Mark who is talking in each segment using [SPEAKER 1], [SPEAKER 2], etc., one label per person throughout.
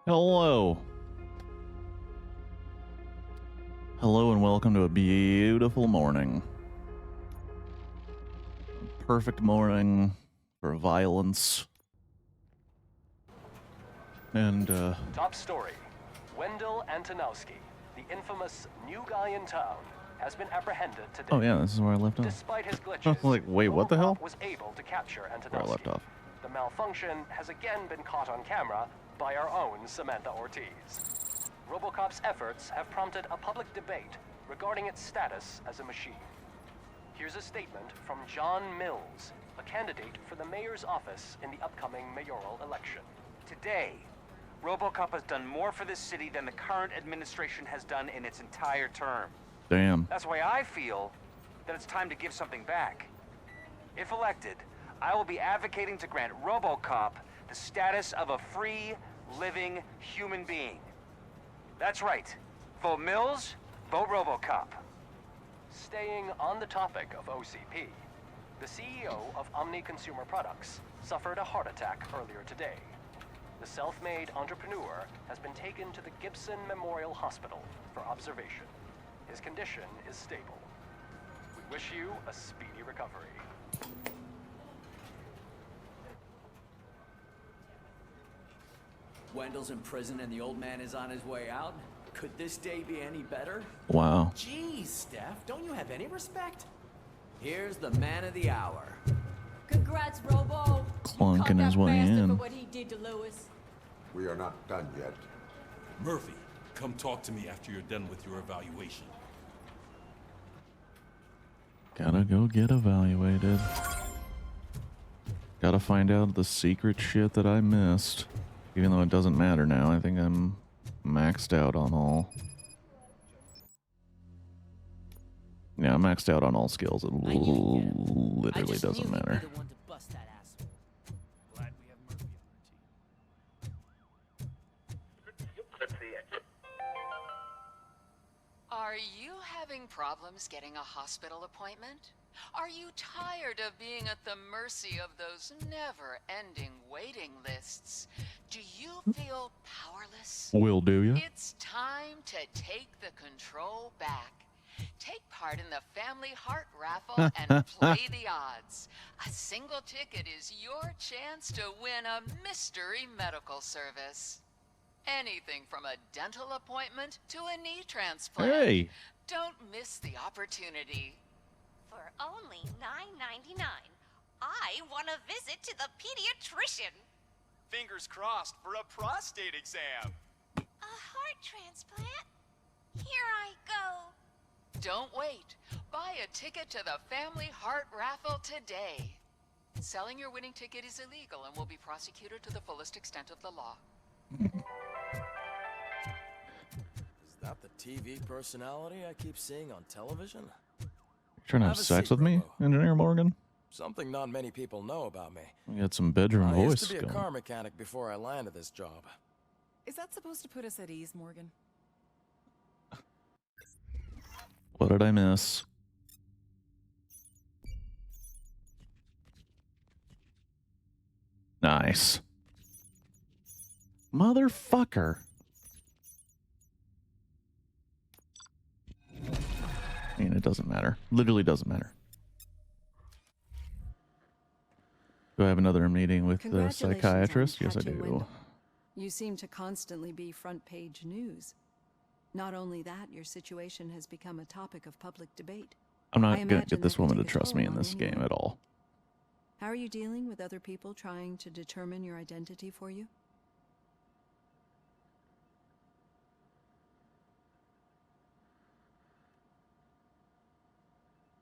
[SPEAKER 1] Hello. Hello and welcome to a beautiful morning. A perfect morning for violence. And,
[SPEAKER 2] Top story. Wendell Antonowski, the infamous new guy in town, has been apprehended today.
[SPEAKER 1] oh yeah, this is where I left off.
[SPEAKER 2] Despite his glitches,
[SPEAKER 1] I was like, wait, what the hell?
[SPEAKER 2] RoboCop was able to capture Antonowski.
[SPEAKER 1] Where I left off.
[SPEAKER 2] The malfunction has again been caught on camera by our own Samantha Ortiz. RoboCop's efforts have prompted a public debate regarding its status as a machine. Here's a statement from John Mills, a candidate for the mayor's office in the upcoming mayoral election.
[SPEAKER 3] Today, RoboCop has done more for this city than the current administration has done in its entire term.
[SPEAKER 1] Damn.
[SPEAKER 3] That's why I feel that it's time to give something back. If elected, I will be advocating to grant RoboCop the status of a free, living human being. That's right. Vote Mills, vote RoboCop.
[SPEAKER 2] Staying on the topic of OCP, the CEO of Omni Consumer Products suffered a heart attack earlier today. The self-made entrepreneur has been taken to the Gibson Memorial Hospital for observation. His condition is stable. We wish you a speedy recovery.
[SPEAKER 4] Wendell's in prison and the old man is on his way out. Could this day be any better?
[SPEAKER 1] Wow.
[SPEAKER 4] Geez, Steph, don't you have any respect? Here's the man of the hour.
[SPEAKER 5] Congrats, Robo.
[SPEAKER 1] Clunking
[SPEAKER 5] You
[SPEAKER 1] his
[SPEAKER 5] caught
[SPEAKER 1] way
[SPEAKER 5] that bastard
[SPEAKER 1] in.
[SPEAKER 5] for what he did to Lewis.
[SPEAKER 6] We are not done yet.
[SPEAKER 7] Murphy, come talk to me after you're done with your evaluation.
[SPEAKER 1] Gotta go get evaluated. Gotta find out the secret shit that I missed. Even though it doesn't matter now, I think I'm maxed out on all. Yeah, I'm maxed out on all skills. It literally doesn't matter.
[SPEAKER 8] Are you having problems getting a hospital appointment? Are you tired of being at the mercy of those never-ending waiting lists? Do you feel powerless?
[SPEAKER 1] Will do ya?
[SPEAKER 8] It's time to take the control back. Take part in the Family Heart Raffle and play the odds. A single ticket is your chance to win a mystery medical service. Anything from a dental appointment to a knee transplant.
[SPEAKER 1] Hey!
[SPEAKER 8] Don't miss the opportunity.
[SPEAKER 9] For only $9.99, I want to visit to the pediatrician.
[SPEAKER 10] Fingers crossed for a prostate exam.
[SPEAKER 9] A heart transplant? Here I go.
[SPEAKER 8] Don't wait. Buy a ticket to the Family Heart Raffle today. Selling your winning ticket is illegal and will be prosecuted to the fullest extent of the law.
[SPEAKER 4] Is that the TV personality I keep seeing on television?
[SPEAKER 1] You trying to have sex with me, Engineer Morgan?
[SPEAKER 4] Something not many people know about me.
[SPEAKER 1] We got some bedroom
[SPEAKER 4] I
[SPEAKER 1] voice
[SPEAKER 4] used to be a
[SPEAKER 1] going.
[SPEAKER 4] car mechanic before I landed this job.
[SPEAKER 11] Is that supposed to put us at ease, Morgan?
[SPEAKER 1] What did I miss? Nice. Motherfucker. I mean, it doesn't matter. Literally doesn't matter. Do I have another meeting with the
[SPEAKER 11] Congratulations
[SPEAKER 1] psychiatrist?
[SPEAKER 11] on
[SPEAKER 1] Yes, I
[SPEAKER 11] catching
[SPEAKER 1] do.
[SPEAKER 11] Wendell. You seem to constantly be front page news. Not only that, your situation has become a topic of public debate.
[SPEAKER 1] I'm not
[SPEAKER 11] I
[SPEAKER 1] going to
[SPEAKER 11] imagine
[SPEAKER 1] get this
[SPEAKER 11] that can
[SPEAKER 1] woman to
[SPEAKER 11] take a
[SPEAKER 1] trust me
[SPEAKER 11] toll
[SPEAKER 1] in
[SPEAKER 11] on
[SPEAKER 1] this
[SPEAKER 11] anyone.
[SPEAKER 1] game at all.
[SPEAKER 11] How are you dealing with other people trying to determine your identity for you?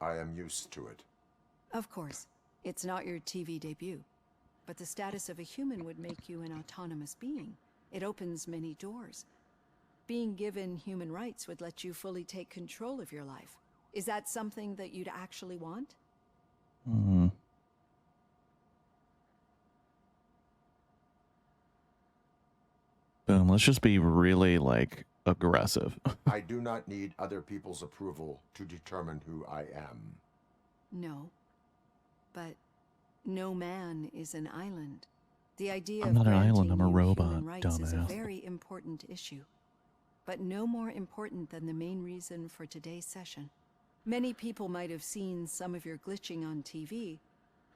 [SPEAKER 6] I am used to it.
[SPEAKER 11] Of course, it's not your TV debut, but the status of a human would make you an autonomous being. It opens many doors. Being given human rights would let you fully take control of your life. Is that something that you'd actually want?
[SPEAKER 1] Hmm. Boom. Let's just be really, like, aggressive.
[SPEAKER 6] I do not need other people's approval to determine who I am.
[SPEAKER 11] No. But no man is an island. The idea
[SPEAKER 1] I'm
[SPEAKER 11] of
[SPEAKER 1] not an
[SPEAKER 11] granting
[SPEAKER 1] island, I'm a
[SPEAKER 11] you
[SPEAKER 1] robot,
[SPEAKER 11] human rights is a
[SPEAKER 1] dumbass.
[SPEAKER 11] very important issue, but no more important than the main reason for today's session. Many people might have seen some of your glitching on TV,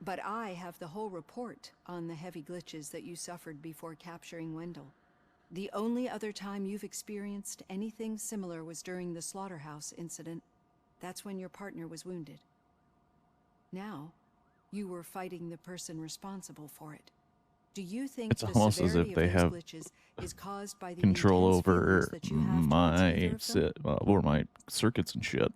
[SPEAKER 11] but I have the whole report on the heavy glitches that you suffered before capturing Wendell. The only other time you've experienced anything similar was during the slaughterhouse incident. That's when your partner was wounded. Now, you were fighting the person responsible for it. Do you think
[SPEAKER 1] It's
[SPEAKER 11] the
[SPEAKER 1] almost as
[SPEAKER 11] severity
[SPEAKER 1] if they
[SPEAKER 11] of those
[SPEAKER 1] have
[SPEAKER 11] glitches is caused by the
[SPEAKER 1] control
[SPEAKER 11] intense feelings
[SPEAKER 1] over
[SPEAKER 11] that you have towards either of them?
[SPEAKER 1] or my circuits and shit.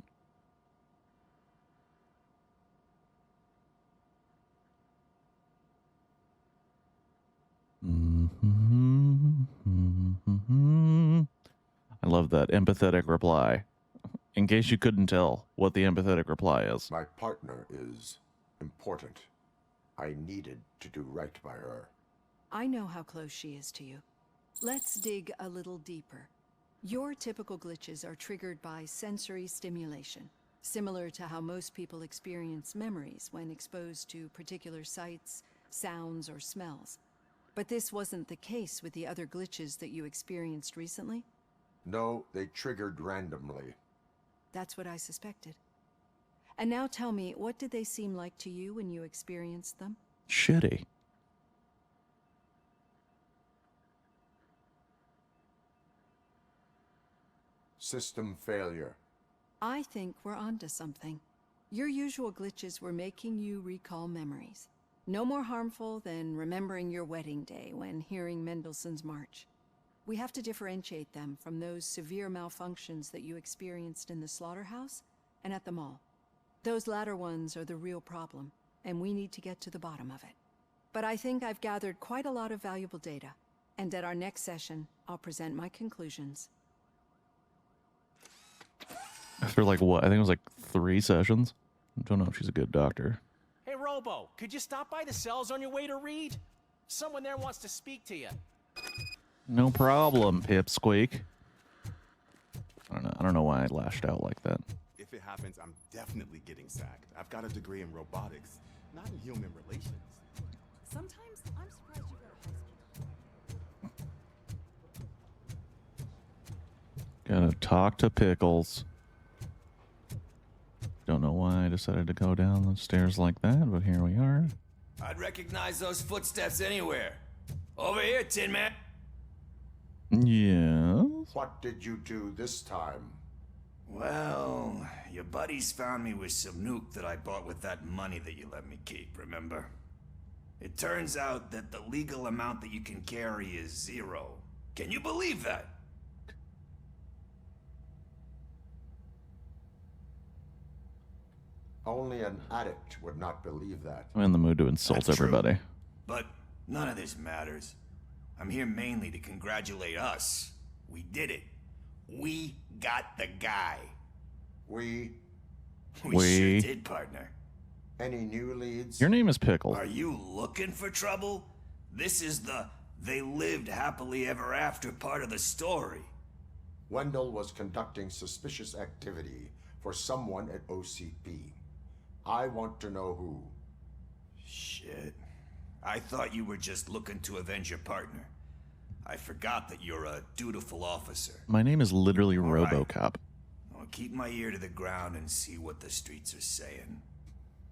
[SPEAKER 1] I love that empathetic reply. In case you couldn't tell what the empathetic reply is.
[SPEAKER 6] My partner is important. I needed to do right by her.
[SPEAKER 11] I know how close she is to you. Let's dig a little deeper. Your typical glitches are triggered by sensory stimulation, similar to how most people experience memories when exposed to particular sights, sounds, or smells. But this wasn't the case with the other glitches that you experienced recently?
[SPEAKER 6] No, they triggered randomly.
[SPEAKER 11] That's what I suspected. And now tell me, what did they seem like to you when you experienced them?
[SPEAKER 1] Shitty.
[SPEAKER 6] System failure.
[SPEAKER 11] I think we're onto something. Your usual glitches were making you recall memories. No more harmful than remembering your wedding day when hearing Mendelssohn's March. We have to differentiate them from those severe malfunctions that you experienced in the slaughterhouse and at the mall. Those latter ones are the real problem, and we need to get to the bottom of it. But I think I've gathered quite a lot of valuable data, and at our next session, I'll present my conclusions.
[SPEAKER 1] After like what? I think it was like 3 sessions. I don't know if she's a good doctor.
[SPEAKER 10] Hey, Robo, could you stop by the cells on your way to Reed? Someone there wants to speak to you.
[SPEAKER 1] No problem, Pipsqueak. I don't know why I lashed out like that.
[SPEAKER 12] If it happens, I'm definitely getting sacked. I've got a degree in robotics, not in human relations.
[SPEAKER 5] Sometimes I'm surprised you go to high school.
[SPEAKER 1] Gotta talk to Pickles. Don't know why I decided to go down the stairs like that, but here we are.
[SPEAKER 4] I'd recognize those footsteps anywhere. Over here, Tin Man.
[SPEAKER 1] Yes.
[SPEAKER 6] What did you do this time?
[SPEAKER 13] Well, your buddies found me with some nuke that I bought with that money that you let me keep, remember? It turns out that the legal amount that you can carry is 0. Can you believe that?
[SPEAKER 6] Only an addict would not believe that.
[SPEAKER 1] I'm in the mood to insult
[SPEAKER 13] That's true.
[SPEAKER 1] everybody.
[SPEAKER 13] But none of this matters. I'm here mainly to congratulate us. We did it. We got the guy.
[SPEAKER 6] We
[SPEAKER 13] sure did, partner.
[SPEAKER 6] Any new leads?
[SPEAKER 1] Your name is Pickle.
[SPEAKER 13] Are you looking for trouble? This is the they lived happily ever after part of the story.
[SPEAKER 6] Wendell was conducting suspicious activity for someone at OCP. I want to know who.
[SPEAKER 13] Shit. I thought you were just looking to avenge your partner. I forgot that you're a dutiful officer.
[SPEAKER 1] My name is literally
[SPEAKER 13] All right.
[SPEAKER 1] RoboCop.
[SPEAKER 13] I'll keep my ear to the ground and see what the streets are saying.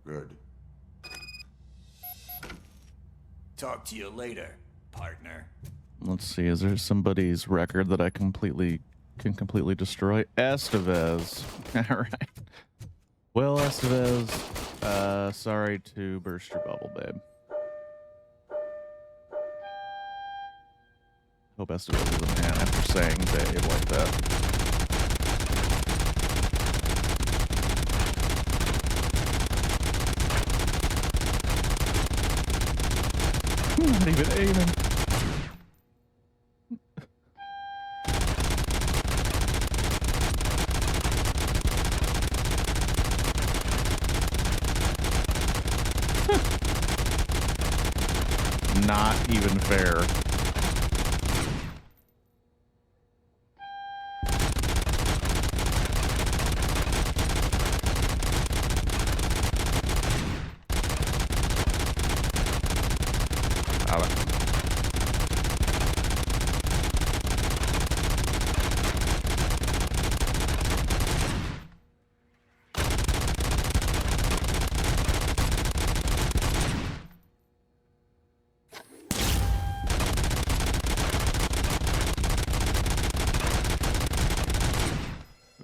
[SPEAKER 6] Good.
[SPEAKER 13] Talk to you later, partner.
[SPEAKER 1] Let's see, is there somebody's record that I can completely destroy? Estevez. Alright. Well, Estevez, sorry to burst your bubble, babe. Hope Estevez is a man after saying babe like that. Not even aiming. Not even fair.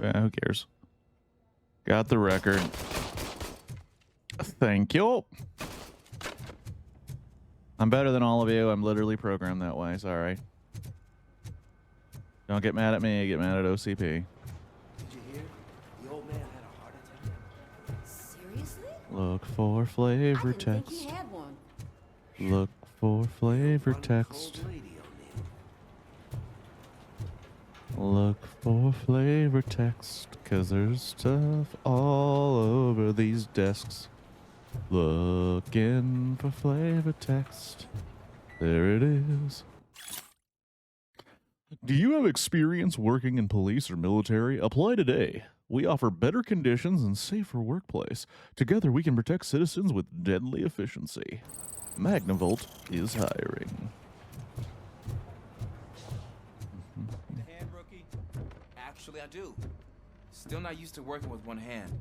[SPEAKER 1] Yeah, who cares? Got the record. Thank you. I'm better than all of you. I'm literally programmed that way. Sorry. Don't get mad at me. Get mad at OCP.
[SPEAKER 10] Did you hear? The old man had a heart attack.
[SPEAKER 5] Seriously?
[SPEAKER 1] Look for flavor
[SPEAKER 5] I didn't think
[SPEAKER 1] text.
[SPEAKER 5] he had one.
[SPEAKER 1] Look for flavor text. Look for flavor text, 'cause there's stuff all over these desks. Looking for flavor text. There it is. Do you have experience working in police or military? Apply today. We offer better conditions and safer workplace. Together we can protect citizens with deadly efficiency. Magnavolt is hiring.
[SPEAKER 14] The hand, rookie? Actually, I do. Still not used to working with one hand.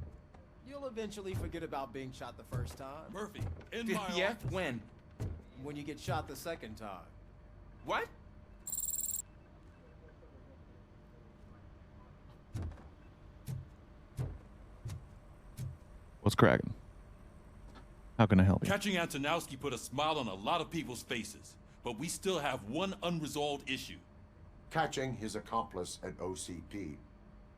[SPEAKER 10] You'll eventually forget about being shot the first time.
[SPEAKER 7] Murphy, in
[SPEAKER 14] Yeah,
[SPEAKER 7] my office.
[SPEAKER 14] when?
[SPEAKER 10] When you get shot the second time.
[SPEAKER 14] What?
[SPEAKER 1] What's cracking? How can I help you?
[SPEAKER 7] Catching Antonowski put a smile on a lot of people's faces, but we still have one unresolved issue.
[SPEAKER 6] Catching his accomplice at OCP.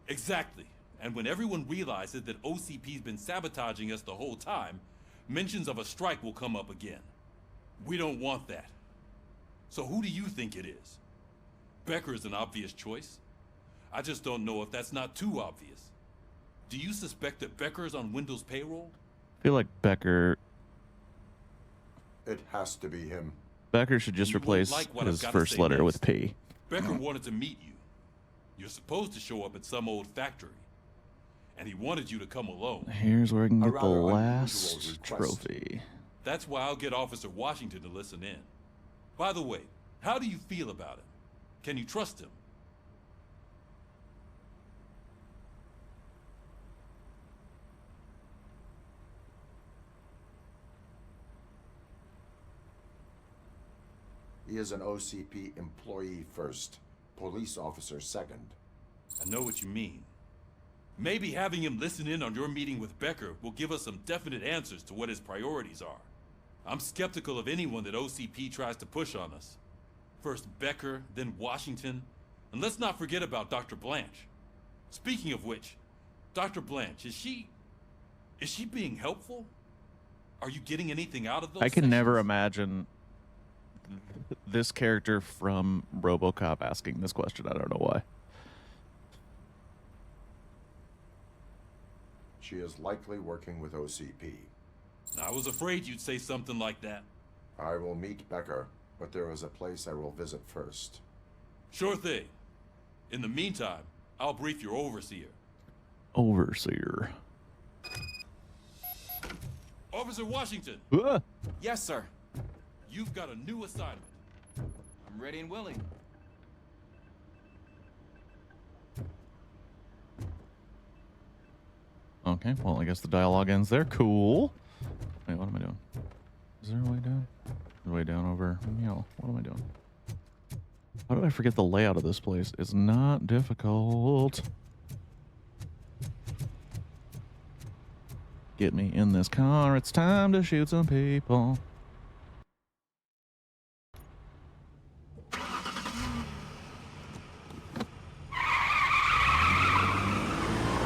[SPEAKER 7] Exactly. And when everyone realizes that OCP's been sabotaging us the whole time, mentions of a strike will come up again. We don't want that. So who do you think it is? Becker is an obvious choice. I just don't know if that's not too obvious. Do you suspect that Becker is on Windows payroll?
[SPEAKER 1] I feel like Becker
[SPEAKER 6] It has to be him.
[SPEAKER 1] should just
[SPEAKER 7] You won't
[SPEAKER 1] replace
[SPEAKER 7] like what I've
[SPEAKER 1] his
[SPEAKER 7] gotta
[SPEAKER 1] first
[SPEAKER 7] say
[SPEAKER 1] letter
[SPEAKER 7] next.
[SPEAKER 1] with P.
[SPEAKER 7] Becker wanted to meet you. You're supposed to show up at some old factory. And he wanted you to come alone.
[SPEAKER 1] Here's where I can
[SPEAKER 6] A
[SPEAKER 1] get the
[SPEAKER 6] rather
[SPEAKER 1] last
[SPEAKER 6] unusual request.
[SPEAKER 1] trophy.
[SPEAKER 7] That's why I'll get Officer Washington to listen in. By the way, how do you feel about him? Can you trust him?
[SPEAKER 6] He is an OCP employee first, police officer second.
[SPEAKER 7] I know what you mean. Maybe having him listen in on your meeting with Becker will give us some definite answers to what his priorities are. I'm skeptical of anyone that OCP tries to push on us. First Becker, then Washington, and let's not forget about Dr. Blanche. Speaking of which, Dr. Blanche, is she being helpful? Are you getting anything out of those
[SPEAKER 1] I can
[SPEAKER 7] sessions?
[SPEAKER 1] never imagine this character from RoboCop asking this question. I don't know why.
[SPEAKER 6] She is likely working with OCP.
[SPEAKER 7] I was afraid you'd say something like that.
[SPEAKER 6] I will meet Becker, but there is a place I will visit first.
[SPEAKER 7] Sure thing. In the meantime, I'll brief your overseer.
[SPEAKER 1] Overseer.
[SPEAKER 7] Officer Washington,
[SPEAKER 1] Ah!
[SPEAKER 14] Yes, sir.
[SPEAKER 7] you've got a new assignment.
[SPEAKER 14] I'm ready and willing.
[SPEAKER 1] Okay, well, I guess the dialogue ends there. Cool. Wait, what am I doing? Is there a way down? There's a way down over. Yo, what am I doing? How did I forget the layout of this place? It's not difficult. Get me in this car. It's time to shoot some people.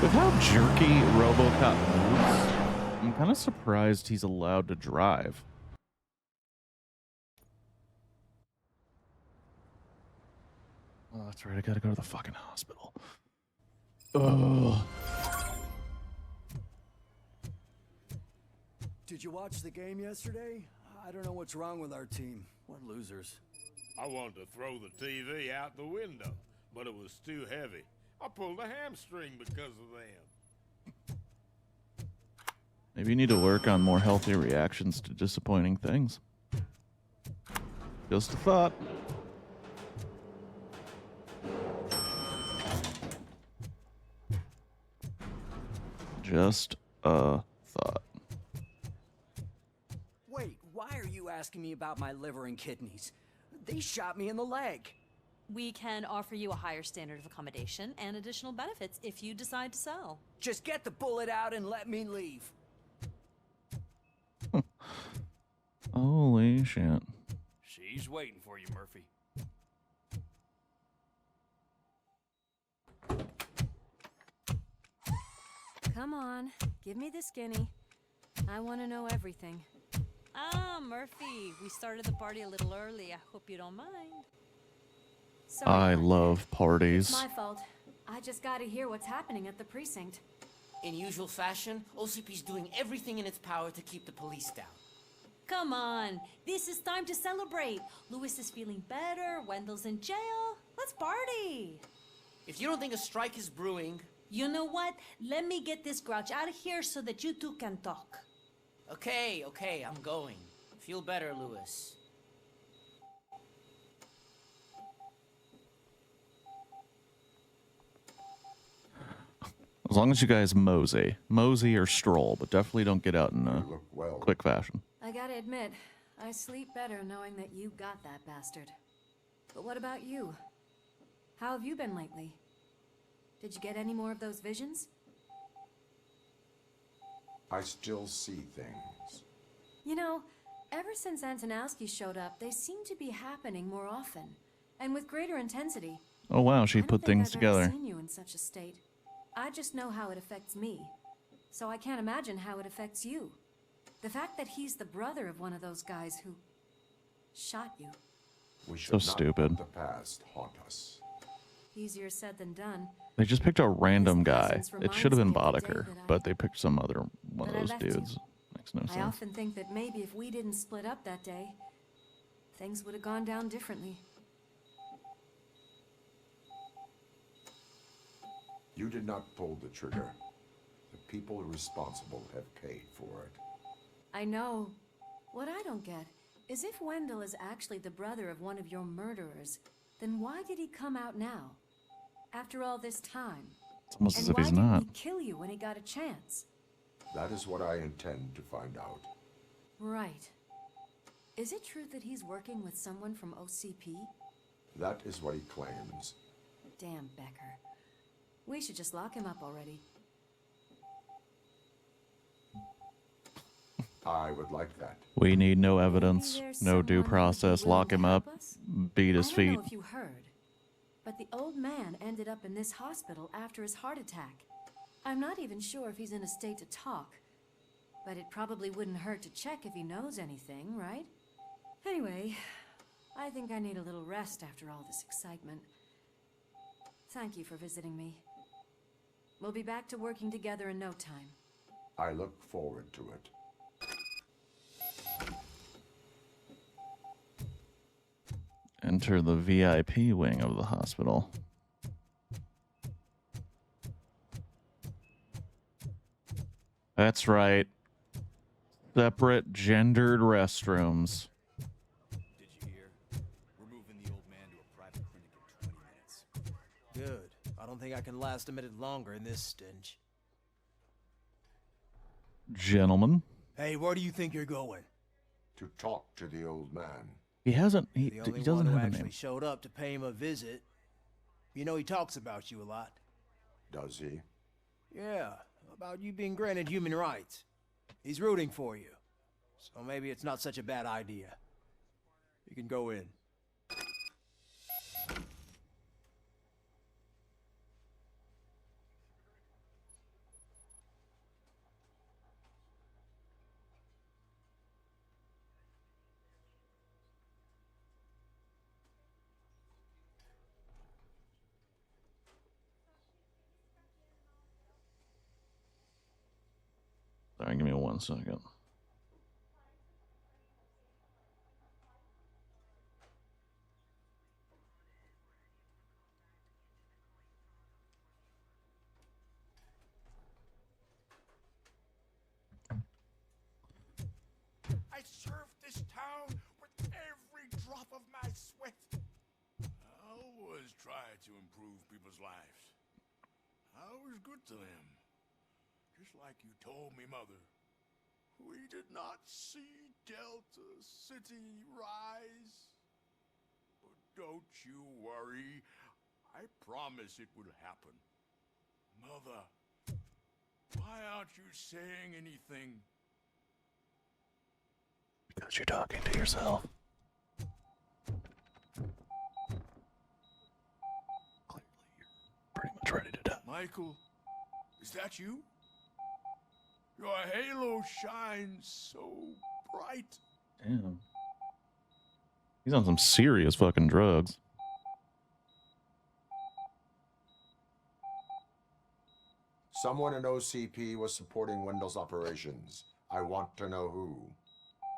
[SPEAKER 1] With how jerky RoboCop moves, I'm kind of surprised he's allowed to drive. Oh, that's right. I gotta go to the fucking hospital. Ugh.
[SPEAKER 15] Did you watch the game yesterday? I don't know what's wrong with our team. What losers.
[SPEAKER 16] I wanted to throw the TV out the window, but it was too heavy. I pulled a hamstring because of them.
[SPEAKER 1] Maybe you need to work on more healthy reactions to disappointing things. Just a thought. Just a thought.
[SPEAKER 15] Wait, why are you asking me about my liver and kidneys? They shot me in the leg.
[SPEAKER 17] We can offer you a higher standard of accommodation and additional benefits if you decide to sell.
[SPEAKER 10] Just get the bullet out and let me leave.
[SPEAKER 1] Holy shit.
[SPEAKER 10] She's waiting for you, Murphy.
[SPEAKER 18] Come on, give me the skinny. I want to know everything.
[SPEAKER 17] Ah, Murphy, we started the party a little early. I hope you don't mind.
[SPEAKER 18] Sorry,
[SPEAKER 1] I
[SPEAKER 18] partner.
[SPEAKER 1] love parties.
[SPEAKER 18] It's my fault. I just gotta hear what's happening at the precinct.
[SPEAKER 19] In usual fashion, OCP's doing everything in its power to keep the police down.
[SPEAKER 17] Come on, this is time to celebrate. Lewis is feeling better, Wendell's in jail. Let's party.
[SPEAKER 19] If you don't think a strike is brewing...
[SPEAKER 17] You know what? Let me get this grouch out of here so that you two can talk.
[SPEAKER 19] Okay, I'm going. Feel better, Lewis.
[SPEAKER 1] As long as you guys mosey or stroll, but definitely don't get out in a quick fashion.
[SPEAKER 18] I gotta admit, I sleep better knowing that you got that bastard. But what about you? How have you been lately? Did you get any more of those visions?
[SPEAKER 6] I still see things.
[SPEAKER 18] You know, ever since Antonowski showed up, they seem to be happening more often, and with greater intensity.
[SPEAKER 1] Oh wow, she put things
[SPEAKER 18] I've ever
[SPEAKER 1] together.
[SPEAKER 18] seen you in such a state. I just know how it affects me, so I can't imagine how it affects you. The fact that he's the brother of one of those guys who shot you.
[SPEAKER 6] We should
[SPEAKER 1] So
[SPEAKER 6] not
[SPEAKER 1] stupid.
[SPEAKER 6] let the past haunt us.
[SPEAKER 18] Easier said than done.
[SPEAKER 1] They just picked a random guy.
[SPEAKER 18] presence
[SPEAKER 1] It should have been
[SPEAKER 18] reminds me of the day
[SPEAKER 1] Boddicker,
[SPEAKER 18] that I-
[SPEAKER 1] but they picked some other one of
[SPEAKER 18] that I
[SPEAKER 1] those
[SPEAKER 18] left you.
[SPEAKER 1] dudes. Makes no
[SPEAKER 18] I
[SPEAKER 1] sense.
[SPEAKER 18] often think that maybe if we didn't split up that day, things would have gone down differently.
[SPEAKER 6] You did not pull the trigger. The people responsible have paid for it.
[SPEAKER 18] I know. What I don't get is if Wendell is actually the brother of one of your murderers, then why did he come out now? After all this time?
[SPEAKER 1] It's almost as
[SPEAKER 18] And
[SPEAKER 1] if he's
[SPEAKER 18] why
[SPEAKER 1] not.
[SPEAKER 18] didn't he kill you when he got a chance?
[SPEAKER 6] That is what I intend to find out.
[SPEAKER 18] Right. Is it true that he's working with someone from OCP?
[SPEAKER 6] That is what he claims.
[SPEAKER 18] Damn Becker. We should just lock him up already.
[SPEAKER 6] I would like that.
[SPEAKER 1] We need no evidence,
[SPEAKER 18] there's
[SPEAKER 1] no due
[SPEAKER 18] someone who would be
[SPEAKER 1] process.
[SPEAKER 18] willing
[SPEAKER 1] Lock
[SPEAKER 18] to
[SPEAKER 1] him
[SPEAKER 18] help
[SPEAKER 1] up,
[SPEAKER 18] us?
[SPEAKER 1] beat his
[SPEAKER 18] I don't
[SPEAKER 1] feet.
[SPEAKER 18] know if you heard, but the old man ended up in this hospital after his heart attack. I'm not even sure if he's in a state to talk, but it probably wouldn't hurt to check if he knows anything, right? Anyway, I think I need a little rest after all this excitement. Thank you for visiting me. We'll be back to working together in no time.
[SPEAKER 6] I look forward to it.
[SPEAKER 1] Enter the VIP wing of the hospital. That's right. Separate gendered restrooms.
[SPEAKER 12] Did you hear? We're moving the old man to a private clinic in 20 minutes.
[SPEAKER 10] Good. I don't think I can last a minute longer in this stench.
[SPEAKER 1] Gentlemen.
[SPEAKER 10] Hey, where do you think you're going?
[SPEAKER 6] To talk to the old man.
[SPEAKER 1] He hasn't. He
[SPEAKER 10] The only
[SPEAKER 1] doesn't
[SPEAKER 10] one who
[SPEAKER 1] have a
[SPEAKER 10] actually
[SPEAKER 1] name.
[SPEAKER 10] showed up to pay him a visit. You know he talks about you a lot.
[SPEAKER 6] Does he?
[SPEAKER 10] Yeah, about you being granted human rights. He's rooting for you. So maybe it's not such a bad idea. You can go in.
[SPEAKER 1] Sorry, give me 1 second.
[SPEAKER 16] I served this town with every drop of my sweat. I always try to improve people's lives. I was good to them. Just like you told me, Mother. We did not see Delta City rise. But don't you worry. I promise it will happen. Mother, why aren't you saying anything?
[SPEAKER 1] Because you're talking to yourself. Clearly, you're pretty much ready to die.
[SPEAKER 16] Michael, is that you? Your halo shines so bright.
[SPEAKER 1] Damn. He's on some serious fucking drugs.
[SPEAKER 6] Someone in OCP was supporting Wendell's operations. I want to know who.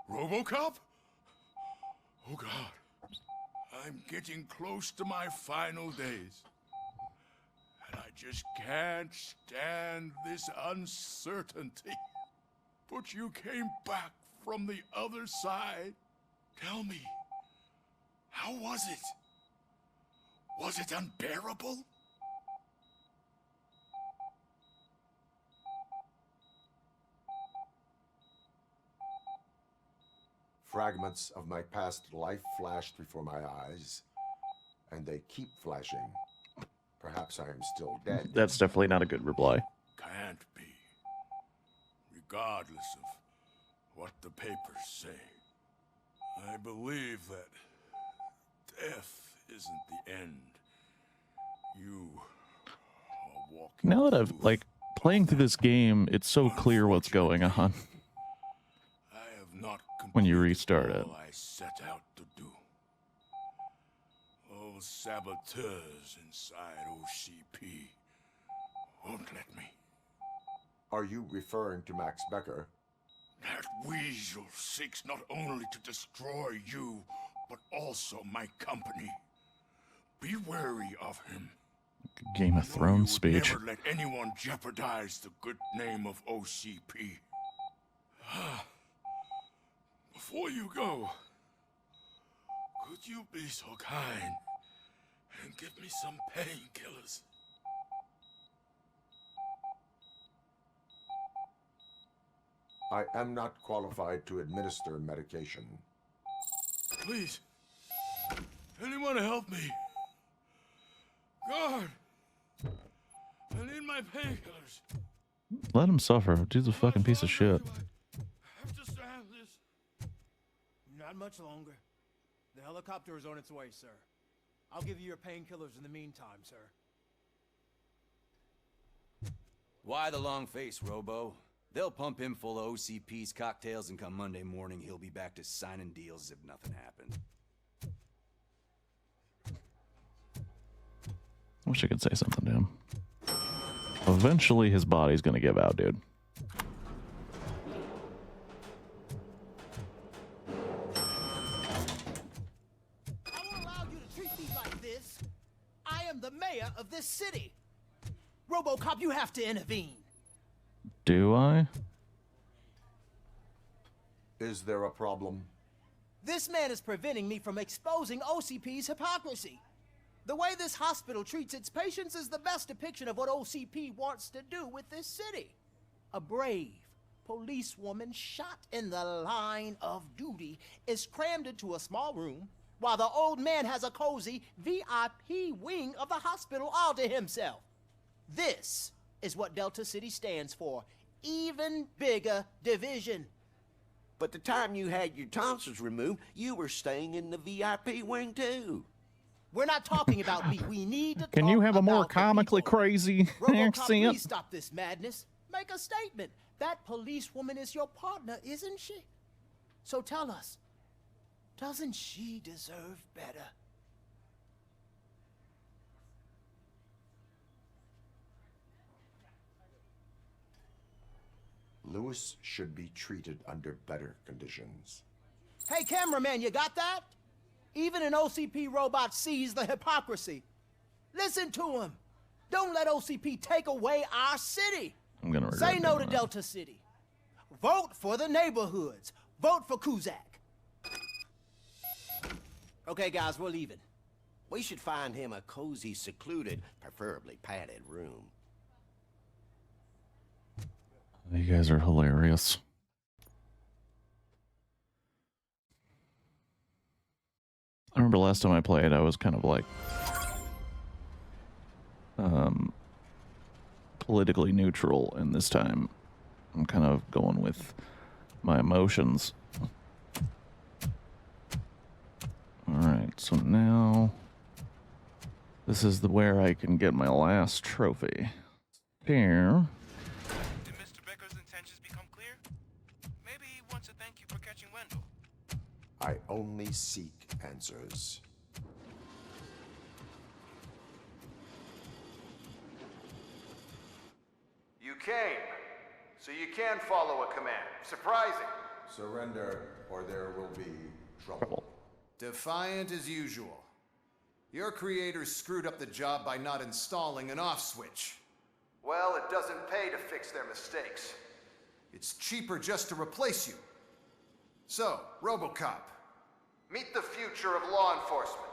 [SPEAKER 16] RoboCop? Oh God. I'm getting close to my final days. And I just can't stand this uncertainty. But you came back from the other side. Tell me, how was it? Was it unbearable?
[SPEAKER 6] Fragments of my past life flashed before my eyes, and they keep flashing. Perhaps I am still dead.
[SPEAKER 1] That's definitely not a good reply.
[SPEAKER 16] Can't be. Regardless of what the papers say. I believe that death isn't the end. You are walking.
[SPEAKER 1] Now that I've, like, playing through this game, it's so clear what's going on.
[SPEAKER 16] I have not
[SPEAKER 1] when you restart it.
[SPEAKER 16] all I set out to do. Those saboteurs inside OCP won't let me.
[SPEAKER 6] Are you referring to Max Becker?
[SPEAKER 16] That weasel seeks not only to destroy you, but also my company. Be wary of him.
[SPEAKER 1] Game of Thrones speech.
[SPEAKER 16] Never let anyone jeopardize the good name of OCP. Before you go, could you be so kind and give me some painkillers?
[SPEAKER 6] I am not qualified to administer medication.
[SPEAKER 16] Please, anyone help me? Guard, I need my painkillers.
[SPEAKER 1] Let him suffer. Dude's a fucking piece of shit.
[SPEAKER 16] Have to stand this.
[SPEAKER 10] Not much longer. The helicopter is on its way, sir. I'll give you your painkillers in the meantime, sir.
[SPEAKER 13] Why the long face, Robo? They'll pump him full of OCP's cocktails, and come Monday morning, he'll be back to signing deals as if nothing happened.
[SPEAKER 1] I wish I could say something to him. Eventually, his body's gonna give out, dude.
[SPEAKER 10] I won't allow you to treat me like this. I am the mayor of this city. RoboCop, you have to intervene.
[SPEAKER 1] Do I?
[SPEAKER 6] Is there a problem?
[SPEAKER 10] This man is preventing me from exposing OCP's hypocrisy. The way this hospital treats its patients is the best depiction of what OCP wants to do with this city. A brave policewoman shot in the line of duty is crammed into a small room, while the old man has a cozy VIP wing of the hospital all to himself. This is what Delta City stands for. Even bigger division.
[SPEAKER 20] But the time you had your tonsils removed, you were staying in the VIP wing too.
[SPEAKER 10] We're not talking about me. We need to
[SPEAKER 1] Can
[SPEAKER 10] talk
[SPEAKER 1] you have a more
[SPEAKER 10] about the
[SPEAKER 1] comically
[SPEAKER 10] people.
[SPEAKER 1] crazy
[SPEAKER 10] RoboCop,
[SPEAKER 1] accent?
[SPEAKER 10] please stop this madness. Make a statement. That policewoman is your partner, isn't she? So tell us, doesn't she deserve better?
[SPEAKER 6] Lewis should be treated under better conditions.
[SPEAKER 10] Hey, cameraman, you got that? Even an OCP robot sees the hypocrisy. Listen to him. Don't let OCP take away our city.
[SPEAKER 1] I'm gonna regret
[SPEAKER 10] Say no to
[SPEAKER 1] doing that.
[SPEAKER 10] Delta City. Vote for the neighborhoods. Vote for Kuzak. Okay, guys, we're leaving.
[SPEAKER 20] We should find him a cozy, secluded, preferably padded room.
[SPEAKER 1] You guys are hilarious. I remember last time I played, I was kind of like politically neutral, and this time I'm kind of going with my emotions. Alright, so now this is where I can get my last trophy. Here.
[SPEAKER 3] Did Mr. Becker's intentions become clear? Maybe he wants to thank you for catching Wendell.
[SPEAKER 6] I only seek answers.
[SPEAKER 21] You came, so you can follow a command. Surprising.
[SPEAKER 6] Surrender, or there will be trouble.
[SPEAKER 22] Defiant as usual. Your creators screwed up the job by not installing an off switch.
[SPEAKER 21] Well, it doesn't pay to fix their mistakes.
[SPEAKER 22] It's cheaper just to replace you. So, RoboCop.
[SPEAKER 21] Meet the future of law enforcement.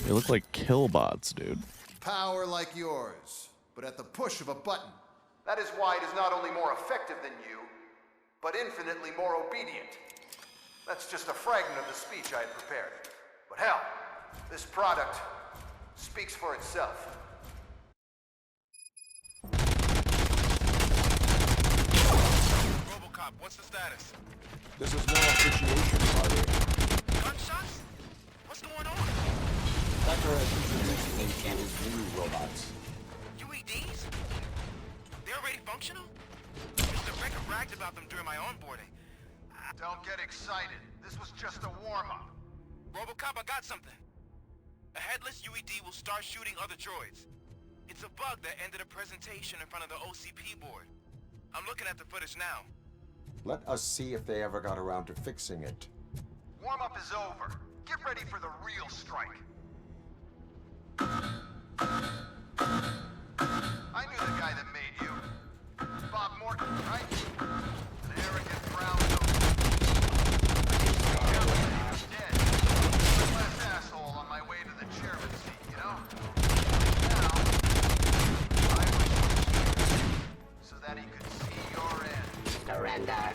[SPEAKER 1] They look like killbots, dude.
[SPEAKER 22] Power like yours, but at the push of a button.
[SPEAKER 21] That is why it is not only more effective than you, but infinitely more obedient. That's just a fragment of the speech I had prepared. But hell, this product speaks for itself.
[SPEAKER 3] RoboCop, what's the status?
[SPEAKER 6] This is no appreciation party.
[SPEAKER 3] Gunshots? What's going on?
[SPEAKER 6] Becker has introduced me to his new robots.
[SPEAKER 3] UEDs? They're already functional? Mr. Becker bragged about them during my onboarding.
[SPEAKER 21] Don't get excited. This was just a warm-up.
[SPEAKER 3] RoboCop, I got something. A headless UED will start shooting other droids. It's a bug that ended a presentation in front of the OCP board. I'm looking at the footage now.
[SPEAKER 6] Let us see if they ever got around to fixing it.
[SPEAKER 21] Warm-up is over. Get ready for the real strike. I knew the guy that made you. Bob Morton, right? An arrogant brown nose. He's dead. The last asshole on my way to the chairman's seat, you know? Now, I wish he was here, so that he could see your end. Surrender.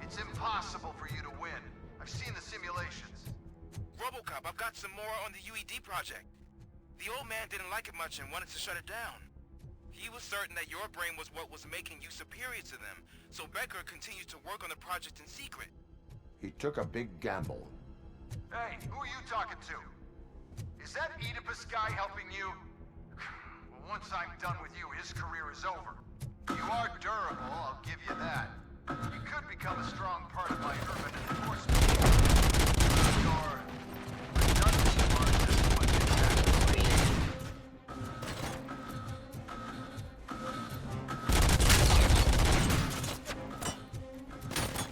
[SPEAKER 21] It's impossible for you to win. I've seen the simulations.
[SPEAKER 3] RoboCop, I've got some more on the UED project. The old man didn't like it much and wanted to shut it down. He was certain that your brain was what was making you superior to them, so Becker continued to work on the project in secret.
[SPEAKER 6] He took a big gamble.
[SPEAKER 21] Hey, who are you talking to? Is that Oedipus guy helping you? Well, once I'm done with you, his career is over. You are durable, I'll give you that. You could become a strong part of my urban enforcement. Your redundant part is what did happen.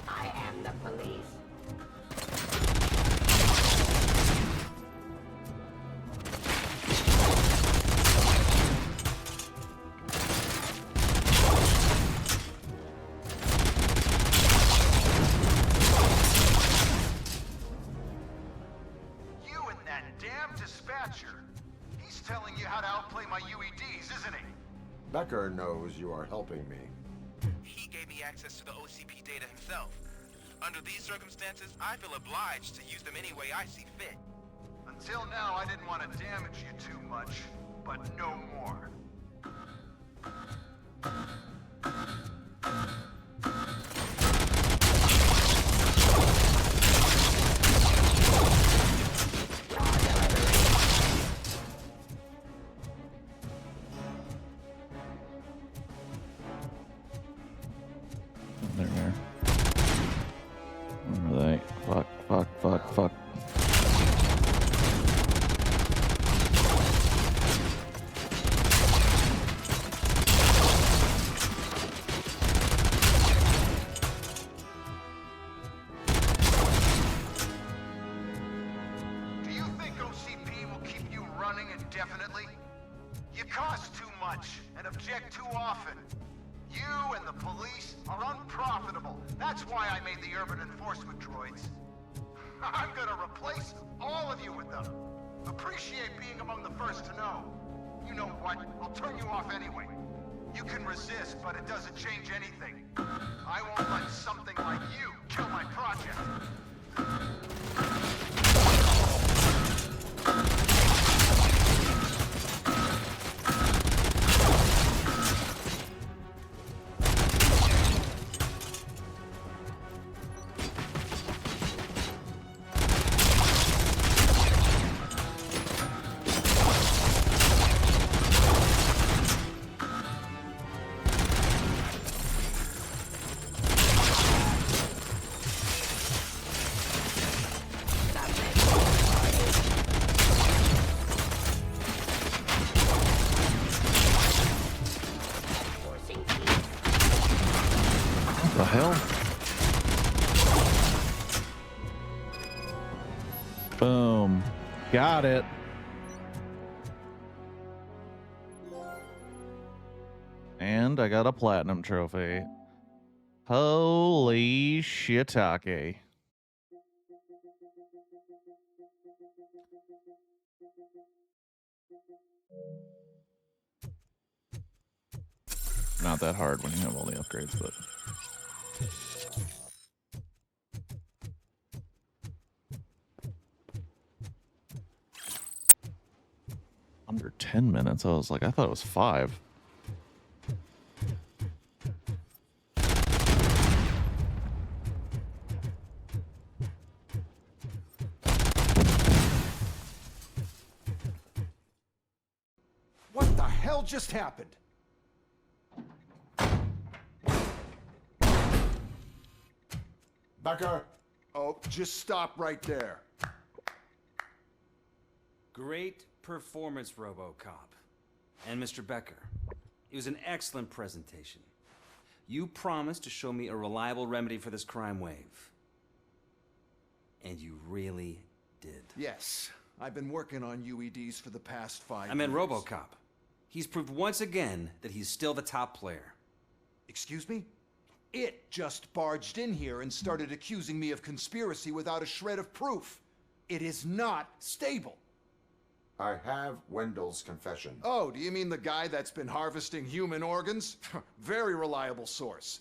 [SPEAKER 9] I am the police.
[SPEAKER 21] You and that damn dispatcher. He's telling you how to outplay my UEDs, isn't he?
[SPEAKER 6] Becker knows you are helping me.
[SPEAKER 3] He gave me access to the OCP data himself. Under these circumstances, I feel obliged to use them any way I see fit.
[SPEAKER 21] Until now, I didn't want to damage you too much, but no more.
[SPEAKER 1] There. Where are they? Fuck.
[SPEAKER 21] Do you think OCP will keep you running indefinitely? You cost too much and object too often. You and the police are unprofitable. That's why I made the urban enforcement droids. I'm gonna replace all of you with them. Appreciate being among the first to know. You know what? I'll turn you off anyway. You can resist, but it doesn't change anything. I won't let something like you kill my project.
[SPEAKER 1] The hell? Boom. Got it. And I got a platinum trophy. Holy shiitake. Not that hard when you have all the upgrades, but... Under 10 minutes? I was like, I thought it was 5.
[SPEAKER 2] What the hell just happened?
[SPEAKER 6] Becker!
[SPEAKER 2] Oh, just stop right there.
[SPEAKER 14] Great performance, RoboCop. And Mr. Becker, it was an excellent presentation. You promised to show me a reliable remedy for this crime wave. And you really did.
[SPEAKER 2] Yes, I've been working on UEDs for the past 5 years.
[SPEAKER 14] I meant RoboCop. He's proved once again that he's still the top player.
[SPEAKER 2] Excuse me? It just barged in here and started accusing me of conspiracy without a shred of proof. It is not stable.
[SPEAKER 6] I have Wendell's confession.
[SPEAKER 2] Oh, do you mean the guy that's been harvesting human organs? Very reliable source.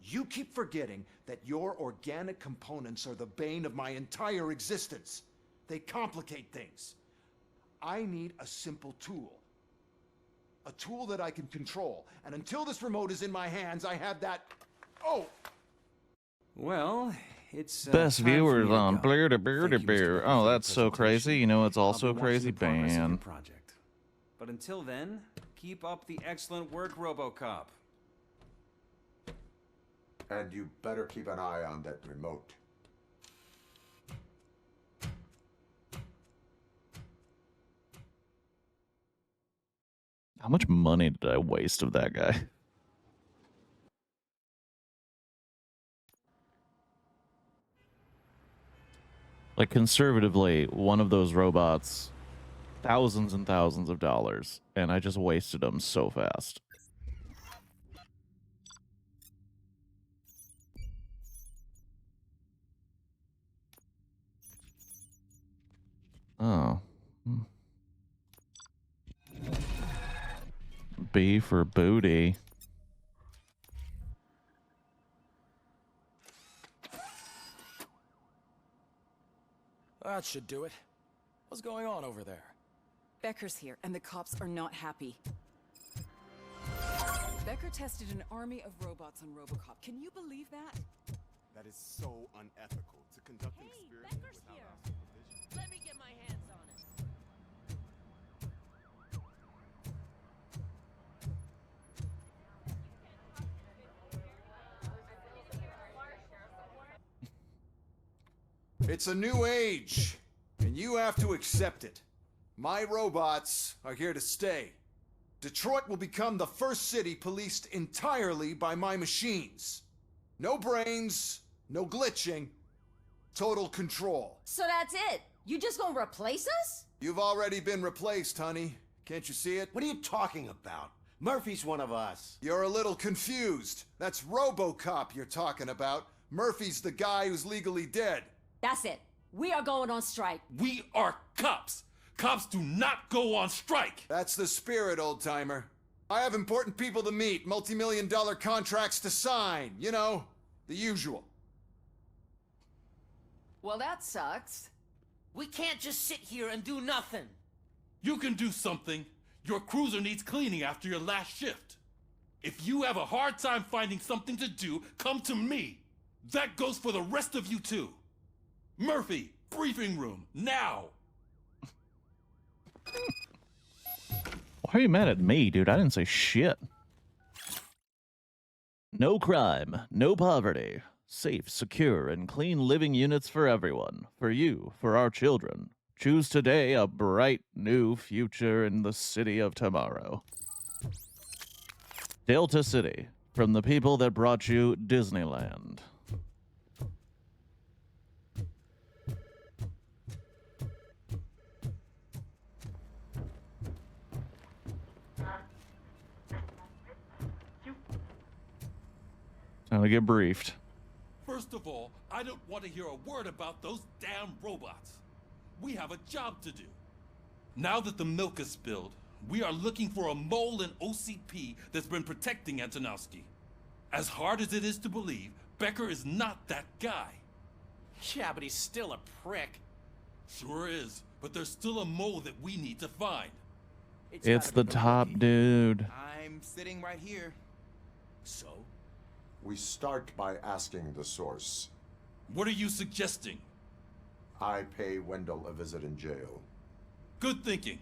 [SPEAKER 2] You keep forgetting that your organic components are the bane of my entire existence. They complicate things. I need a simple tool. A tool that I can control. And until this remote is in my hands, I have that... Oh!
[SPEAKER 14] Well, it's...
[SPEAKER 1] Best
[SPEAKER 14] time for
[SPEAKER 1] viewers
[SPEAKER 14] me to
[SPEAKER 1] on
[SPEAKER 14] go.
[SPEAKER 1] Blair to
[SPEAKER 14] Thank you,
[SPEAKER 1] Beer.
[SPEAKER 14] Mr. Becker,
[SPEAKER 1] Oh,
[SPEAKER 14] for the
[SPEAKER 1] that's so crazy.
[SPEAKER 14] presentation.
[SPEAKER 1] You know, it's
[SPEAKER 14] I'll
[SPEAKER 1] also
[SPEAKER 14] be
[SPEAKER 1] a
[SPEAKER 14] watching
[SPEAKER 1] crazy
[SPEAKER 14] the progress of your
[SPEAKER 1] band.
[SPEAKER 14] project. But until then, keep up the excellent work, RoboCop.
[SPEAKER 6] And you better keep an eye on that remote.
[SPEAKER 1] How much money did I waste of that guy? Like, conservatively, one of those robots, thousands and thousands of dollars, and I just wasted them so fast. Oh. B for booty.
[SPEAKER 15] That should do it. What's going on over there?
[SPEAKER 5] Becker's here, and the cops are not happy. Becker tested an army of robots on RoboCop. Can you believe that?
[SPEAKER 12] That is so unethical to conduct an experiment without our supervision.
[SPEAKER 19] Let me get my hands on it.
[SPEAKER 2] It's a new age, and you have to accept it. My robots are here to stay. Detroit will become the first city policed entirely by my machines. No brains, no glitching, total control.
[SPEAKER 8] So that's it? You just gonna replace us?
[SPEAKER 2] You've already been replaced, honey. Can't you see it?
[SPEAKER 20] What are you talking about? Murphy's one of us.
[SPEAKER 2] You're a little confused. That's RoboCop you're talking about. Murphy's the guy who's legally dead.
[SPEAKER 8] That's it. We are going on strike.
[SPEAKER 7] We are cops. Cops do not go on strike!
[SPEAKER 22] That's the spirit, old-timer. I have important people to meet, multi-million-dollar contracts to sign. You know, the usual.
[SPEAKER 19] Well, that sucks. We can't just sit here and do nothing.
[SPEAKER 7] You can do something. Your cruiser needs cleaning after your last shift. If you have a hard time finding something to do, come to me. That goes for the rest of you too. Murphy, briefing room, now!
[SPEAKER 1] Why are you mad at me, dude? I didn't say shit. No crime, no poverty. Safe, secure, and clean living units for everyone. For you, for our children. Choose today a bright new future in the city of tomorrow. Delta City, from the people that brought you Disneyland. Time to get briefed.
[SPEAKER 7] First of all, I don't want to hear a word about those damn robots. We have a job to do. Now that the milk is spilled, we are looking for a mole in OCP that's been protecting Antonowski. As hard as it is to believe, Becker is not that guy.
[SPEAKER 19] Yeah, but he's still a prick.
[SPEAKER 7] Sure is, but there's still a mole that we need to find.
[SPEAKER 1] It's the top dude.
[SPEAKER 12] I'm sitting right here.
[SPEAKER 7] So?
[SPEAKER 6] We start by asking the source.
[SPEAKER 7] What are you suggesting?
[SPEAKER 6] I pay Wendell a visit in jail.
[SPEAKER 7] Good thinking.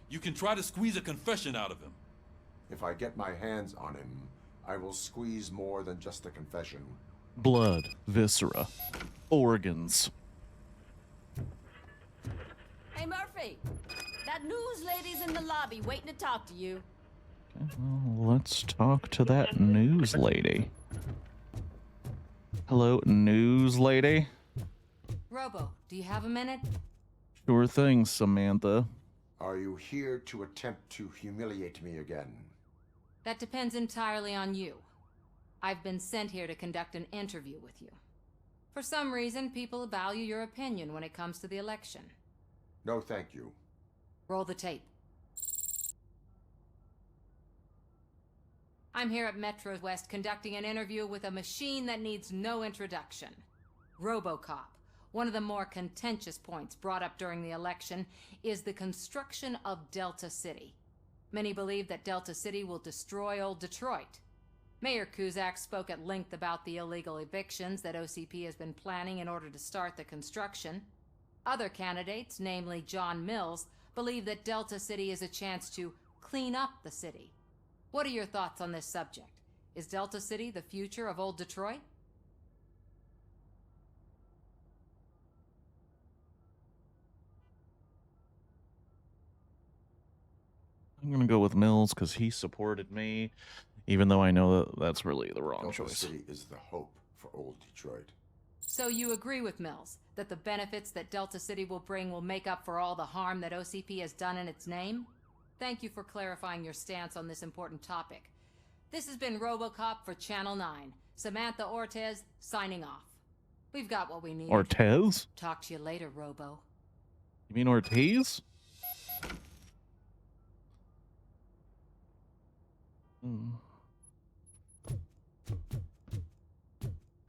[SPEAKER 7] You can try to squeeze a confession out of him.
[SPEAKER 6] If I get my hands on him, I will squeeze more than just a confession.
[SPEAKER 1] Blood, viscera, organs.
[SPEAKER 8] Hey, Murphy! That news lady's in the lobby waiting to talk to you.
[SPEAKER 1] Okay, well, let's talk to that news lady. Hello, news lady?
[SPEAKER 18] Robo, do you have a minute?
[SPEAKER 1] Sure thing, Samantha.
[SPEAKER 6] Are you here to attempt to humiliate me again?
[SPEAKER 18] That depends entirely on you. I've been sent here to conduct an interview with you. For some reason, people value your opinion when it comes to the election.
[SPEAKER 6] No, thank you.
[SPEAKER 18] Roll the tape. I'm here at Metro West conducting an interview with a machine that needs no introduction. RoboCop. One of the more contentious points brought up during the election is the construction of Delta City. Many believe that Delta City will destroy old Detroit. Mayor Cusack spoke at length about the illegal evictions that OCP has been planning in order to start the construction. Other candidates, namely John Mills, believe that Delta City is a chance to clean up the city. What are your thoughts on this subject? Is Delta City the future of old Detroit?
[SPEAKER 1] I'm gonna go with Mills because he supported me, even though I know that that's really the wrong
[SPEAKER 6] Delta
[SPEAKER 1] choice.
[SPEAKER 6] City is the hope for old Detroit.
[SPEAKER 18] So you agree with Mills that the benefits that Delta City will bring will make up for all the harm that OCP has done in its name? Thank you for clarifying your stance on this important topic. This has been RoboCop for Channel 9. Samantha Ortez, signing off. We've got what we need.
[SPEAKER 1] Ortez?
[SPEAKER 18] Talk to you later, Robo.
[SPEAKER 1] You mean Ortiz?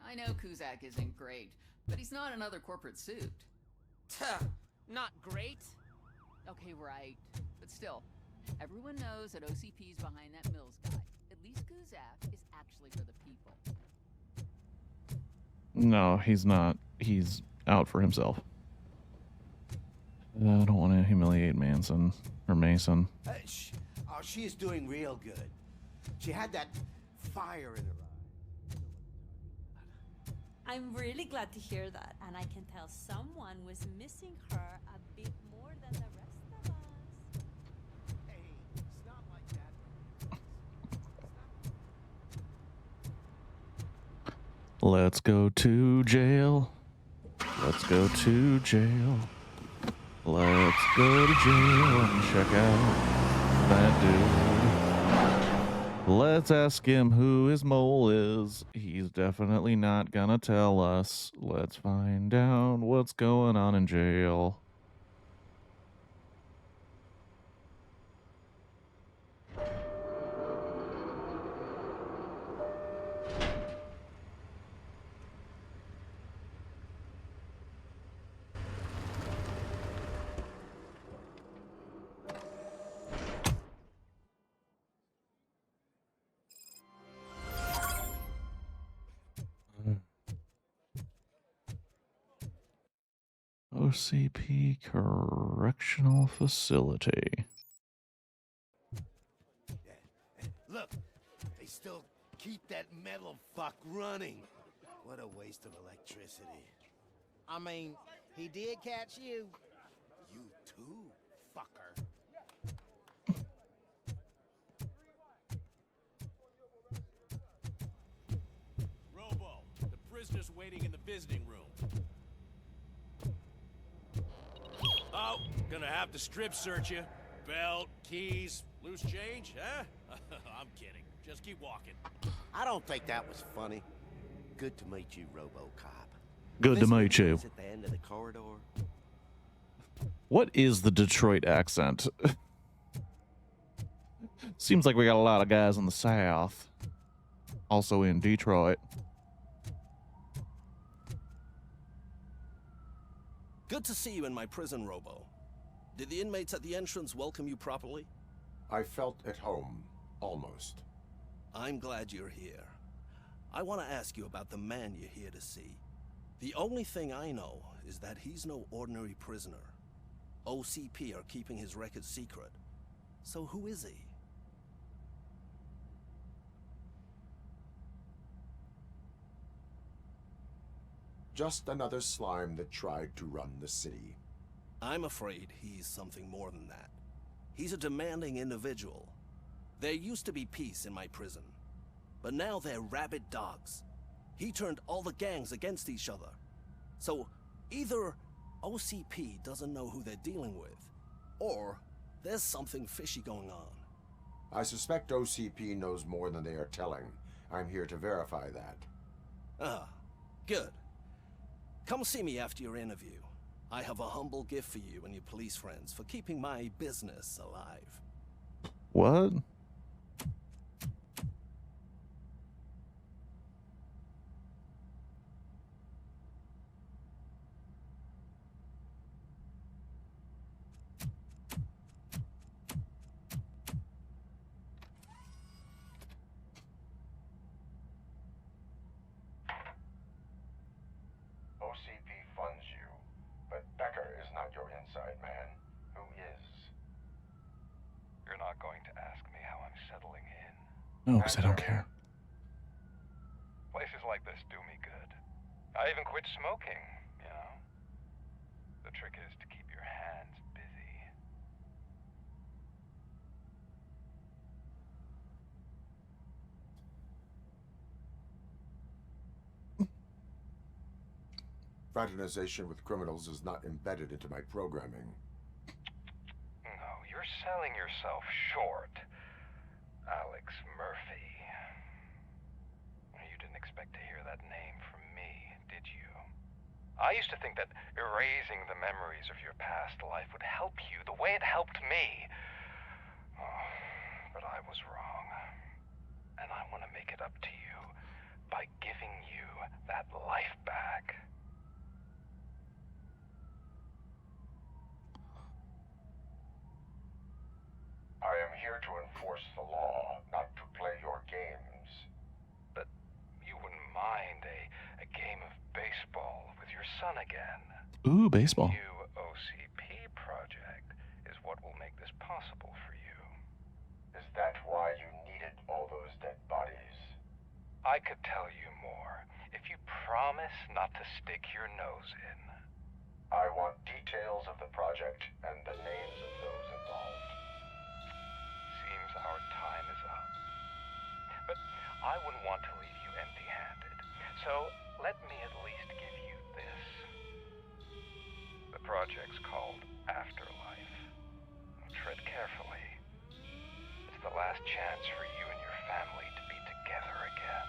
[SPEAKER 4] I know Cusack isn't great, but he's not another corporate suit.
[SPEAKER 19] Not great?
[SPEAKER 4] Okay, right. But still, everyone knows that OCP's behind that Mills guy. At least Cusack is actually for the people.
[SPEAKER 1] No, he's not. He's out for himself. I don't want to humiliate Manson or Mason.
[SPEAKER 20] She is doing real good. She had that fire in her eye.
[SPEAKER 17] I'm really glad to hear that, and I can tell someone was missing her a bit more than the rest of us.
[SPEAKER 20] Hey, it's not like that.
[SPEAKER 1] Let's go to jail. Let's go to jail. Let's go to jail and check out that dude. Let's ask him who his mole is. He's definitely not gonna tell us. Let's find out what's going on in jail. OCP Correctional Facility.
[SPEAKER 20] Look, they still keep that metal fuck running. What a waste of electricity.
[SPEAKER 10] I mean, he did catch you.
[SPEAKER 20] You too, fucker.
[SPEAKER 11] Robo, the prisoner's waiting in the visiting room. Oh, gonna have to strip search you. Belt, keys, loose change, huh? I'm kidding. Just keep walking.
[SPEAKER 20] I don't think that was funny. Good to meet you, RoboCop.
[SPEAKER 1] Good to meet you.
[SPEAKER 20] At the end of the corridor.
[SPEAKER 1] What is the Detroit accent? Seems like we got a lot of guys in the South. Also in Detroit.
[SPEAKER 16] Good to see you in my prison, Robo. Did the inmates at the entrance welcome you properly?
[SPEAKER 6] I felt at home, almost.
[SPEAKER 16] I'm glad you're here. I want to ask you about the man you're here to see. The only thing I know is that he's no ordinary prisoner. OCP are keeping his record secret. So who is he?
[SPEAKER 6] Just another slime that tried to run the city.
[SPEAKER 16] I'm afraid he's something more than that. He's a demanding individual. There used to be peace in my prison, but now they're rabid dogs. He turned all the gangs against each other. So either OCP doesn't know who they're dealing with, or there's something fishy going on.
[SPEAKER 6] I suspect OCP knows more than they are telling. I'm here to verify that.
[SPEAKER 16] Ah, good. Come see me after your interview. I have a humble gift for you and your police friends for keeping my business alive.
[SPEAKER 1] What?
[SPEAKER 6] OCP funds you, but Becker is not your inside man. Who is?
[SPEAKER 3] You're not going to ask me how I'm settling in.
[SPEAKER 1] No, because I don't care.
[SPEAKER 3] Places like this do me good. I even quit smoking, you know? The trick is to keep your hands busy.
[SPEAKER 6] Fraternization with criminals is not embedded into my programming.
[SPEAKER 3] No, you're selling yourself short, Alex Murphy. You didn't expect to hear that name from me, did you? I used to think that erasing the memories of your past life would help you the way it helped me. Oh, but I was wrong. And I want to make it up to you by giving you that life back.
[SPEAKER 6] I am here to enforce the law, not to play your games.
[SPEAKER 3] But you wouldn't mind a game of baseball with your son again.
[SPEAKER 1] Ooh, baseball.
[SPEAKER 3] The new OCP project is what will make this possible for you.
[SPEAKER 6] Is that why you needed all those dead bodies?
[SPEAKER 3] I could tell you more if you promise not to stick your nose in.
[SPEAKER 6] I want details of the project and the names of those involved.
[SPEAKER 3] Seems our time is up. But I wouldn't want to leave you empty-handed. So let me at least give you this. The project's called Afterlife. Tread carefully. It's the last chance for you and your family to be together again.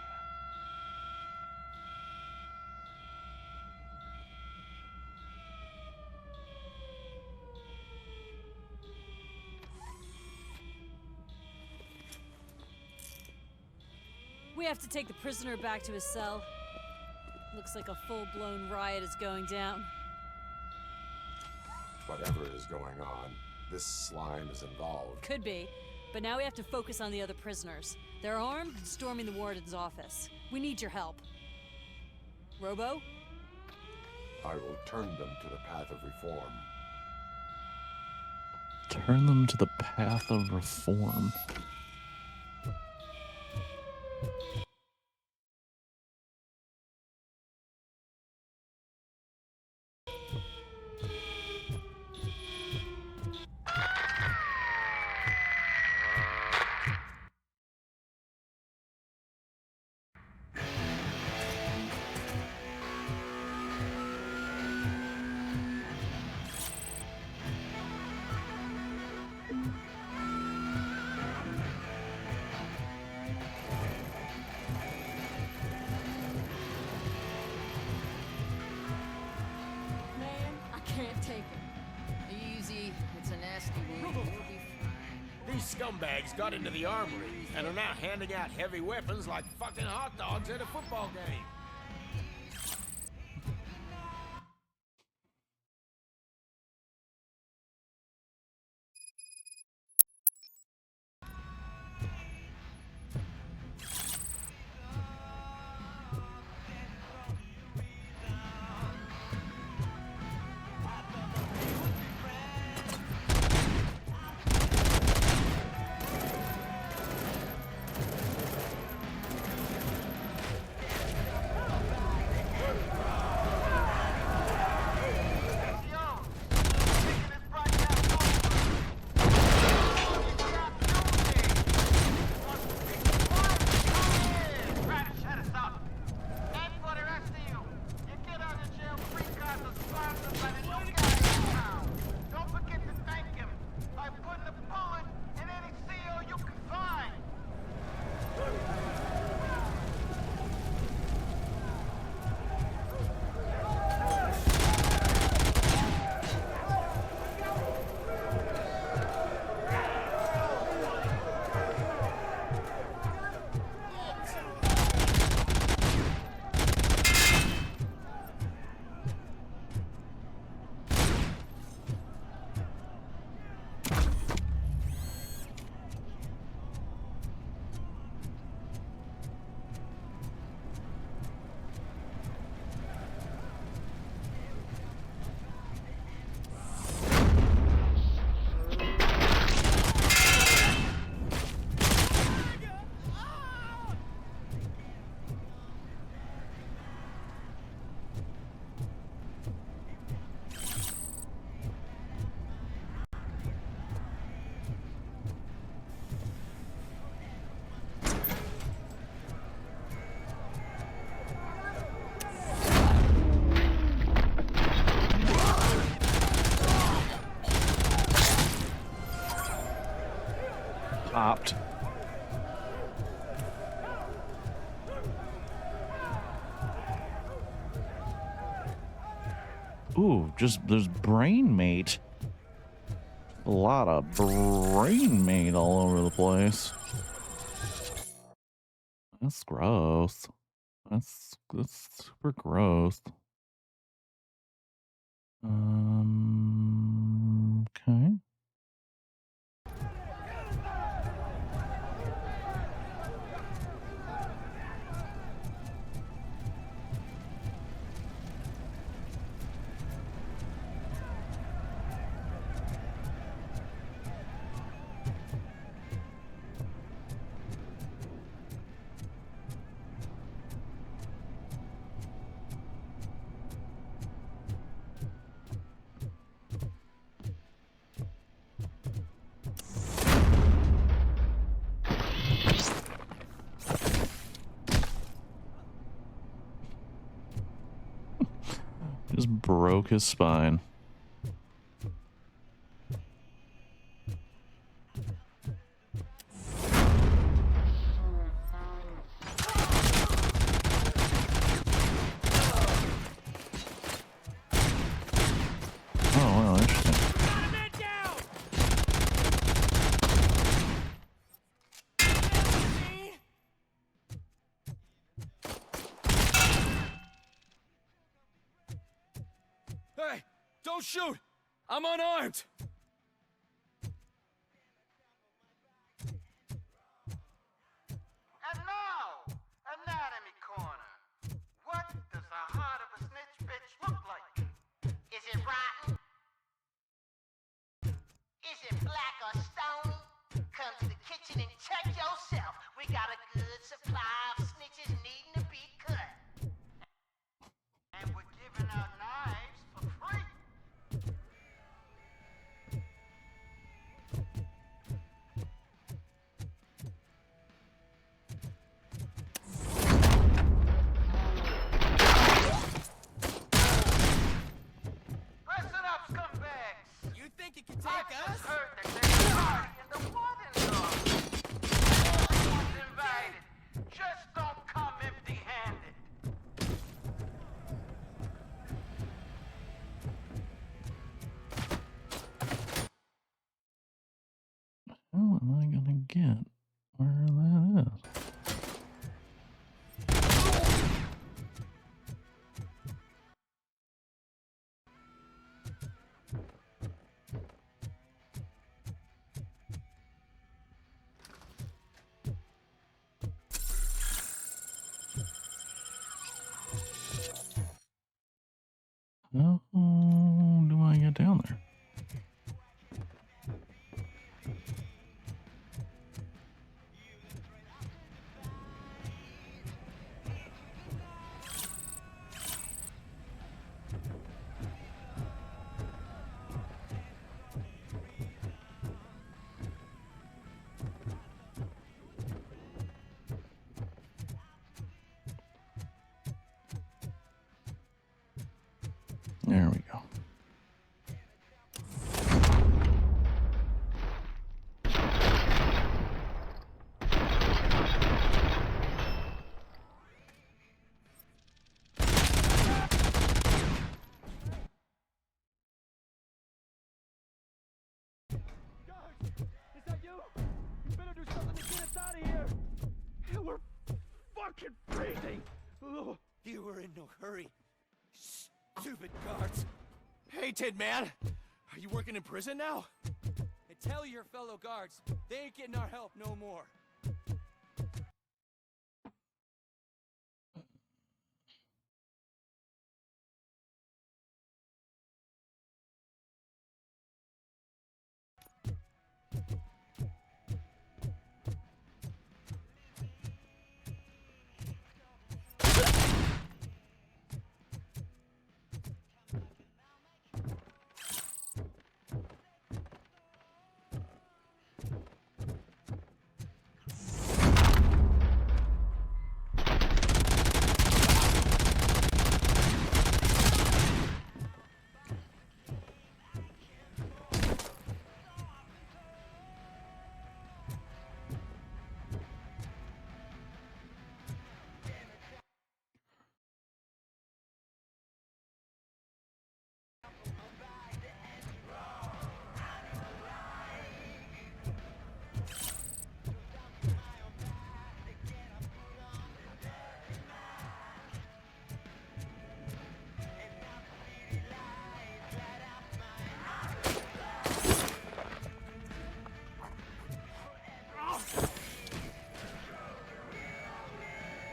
[SPEAKER 17] We have to take the prisoner back to his cell. Looks like a full-blown riot is going down.
[SPEAKER 6] Whatever is going on, this slime is involved.
[SPEAKER 17] Could be, but now we have to focus on the other prisoners. They're armed and storming the warden's office. We need your help. Robo?
[SPEAKER 6] I will turn them to the path of reform.
[SPEAKER 1] Turn them to the path of reform.
[SPEAKER 4] Man, I can't take it. Easy, it's a nasty wound. You'll be fine.
[SPEAKER 11] These scumbags got into the armory and are now handing out heavy weapons like fucking hot dogs at a football game.
[SPEAKER 1] Popped. Ooh, just there's brain mate. A lot of brain mate all over the place. That's gross. That's super gross. Okay. Just broke his spine. Oh, well, interesting.
[SPEAKER 11] Hey, don't shoot! I'm unarmed!
[SPEAKER 21] And now, Anatomy Corner. What does the heart of a snitch bitch look like?
[SPEAKER 1] How am I gonna get where that is? How do I get down there? There we go.
[SPEAKER 11] Is that you? You better do something to get us out of here. We're fucking freezing. Ugh.
[SPEAKER 20] You were in no hurry. Stupid guards.
[SPEAKER 11] Hey, Tin Man. Are you working in prison now? And tell your fellow guards they ain't getting our help no more.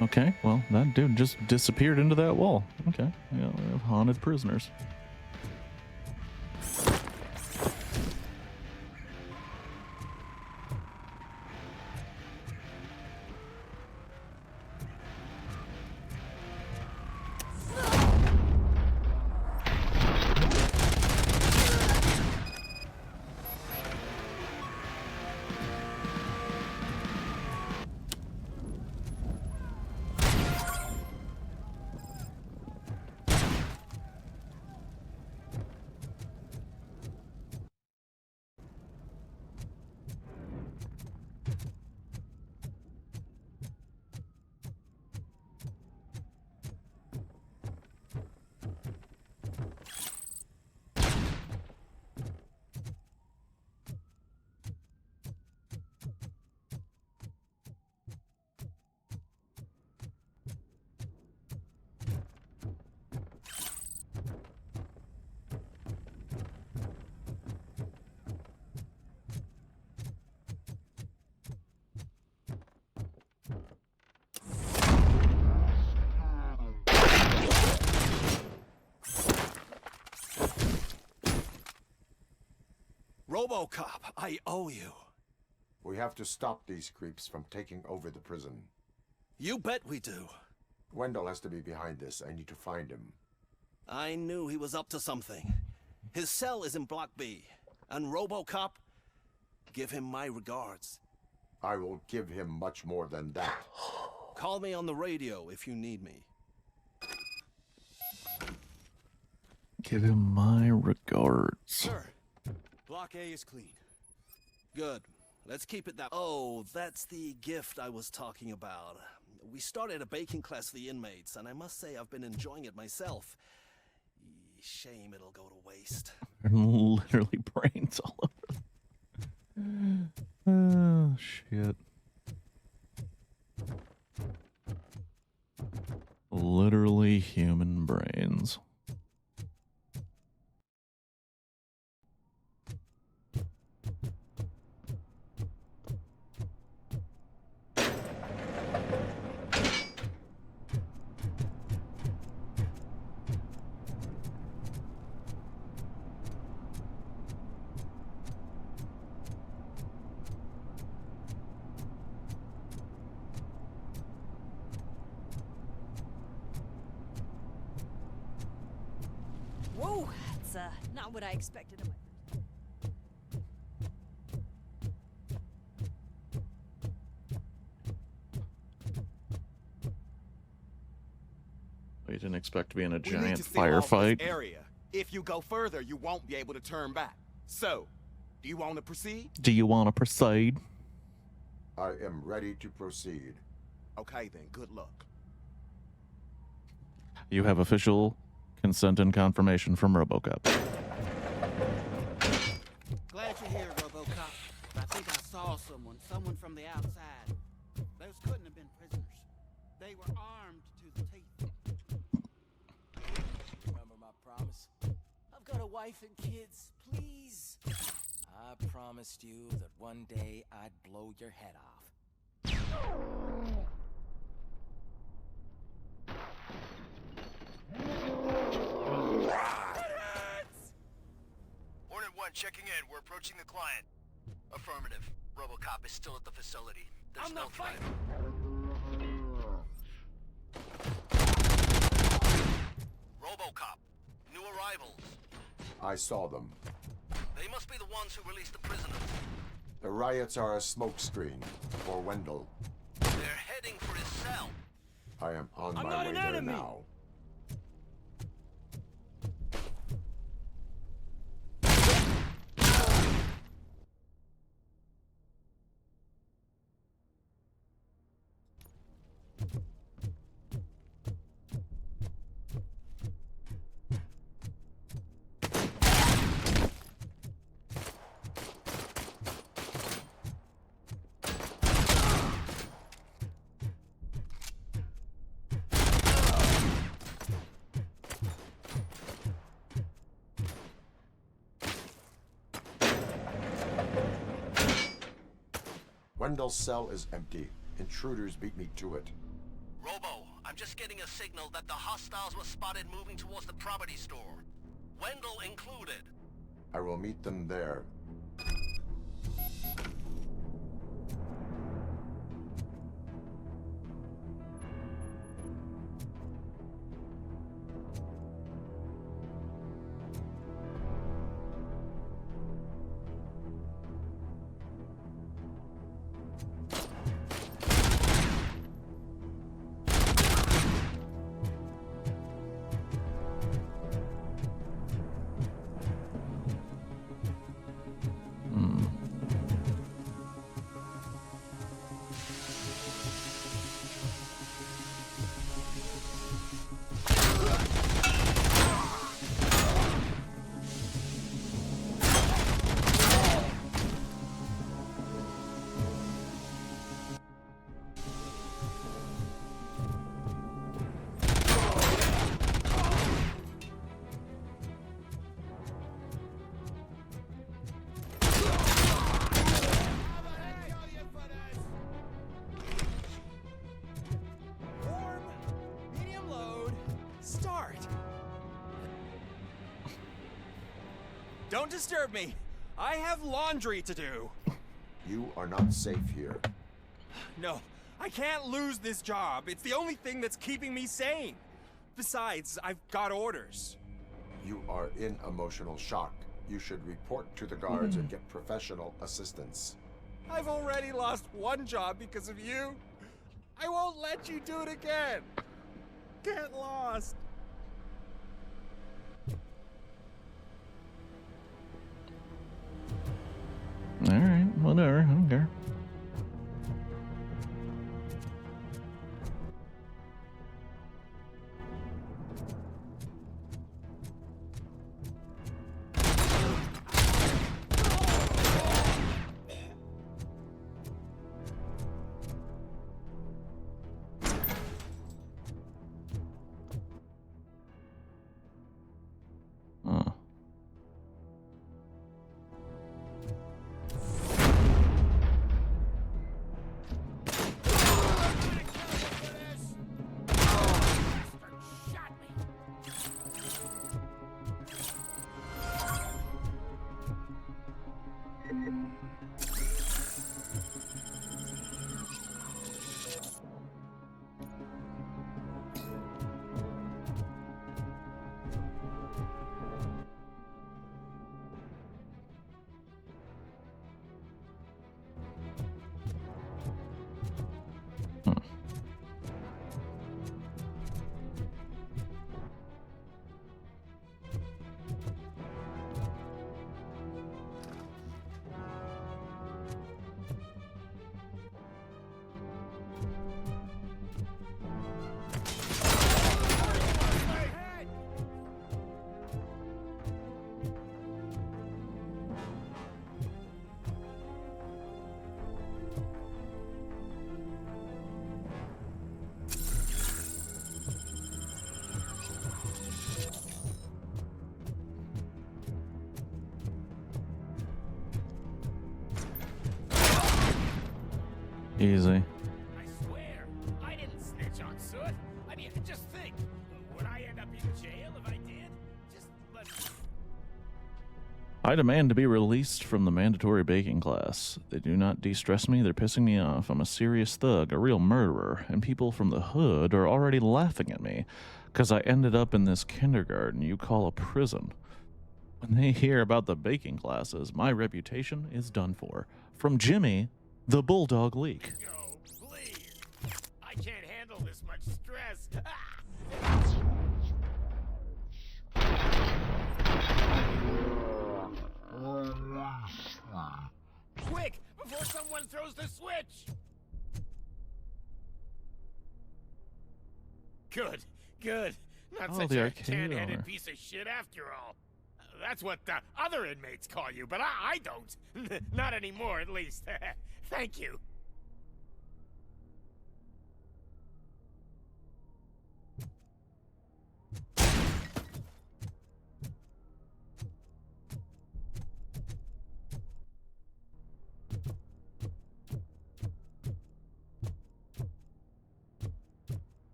[SPEAKER 1] Okay, well, that dude just disappeared into that wall. Okay, yeah, we have haunted prisoners.
[SPEAKER 16] RoboCop, I owe you.
[SPEAKER 6] We have to stop these creeps from taking over the prison.
[SPEAKER 16] You bet we do.
[SPEAKER 6] Wendell has to be behind this. I need to find him.
[SPEAKER 16] I knew he was up to something. His cell is in Block B. And RoboCop, give him my regards.
[SPEAKER 6] I will give him much more than that.
[SPEAKER 16] Call me on the radio if you need me.
[SPEAKER 1] Give him my regards.
[SPEAKER 11] Sir, Block A is clean.
[SPEAKER 16] Good. Let's keep it that. Oh, that's the gift I was talking about. We started a baking class for the inmates, and I must say I've been enjoying it myself. Shame it'll go to waste.
[SPEAKER 1] Literally brains all over. shit. Literally human brains.
[SPEAKER 5] Whoa, that's not what I expected of my.
[SPEAKER 1] You didn't expect to be in a
[SPEAKER 12] We need
[SPEAKER 1] giant
[SPEAKER 12] to seal off this
[SPEAKER 1] firefight.
[SPEAKER 12] area. If you go further, you won't be able to turn back. So, do you want to proceed?
[SPEAKER 1] Do you want to proceed?
[SPEAKER 6] I am ready to proceed.
[SPEAKER 12] Okay then, good luck.
[SPEAKER 1] You have official consent and confirmation from RoboCop.
[SPEAKER 9] Glad you're here, RoboCop. I think I saw someone from the outside. Those couldn't have been prisoners. They were armed to the teeth.
[SPEAKER 13] Remember my promise? I've got a wife and kids, please. I promised you that one day I'd blow your head off.
[SPEAKER 23] Hornet 1 checking in. We're approaching the client. Affirmative. RoboCop is still at the facility. There's no threat. RoboCop. New arrivals.
[SPEAKER 6] I saw them.
[SPEAKER 23] They must be the ones who released the prisoners.
[SPEAKER 6] The riots are a smokescreen for Wendell.
[SPEAKER 23] They're heading for his cell.
[SPEAKER 6] I am on my way there now. Wendell's cell is empty. Intruders beat me to it.
[SPEAKER 23] Robo, I'm just getting a signal that the hostiles were spotted moving towards the property store. Wendell included.
[SPEAKER 6] I will meet them there.
[SPEAKER 11] Don't disturb me. I have laundry to do.
[SPEAKER 6] You are not safe here.
[SPEAKER 11] No, I can't lose this job. It's the only thing that's keeping me sane. Besides, I've got orders.
[SPEAKER 6] You are in emotional shock. You should report to the guards and get professional assistance.
[SPEAKER 11] I've already lost one job because of you. I won't let you do it again. Get lost.
[SPEAKER 1] Alright, whatever, I don't care. Easy.
[SPEAKER 9] I swear, I didn't snitch on Soot. I mean, just think. Would I end up in jail if I did? Just let me...
[SPEAKER 1] I demand to be released from the mandatory baking class. They do not de-stress me, they're pissing me off. I'm a serious thug, a real murderer, and people from the hood are already laughing at me because I ended up in this kindergarten you call a prison. When they hear about the baking classes, my reputation is done for. From Jimmy, the Bulldog Leak.
[SPEAKER 9] Go, please. I can't handle this much stress. Quick, before someone throws the switch! Good, good. Not
[SPEAKER 1] Oh,
[SPEAKER 9] such
[SPEAKER 1] the
[SPEAKER 9] a
[SPEAKER 1] arcade
[SPEAKER 9] can-headed
[SPEAKER 1] owner.
[SPEAKER 9] piece of shit after all. That's what the other inmates call you, but I don't. Not anymore, at least. Thank you.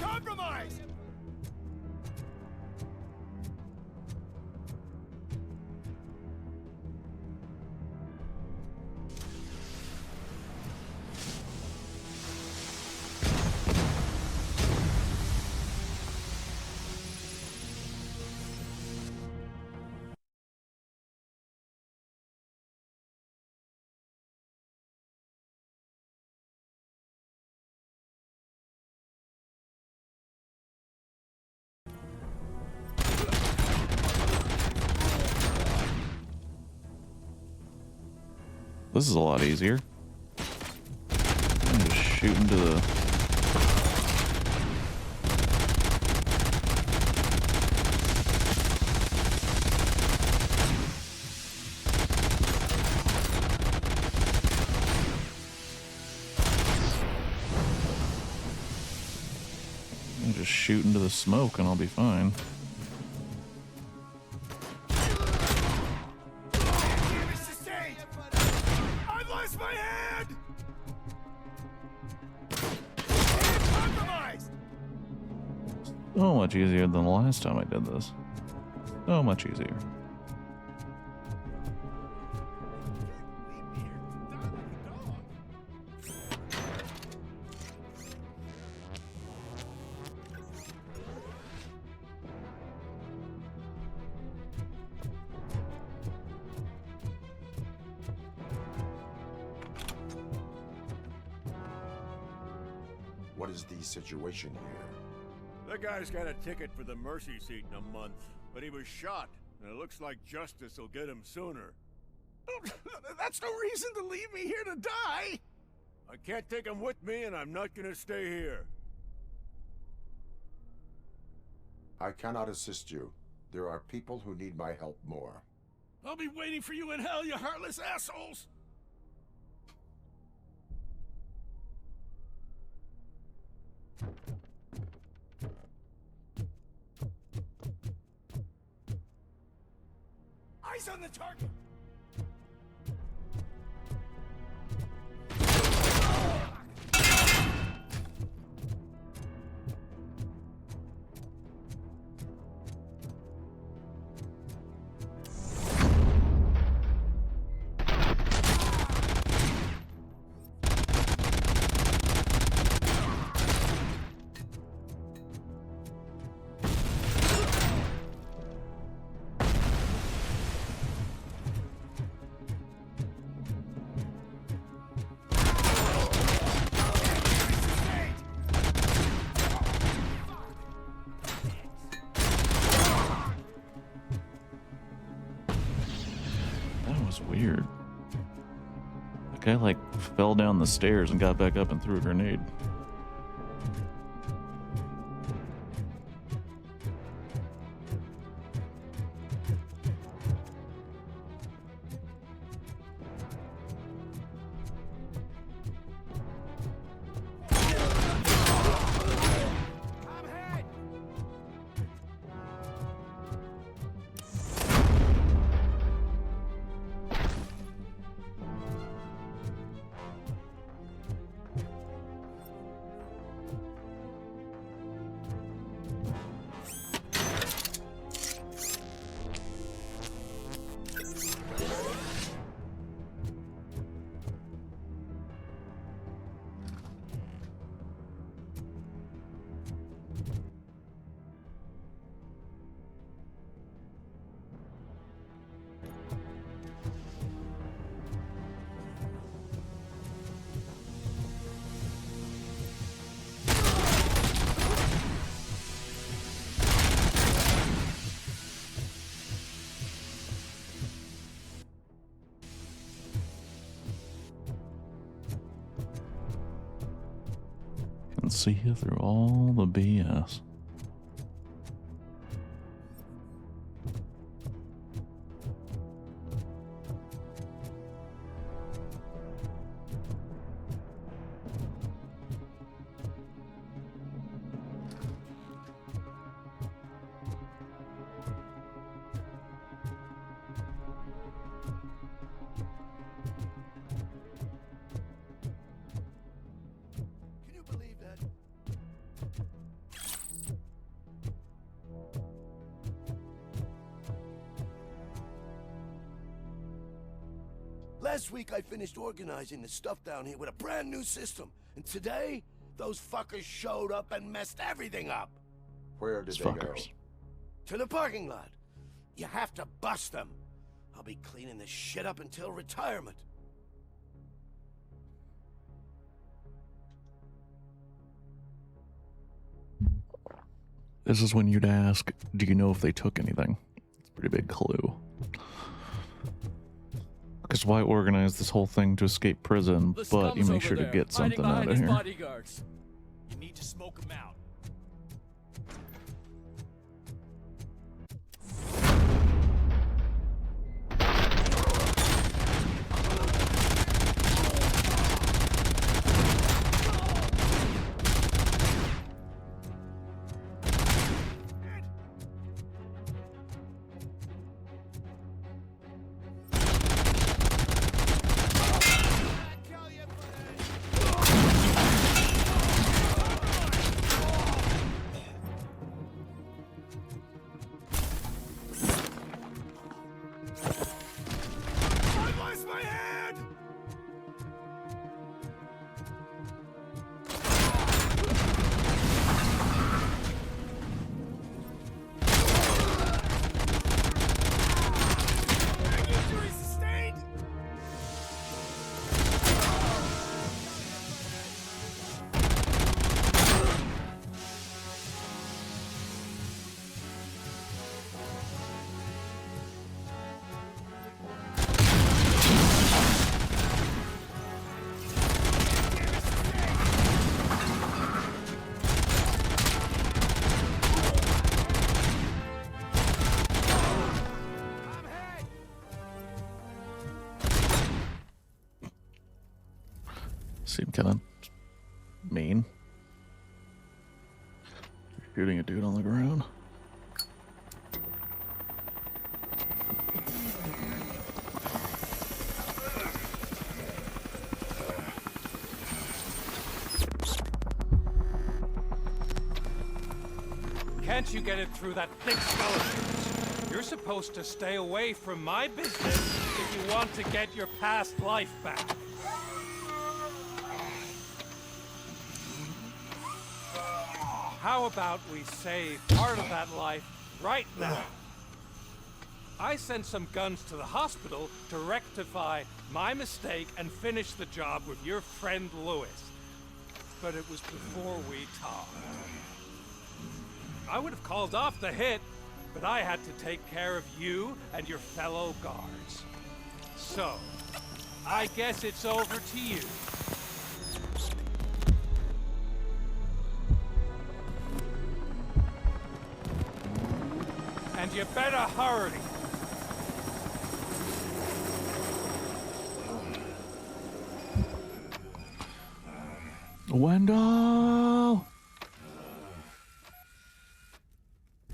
[SPEAKER 9] Compromise!
[SPEAKER 1] This is a lot easier. I'm just shooting to the... I'm just shooting to the smoke and I'll be fine.
[SPEAKER 9] I've lost my hand!
[SPEAKER 1] So much easier than the last time I did this. So much easier.
[SPEAKER 6] What is the situation here?
[SPEAKER 11] The guy's got a ticket for the mercy seat in a month, but he was shot, and it looks like justice will get him sooner.
[SPEAKER 9] That's no reason to leave me here to die!
[SPEAKER 11] I can't take him with me, and I'm not gonna stay here.
[SPEAKER 6] I cannot assist you. There are people who need my help more.
[SPEAKER 9] I'll be waiting for you in hell, you heartless assholes! Eyes on the target!
[SPEAKER 1] That was weird. The guy like fell down the stairs and got back up and threw a grenade. see you through all the BS.
[SPEAKER 20] Can you believe that? Last week I finished organizing the stuff down here with a brand new system. And today, those fuckers showed up and messed everything up.
[SPEAKER 6] Where did they go?
[SPEAKER 20] To the parking lot. You have to bust them. I'll be cleaning this shit up until retirement.
[SPEAKER 1] This is when you'd ask, do you know if they took anything? It's a pretty big clue. Because why organize this whole thing to escape prison, but you make sure to get something out of here?
[SPEAKER 11] Bodyguards. You need to smoke them out.
[SPEAKER 1] Seem kind of mean. Shooting a dude on the ground.
[SPEAKER 11] Can't you get it through that thick skeleton? You're supposed to stay away from my business if you want to get your past life back. How about we save part of that life right now? I sent some guns to the hospital to rectify my mistake and finish the job with your friend Lewis. But it was before we talked. I would have called off the hit, but I had to take care of you and your fellow guards. So, I guess it's over to you. And you better hurry.
[SPEAKER 1] Wendell!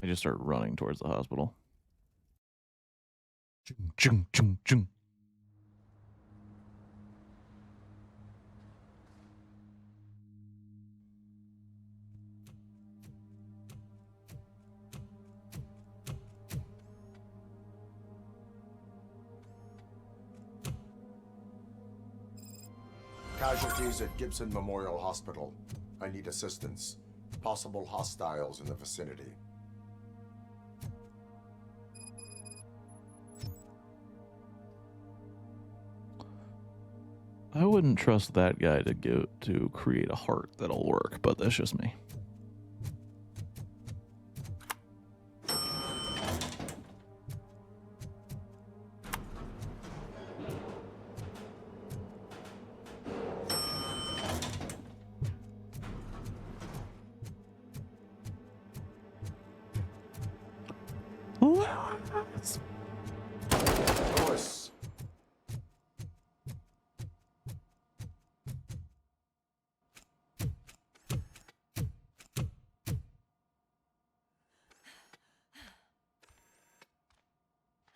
[SPEAKER 1] I just start running towards the hospital. Chung, chung, chung.
[SPEAKER 6] Casualties at Gibson Memorial Hospital. I need assistance. Possible hostiles in the vicinity.
[SPEAKER 1] I wouldn't trust that guy to create a heart that'll work, but that's just me.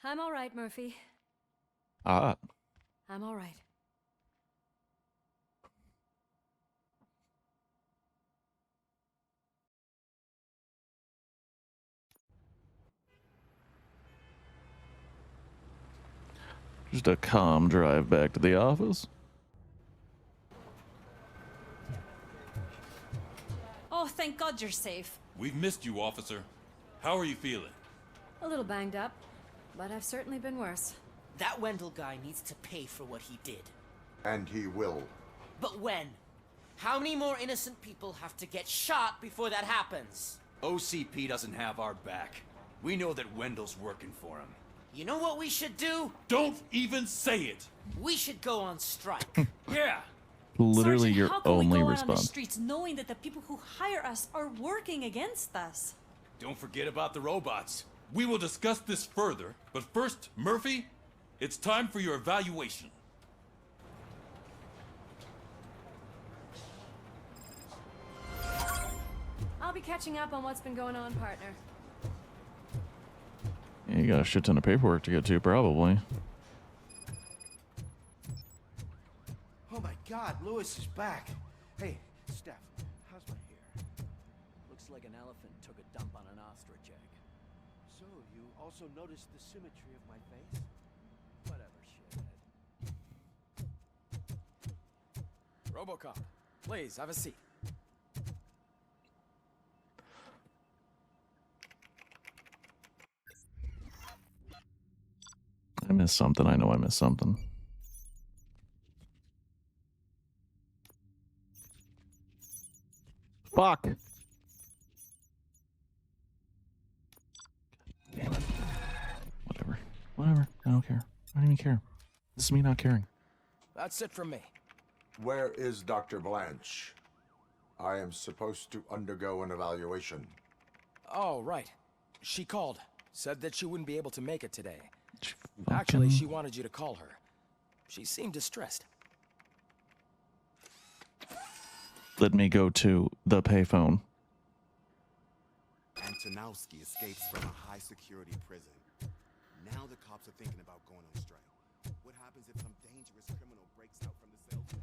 [SPEAKER 18] I'm all right, Murphy.
[SPEAKER 1] Ah.
[SPEAKER 18] I'm all right.
[SPEAKER 1] Just a calm drive back to the office.
[SPEAKER 17] Oh, thank God you're safe.
[SPEAKER 7] We've missed you, officer. How are you feeling?
[SPEAKER 18] A little banged up, but I've certainly been worse.
[SPEAKER 19] That Wendell guy needs to pay for what he did.
[SPEAKER 6] And he will.
[SPEAKER 19] But when? How many more innocent people have to get shot before that happens?
[SPEAKER 2] OCP doesn't have our back. We know that Wendell's working for him.
[SPEAKER 19] You know what we should do?
[SPEAKER 7] Don't even say it!
[SPEAKER 19] We should go on strike.
[SPEAKER 7] Yeah!
[SPEAKER 1] Literally
[SPEAKER 17] Sergeant,
[SPEAKER 1] your
[SPEAKER 17] how can we
[SPEAKER 1] only
[SPEAKER 17] go out on the
[SPEAKER 1] response.
[SPEAKER 17] streets knowing that the people who hire us are working against us?
[SPEAKER 2] Don't forget about the robots.
[SPEAKER 7] We will discuss this further, but first, Murphy, it's time for your evaluation.
[SPEAKER 18] I'll be catching up on what's been going on, partner.
[SPEAKER 1] Yeah, you got a shit ton of paperwork to get to, probably.
[SPEAKER 20] Oh my God, Lewis is back. Hey, Steph, how's my hair?
[SPEAKER 13] Looks like an elephant took a dump on an ostrich egg.
[SPEAKER 20] So, you also noticed the symmetry of my face?
[SPEAKER 13] Whatever, shithead. RoboCop, please, have a seat.
[SPEAKER 1] I missed something. I know I missed something. Fuck. Damn it. Whatever. Whatever. I don't care. I don't even care. This is me not caring.
[SPEAKER 13] That's it from me.
[SPEAKER 6] Where is Dr. Blanche? I am supposed to undergo an evaluation.
[SPEAKER 13] Oh, right. She called. Said that she wouldn't be able to make it today.
[SPEAKER 1] Fucking...
[SPEAKER 13] Actually, she wanted you to call her. She seemed distressed.
[SPEAKER 1] Let me go to the payphone.
[SPEAKER 12] Antonowski escapes from a high-security prison. Now the cops are thinking about going on strike. What happens if some dangerous criminal breaks out from the cell tower?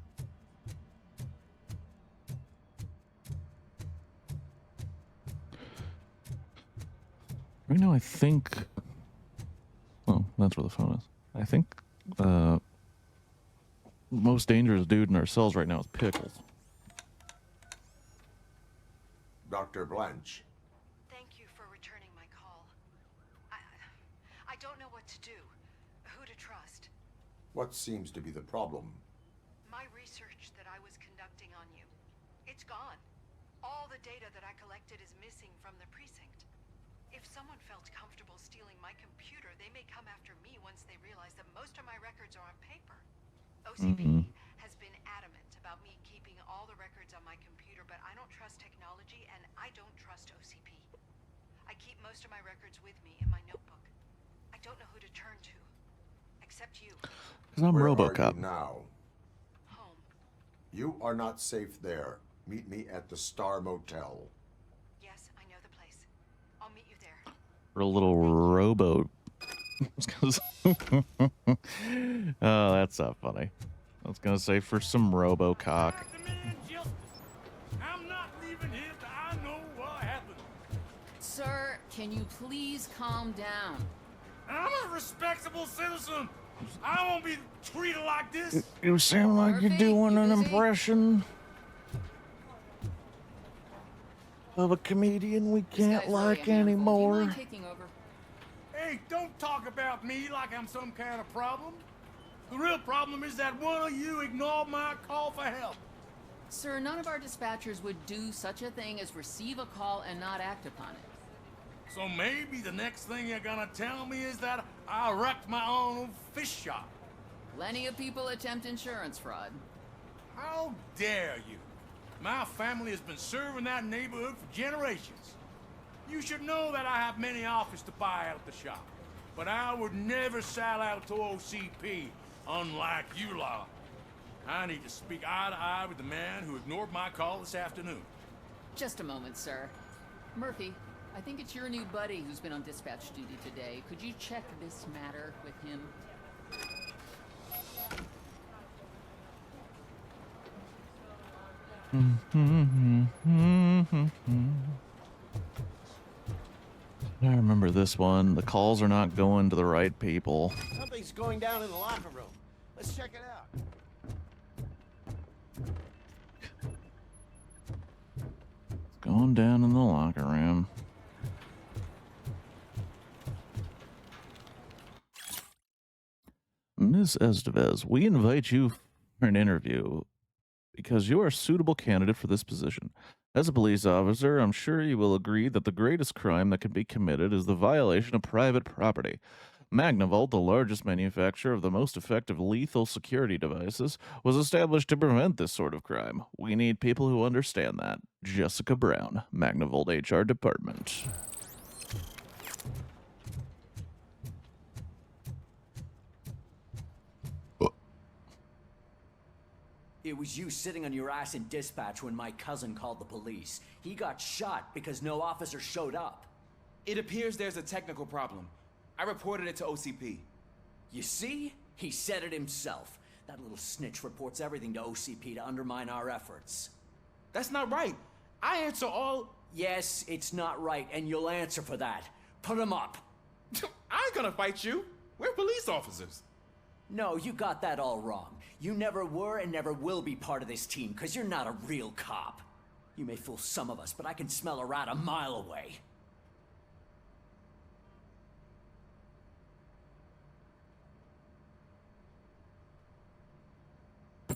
[SPEAKER 1] Right now, I think... Well, that's where the phone is. I think most dangerous dude in our cells right now is Pickles.
[SPEAKER 6] Dr. Blanche.
[SPEAKER 5] Thank you for returning my call. I don't know what to do. Who to trust.
[SPEAKER 6] What seems to be the problem?
[SPEAKER 5] My research that I was conducting on you. It's gone. All the data that I collected is missing from the precinct. If someone felt comfortable stealing my computer, they may come after me once they realize that most of my records are on paper. OCP has been adamant about me keeping all the records on my computer, but I don't trust technology and I don't trust OCP. I keep most of my records with me in my notebook. I don't know who to turn to, except you.
[SPEAKER 1] Because I'm
[SPEAKER 6] Where
[SPEAKER 1] RoboCop.
[SPEAKER 6] Are you now?
[SPEAKER 5] Home.
[SPEAKER 6] You are not safe there. Meet me at the Star Motel.
[SPEAKER 5] Yes, I know the place. I'll meet you there.
[SPEAKER 1] For a little rowboat. Oh, that's not funny. I was gonna say for some RoboCop.
[SPEAKER 11] I'm not leaving here till I know what happened.
[SPEAKER 4] Sir, can you please calm down?
[SPEAKER 11] I'm a respectable citizen. I won't be treated like this.
[SPEAKER 1] You sound like you're doing an impression of a comedian we can't like anymore.
[SPEAKER 11] Hey, don't talk about me like I'm some kind of problem. The real problem is that one of you ignored my call for help.
[SPEAKER 4] Sir, none of our dispatchers would do such a thing as receive a call and not act upon it.
[SPEAKER 11] So maybe the next thing you're gonna tell me is that I wrecked my own fish shop.
[SPEAKER 4] Plenty of people attempt insurance fraud.
[SPEAKER 11] How dare you? My family has been serving that neighborhood for generations. You should know that I have many offers to buy out the shop. But I would never sell out to OCP, unlike you lot. I need to speak eye to eye with the man who ignored my call this afternoon.
[SPEAKER 4] Just a moment, sir. Murphy, I think it's your new buddy who's been on dispatch duty today. Could you check this matter with him?
[SPEAKER 1] I remember this one. The calls are not going to the right people.
[SPEAKER 20] Something's going down in the locker room. Let's check it out.
[SPEAKER 1] Going down in the locker room. Ms. Estevez, we invite you for an interview because you are a suitable candidate for this position. As a police officer, I'm sure you will agree that the greatest crime that can be committed is the violation of private property. Magnavolt, the largest manufacturer of the most effective lethal security devices, was established to prevent this sort of crime. We need people who understand that. Jessica Brown, Magnavolt HR Department.
[SPEAKER 14] It was you sitting on your ass in dispatch when my cousin called the police. He got shot because no officer showed up.
[SPEAKER 15] It appears there's a technical problem. I reported it to OCP.
[SPEAKER 14] You see? He said it himself. That little snitch reports everything to OCP to undermine our efforts.
[SPEAKER 15] That's not right. I answer all...
[SPEAKER 14] Yes, it's not right, and you'll answer for that. Put him up.
[SPEAKER 15] I ain't gonna fight you. We're police officers.
[SPEAKER 14] No, you got that all wrong. You never were and never will be part of this team, because you're not a real cop. You may fool some of us, but I can smell a rat a mile away.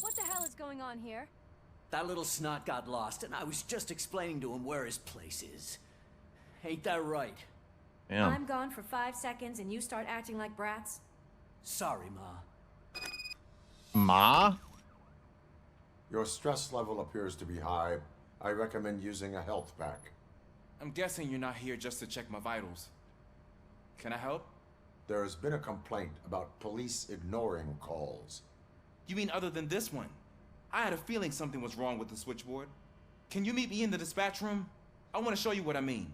[SPEAKER 17] What the hell is going on here?
[SPEAKER 14] That little snot got lost, and I was just explaining to him where his place is. Ain't that right?
[SPEAKER 1] Yeah.
[SPEAKER 18] I'm gone for 5 seconds and you start acting like brats?
[SPEAKER 14] Sorry, Ma.
[SPEAKER 1] Ma?
[SPEAKER 6] Your stress level appears to be high. I recommend using a health pack.
[SPEAKER 15] I'm guessing you're not here just to check my vitals. Can I help?
[SPEAKER 6] There has been a complaint about police ignoring calls.
[SPEAKER 15] You mean other than this one? I had a feeling something was wrong with the switchboard. Can you meet me in the dispatch room? I want to show you what I mean.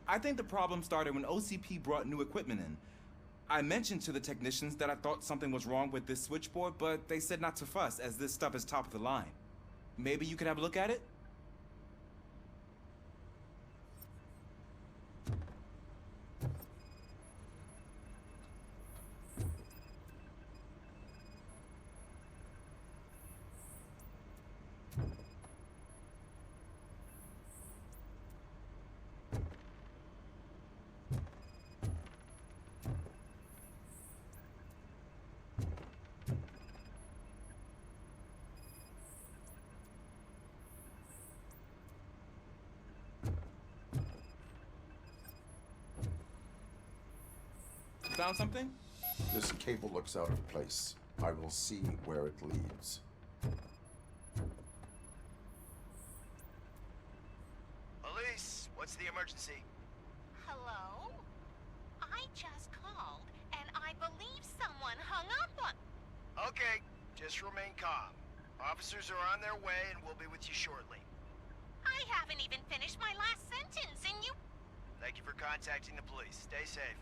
[SPEAKER 15] I think the problem started when OCP brought new equipment in. I mentioned to the technicians that I thought something was wrong with this switchboard, but they said not to fuss, as this stuff is top of the line. Maybe you could have a look at it? Found something?
[SPEAKER 6] This cable looks out of place. I will see where it leads.
[SPEAKER 23] Police, what's the emergency?
[SPEAKER 22] Hello? I just called, and I believe someone hung up on...
[SPEAKER 23] Okay, just remain calm. Officers are on their way and we'll be with you shortly.
[SPEAKER 22] I haven't even finished my last sentence, and you...
[SPEAKER 23] Thank you for contacting the police. Stay safe.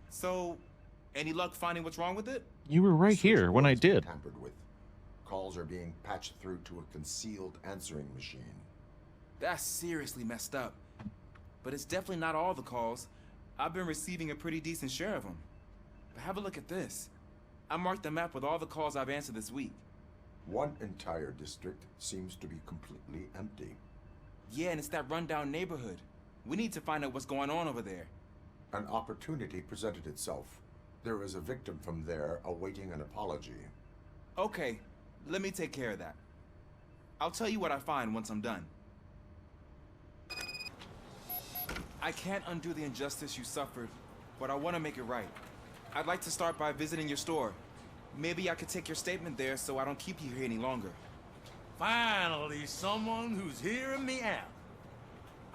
[SPEAKER 15] So, any luck finding what's wrong with it?
[SPEAKER 1] You were right here when I did.
[SPEAKER 6] Tampered with. Calls are being patched through to a concealed answering machine.
[SPEAKER 15] That's seriously messed up. But it's definitely not all the calls. I've been receiving a pretty decent share of them. But have a look at this. I marked the map with all the calls I've answered this week.
[SPEAKER 6] One entire district seems to be completely empty.
[SPEAKER 15] Yeah, and it's that rundown neighborhood. We need to find out what's going on over there.
[SPEAKER 6] An opportunity presented itself. There is a victim from there awaiting an apology.
[SPEAKER 15] Okay, let me take care of that. I'll tell you what I find once I'm done. I can't undo the injustice you suffered, but I want to make it right. I'd like to start by visiting your store. Maybe I could take your statement there so I don't keep you here any longer.
[SPEAKER 9] Finally, someone who's hearing me out.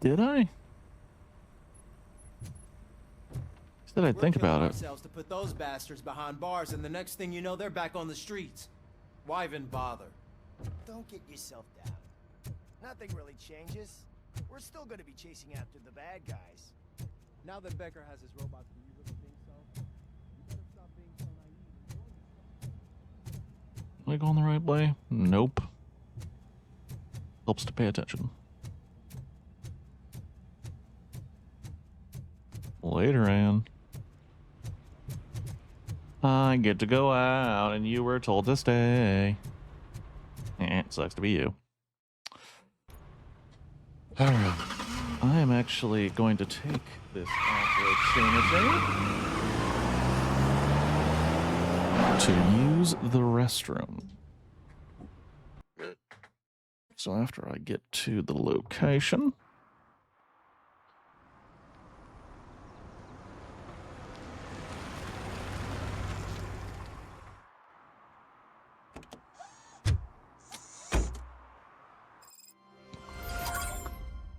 [SPEAKER 1] Did I? Did I think about it?
[SPEAKER 19] Ourselves to put those bastards behind bars, and the next thing you know, they're back on the streets. Why even bother?
[SPEAKER 2] Don't get yourself down. Nothing really changes. We're still gonna be chasing after the bad guys.
[SPEAKER 19] Now that Becker has his robots, do you really think so? You better stop being so naive and join us.
[SPEAKER 1] Am I going the right way? Nope. Helps to pay attention. Later, Ann. I get to go out, and you were told to stay. It sucks to be you. Alright. I am actually going to take this opportunity to use the restroom. So after I get to the location...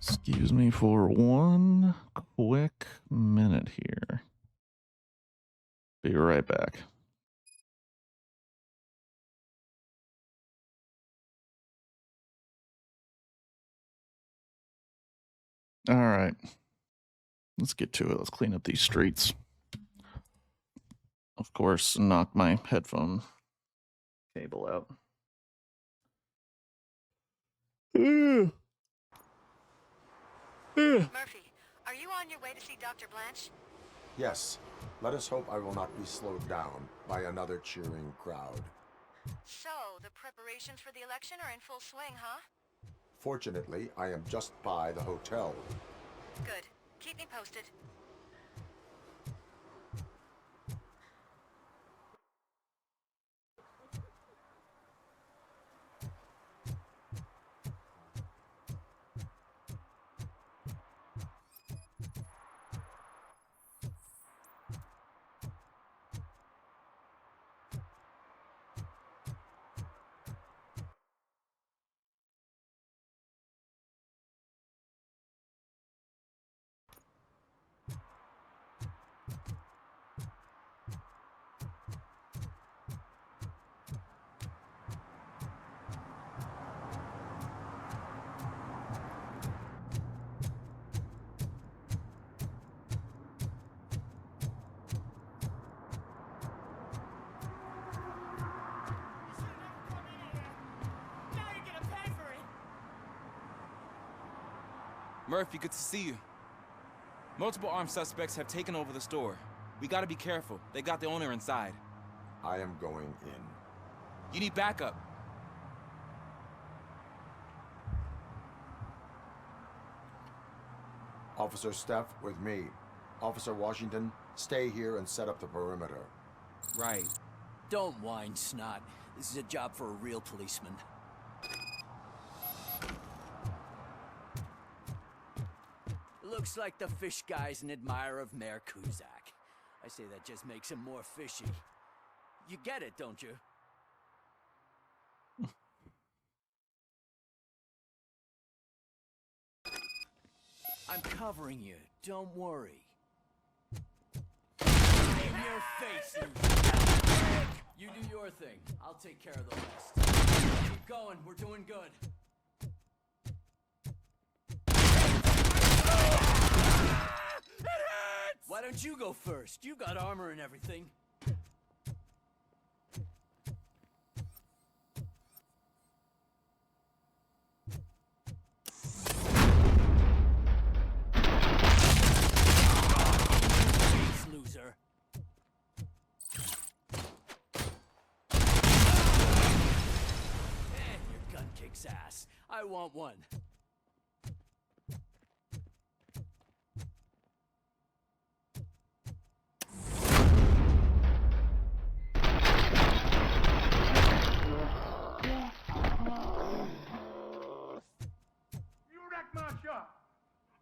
[SPEAKER 1] Excuse me for one quick minute here. Be right back. All right. Let's get to it. Let's clean up these streets. Of course, knock my headphone cable out.
[SPEAKER 5] Murphy, are you on your way to see Dr. Blanche?
[SPEAKER 6] Yes. Let us hope I will not be slowed down by another cheering crowd.
[SPEAKER 5] So, the preparations for the election are in full swing, huh?
[SPEAKER 6] Fortunately, I am just by the hotel.
[SPEAKER 5] Good. Keep me posted.
[SPEAKER 15] Murphy, good to see you. Multiple armed suspects have taken over the store. We gotta be careful. They got the owner inside.
[SPEAKER 6] I am going in.
[SPEAKER 15] You need backup.
[SPEAKER 6] Officer Steph, with me. Officer Washington, stay here and set up the perimeter.
[SPEAKER 15] Right.
[SPEAKER 14] Don't whine, Snot. This is a job for a real policeman. Looks like the fish guy's an admirer of Mayor Kuzak. I say that just makes him more fishy. You get it, don't you? I'm covering you. Don't worry. In your face, you do your thing. I'll take care of the rest. Keep going. We're doing good. Why don't you go first? You got armor and everything. Loser. Your gun kicks ass. I want one.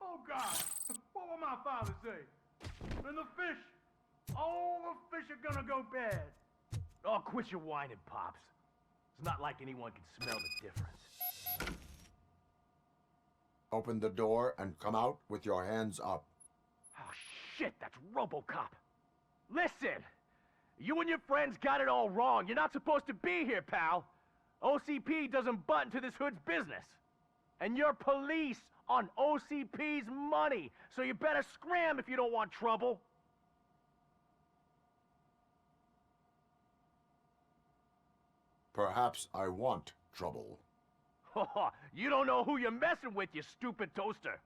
[SPEAKER 3] Oh God, what will my father say? And the fish, all the fish are gonna go bad. Oh, quit your whining, Pops. It's not like anyone can smell the difference.
[SPEAKER 6] Open the door and come out with your hands up.
[SPEAKER 3] Oh, shit, that's RoboCop. Listen, you and your friends got it all wrong. You're not supposed to be here, pal. OCP doesn't butt into this hood's business. And you're police on OCP's money, so you better scram if you don't want trouble.
[SPEAKER 6] Perhaps I want trouble.
[SPEAKER 3] You don't know who you're messing with, you stupid toaster.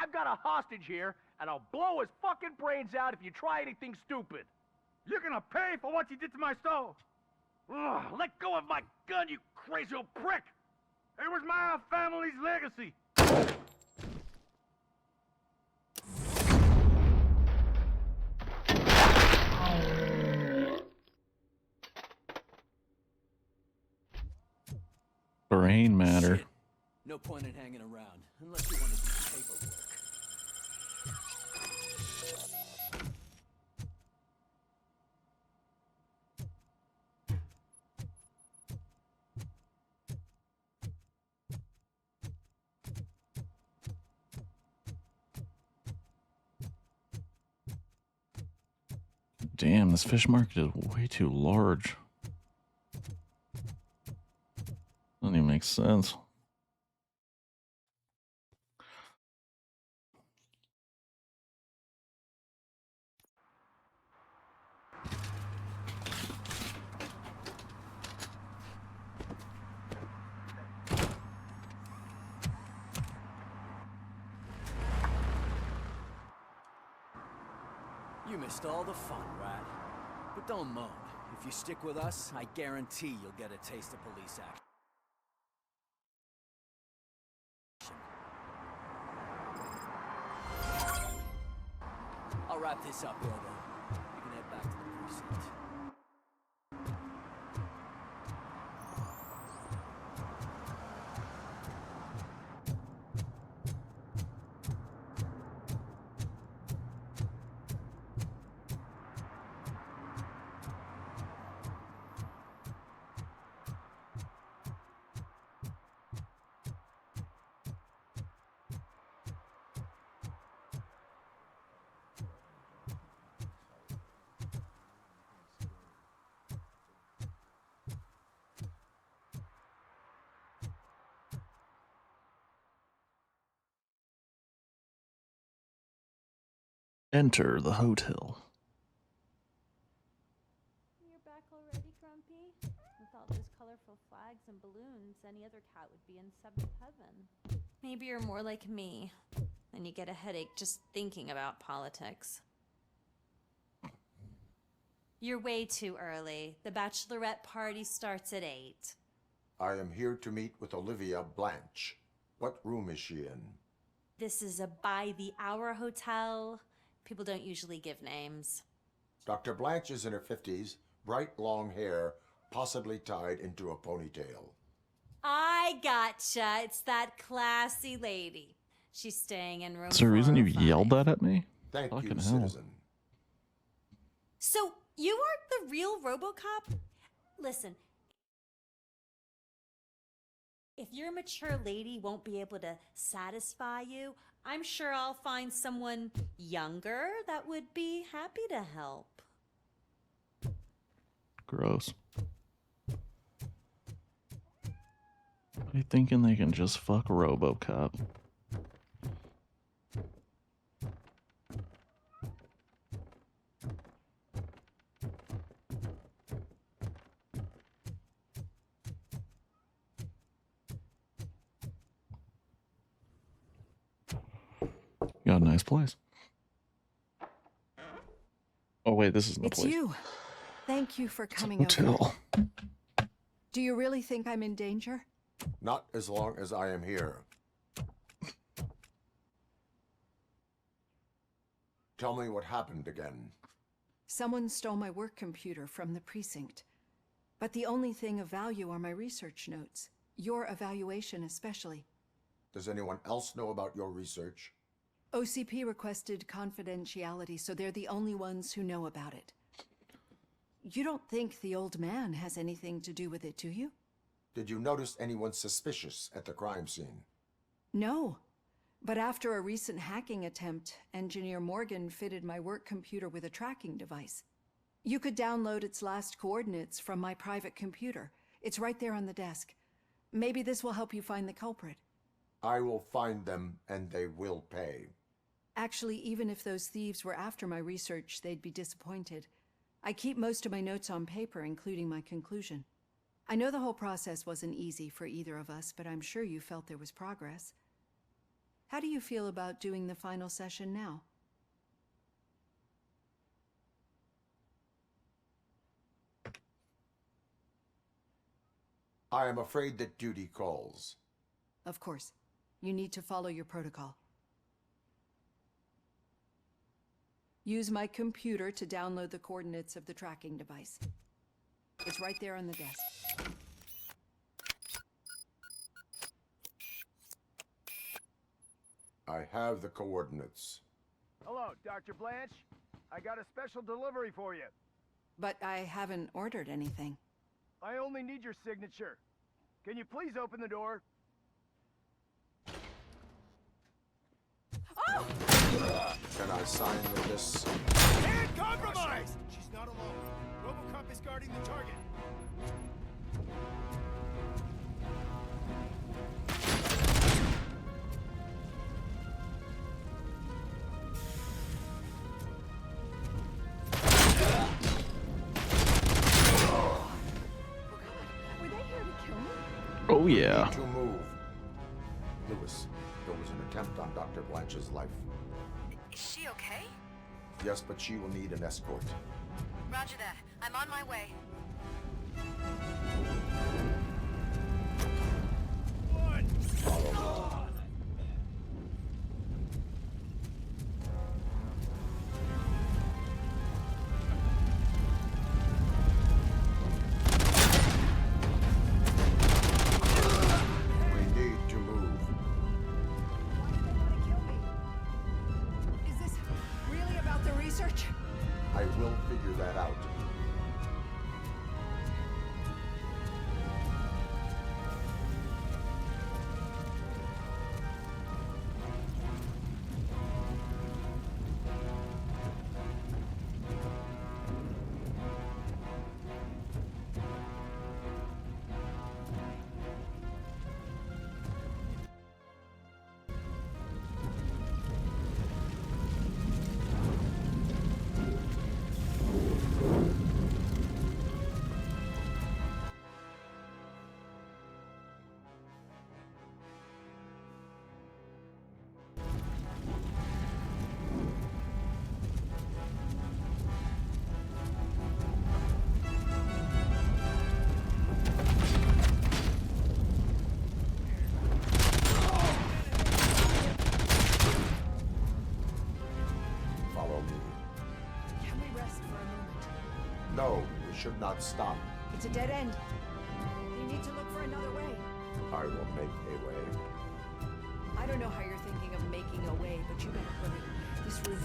[SPEAKER 3] I've got a hostage here, and I'll blow his fucking brains out if you try anything stupid. You're gonna pay for what you did to my stove. Ugh, let go of my gun, you crazy old prick! It was my family's legacy.
[SPEAKER 1] Brain matter.
[SPEAKER 14] Shit. No point in hanging around, unless you want to do the paperwork.
[SPEAKER 1] Damn, this fish market is way too large. Doesn't even make sense.
[SPEAKER 14] You missed all the fun, Rat. But don't moan. If you stick with us, I guarantee you'll get a taste of police action. I'll wrap this up, Robo. You can head back to the precinct.
[SPEAKER 1] Enter the hotel.
[SPEAKER 17] You're back already, Grumpy? With all those colorful flags and balloons, any other cat would be in seventh heaven.
[SPEAKER 18] Maybe you're more like me, and you get a headache just thinking about politics. You're way too early. The bachelorette party starts at 8.
[SPEAKER 6] I am here to meet with Olivia Blanche. What room is she in?
[SPEAKER 18] This is a by-the-hour hotel. People don't usually give names.
[SPEAKER 6] Dr. Blanche is in her 50s, bright long hair, possibly tied into a ponytail.
[SPEAKER 18] I gotcha. It's that classy lady. She's staying in room
[SPEAKER 1] Is there a reason you
[SPEAKER 18] 405.
[SPEAKER 1] yelled that at me?
[SPEAKER 6] Thank
[SPEAKER 1] Fucking
[SPEAKER 6] you,
[SPEAKER 1] hell.
[SPEAKER 6] citizen.
[SPEAKER 18] So, you aren't the real RoboCop? Listen, if your mature lady won't be able to satisfy you, I'm sure I'll find someone younger that would be happy to help.
[SPEAKER 1] Gross. Are you thinking they can just fuck RoboCop? Got a nice place. Oh wait, this isn't the
[SPEAKER 12] It's
[SPEAKER 1] place.
[SPEAKER 12] you. Thank you for coming
[SPEAKER 1] Hotel.
[SPEAKER 12] over. Do you really think I'm in danger?
[SPEAKER 6] Not as long as I am here. Tell me what happened again.
[SPEAKER 12] Someone stole my work computer from the precinct. But the only thing of value are my research notes. Your evaluation especially.
[SPEAKER 6] Does anyone else know about your research?
[SPEAKER 12] OCP requested confidentiality, so they're the only ones who know about it. You don't think the old man has anything to do with it, do you?
[SPEAKER 6] Did you notice anyone suspicious at the crime scene?
[SPEAKER 12] No. But after a recent hacking attempt, Engineer Morgan fitted my work computer with a tracking device. You could download its last coordinates from my private computer. It's right there on the desk. Maybe this will help you find the culprit.
[SPEAKER 6] I will find them, and they will pay.
[SPEAKER 12] Actually, even if those thieves were after my research, they'd be disappointed. I keep most of my notes on paper, including my conclusion. I know the whole process wasn't easy for either of us, but I'm sure you felt there was progress. How do you feel about doing the final session now?
[SPEAKER 6] I am afraid that duty calls.
[SPEAKER 12] Of course. You need to follow your protocol. Use my computer to download the coordinates of the tracking device. It's right there on the desk.
[SPEAKER 6] I have the coordinates.
[SPEAKER 3] Hello, Dr. Blanche. I got a special delivery for you.
[SPEAKER 12] But I haven't ordered anything.
[SPEAKER 3] I only need your signature. Can you please open the door?
[SPEAKER 12] Oh!
[SPEAKER 6] Can I sign this?
[SPEAKER 2] Can't compromise! She's not alone. RoboCop is guarding the target.
[SPEAKER 12] Were they here to kill me?
[SPEAKER 1] Oh yeah.
[SPEAKER 6] To move. Lewis, there was an attempt on Dr. Blanche's life.
[SPEAKER 5] Is she okay?
[SPEAKER 6] Yes, but she will need an escort.
[SPEAKER 5] Roger that. I'm on my way.
[SPEAKER 6] We need to move.
[SPEAKER 12] Is this really about the research?
[SPEAKER 6] I will figure that out. Follow me.
[SPEAKER 12] Can we rest for a moment?
[SPEAKER 6] No, we should not stop.
[SPEAKER 12] It's a dead end. You need to look for another way.
[SPEAKER 6] I will make a way.
[SPEAKER 12] I don't know how you're thinking of making a way, but you better hurry. This room is...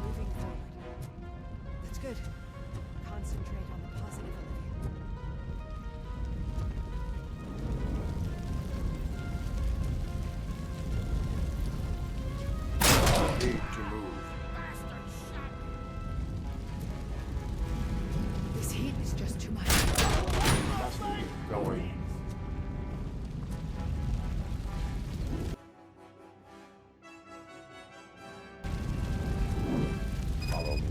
[SPEAKER 12] moving forward. That's good. Concentrate on the positive, Olivia.
[SPEAKER 6] Need to move.
[SPEAKER 12] This heat is just too much.
[SPEAKER 6] Must be going. Follow me.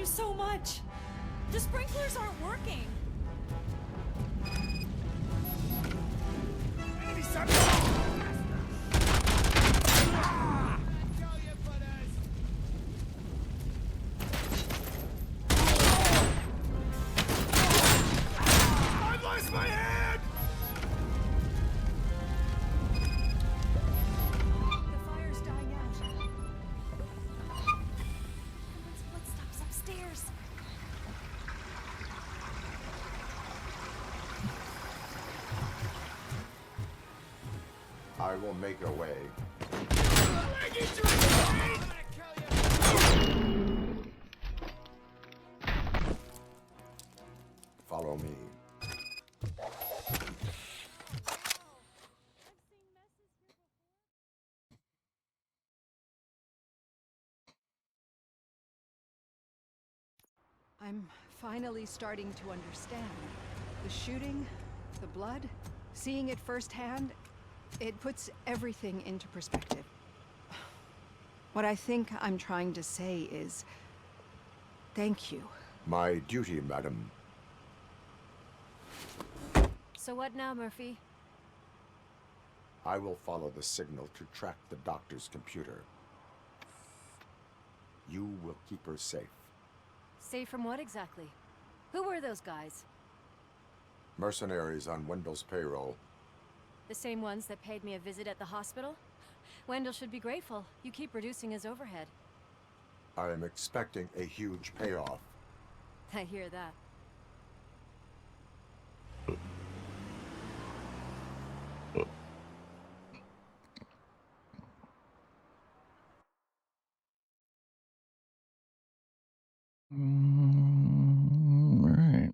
[SPEAKER 17] you so much. The sprinklers aren't working.
[SPEAKER 3] I lost my hand!
[SPEAKER 17] The fire's dying out. Someone's footsteps upstairs.
[SPEAKER 6] I will make a way. Follow me.
[SPEAKER 12] I'm finally starting to understand. The shooting, the blood, seeing it firsthand, it puts everything into perspective. What I think I'm trying to say is, thank you.
[SPEAKER 6] My duty, madam.
[SPEAKER 18] So what now, Murphy?
[SPEAKER 6] I will follow the signal to track the doctor's computer. You will keep her safe.
[SPEAKER 18] Safe from what exactly? Who were those guys?
[SPEAKER 6] Mercenaries on Wendell's payroll.
[SPEAKER 18] The same ones that paid me a visit at the hospital? Wendell should be grateful. You keep reducing his overhead.
[SPEAKER 6] I am expecting a huge payoff.
[SPEAKER 18] I hear that.
[SPEAKER 1] Right.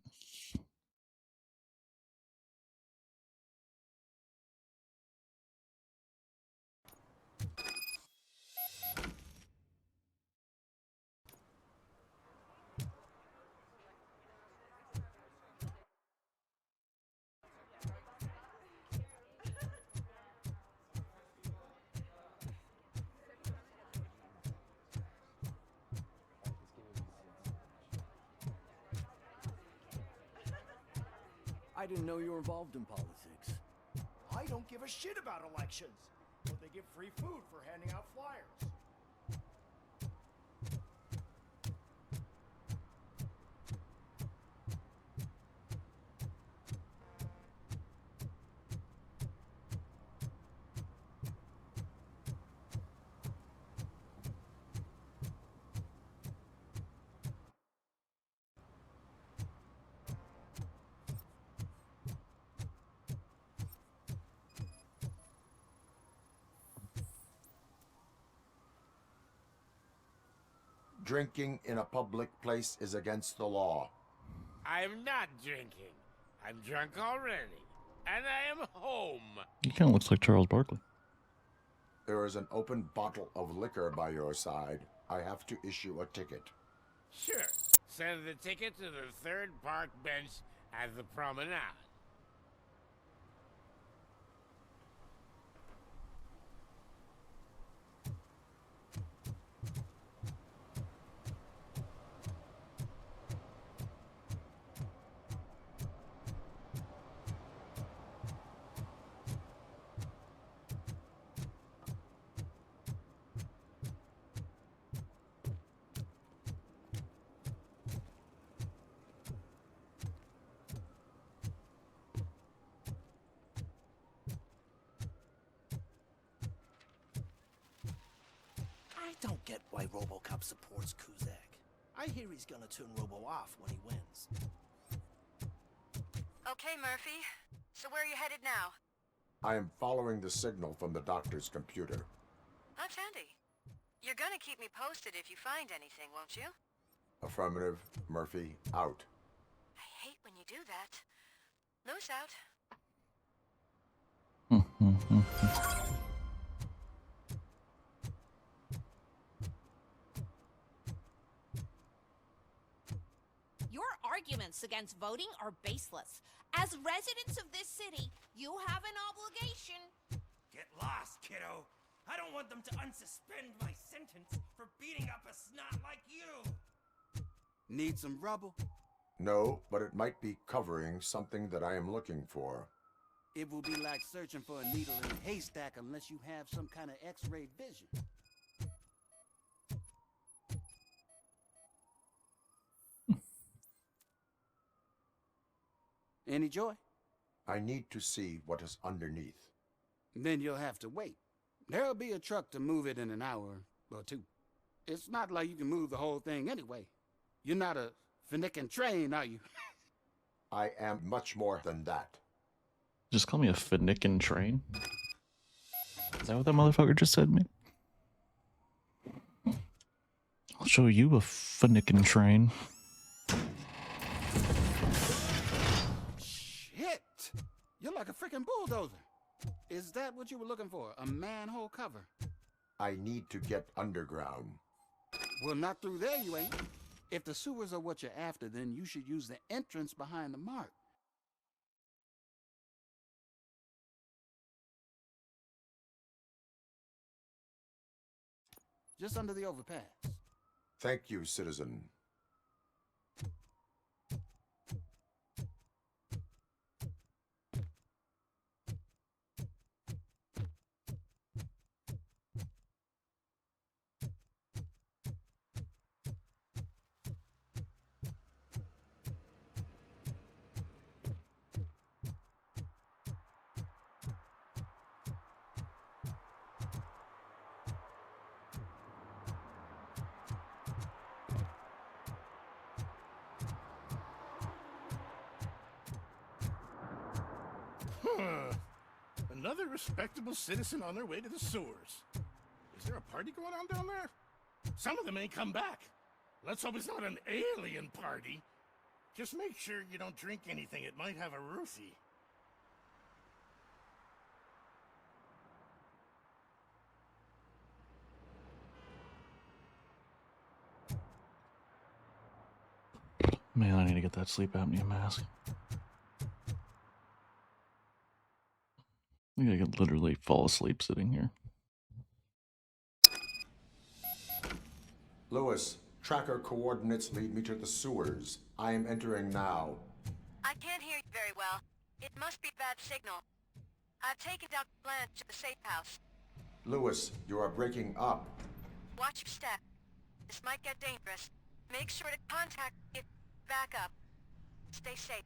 [SPEAKER 11] I didn't know you were involved in politics.
[SPEAKER 2] I don't give a shit about elections. But they get free food for handing out flyers.
[SPEAKER 6] Drinking in a public place is against the law.
[SPEAKER 20] I'm not drinking. I'm drunk already. And I am home.
[SPEAKER 1] He kind of looks like Charles Barkley.
[SPEAKER 6] There is an open bottle of liquor by your side. I have to issue a ticket.
[SPEAKER 20] Sure. Send the ticket to the third park bench at the promenade.
[SPEAKER 2] I don't get why RoboCop supports Kuzak. I hear he's gonna turn Robo off when he wins.
[SPEAKER 5] Okay, Murphy. So where are you headed now?
[SPEAKER 6] I am following the signal from the doctor's computer.
[SPEAKER 5] That's handy. You're gonna keep me posted if you find anything, won't you?
[SPEAKER 6] Affirmative. Murphy, out.
[SPEAKER 5] I hate when you do that. Loose out.
[SPEAKER 22] Your arguments against voting are baseless. As residents of this city, you have an obligation.
[SPEAKER 3] Get lost, kiddo. I don't want them to unsuspend my sentence for beating up a snot like you.
[SPEAKER 9] Need some rubble?
[SPEAKER 6] No, but it might be covering something that I am looking for.
[SPEAKER 9] It will be like searching for a needle in a haystack unless you have some kind of X-ray vision. Any joy?
[SPEAKER 6] I need to see what is underneath.
[SPEAKER 9] Then you'll have to wait. There'll be a truck to move it in an hour or two. It's not like you can move the whole thing anyway. You're not a finicking train, are you?
[SPEAKER 6] I am much more than that.
[SPEAKER 1] Just call me a finicking train? Is that what that motherfucker just said to me? I'll show you a finicking train.
[SPEAKER 9] Shit! You're like a freaking bulldozer. Is that what you were looking for? A manhole cover?
[SPEAKER 6] I need to get underground.
[SPEAKER 9] Well, not through there, you ain't. If the sewers are what you're after, then you should use the entrance behind the mark. Just under the overpass.
[SPEAKER 6] Thank you, citizen.
[SPEAKER 20] Another respectable citizen on their way to the sewers. Is there a party going on down there? Some of them ain't come back. Let's hope it's not an alien party. Just make sure you don't drink anything. It might have a roofie.
[SPEAKER 1] Man, I need to get that sleep apnea mask. I think I could literally fall asleep sitting here.
[SPEAKER 6] Lewis, tracker coordinates lead me to the sewers. I am entering now.
[SPEAKER 5] I can't hear you very well. It must be a bad signal. I've taken Dr. Blanche to the safe house.
[SPEAKER 6] Lewis, you are breaking up.
[SPEAKER 5] Watch your step. This might get dangerous. Make sure to contact me if back up. Stay safe.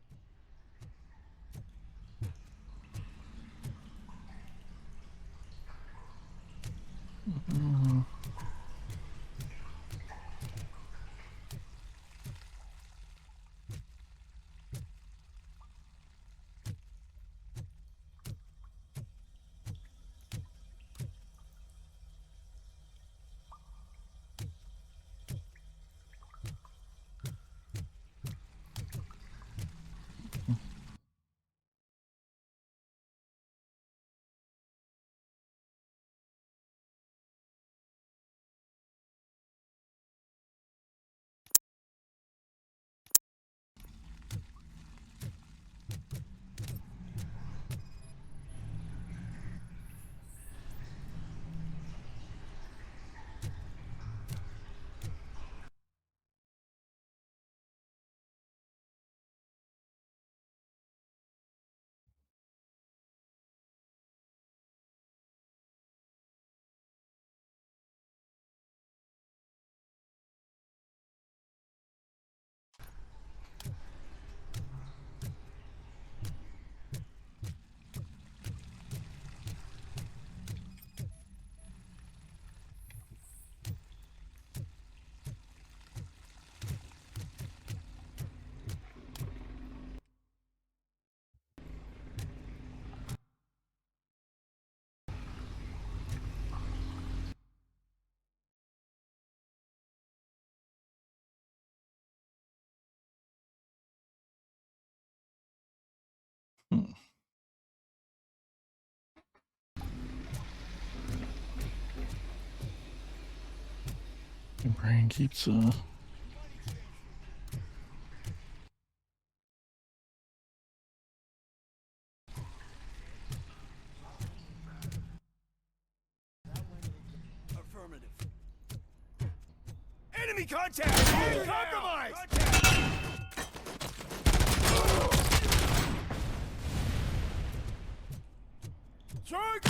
[SPEAKER 1] My brain keeps
[SPEAKER 9] Affirmative.
[SPEAKER 2] Enemy contact! Compromise! Charge!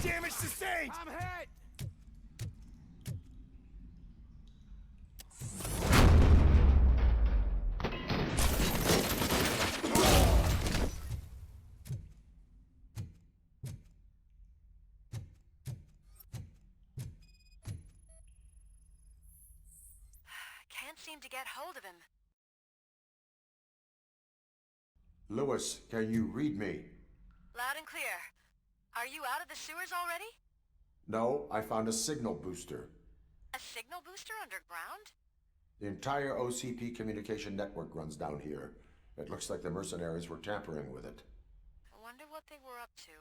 [SPEAKER 2] Damage sustained! I'm hit!
[SPEAKER 5] Can't seem to get hold of him.
[SPEAKER 6] Lewis, can you read me?
[SPEAKER 5] Loud and clear. Are you out of the sewers already?
[SPEAKER 6] No, I found a signal booster.
[SPEAKER 5] A signal booster underground?
[SPEAKER 6] The entire OCP communication network runs down here. It looks like the mercenaries were tampering with it.
[SPEAKER 5] I wonder what they were up to.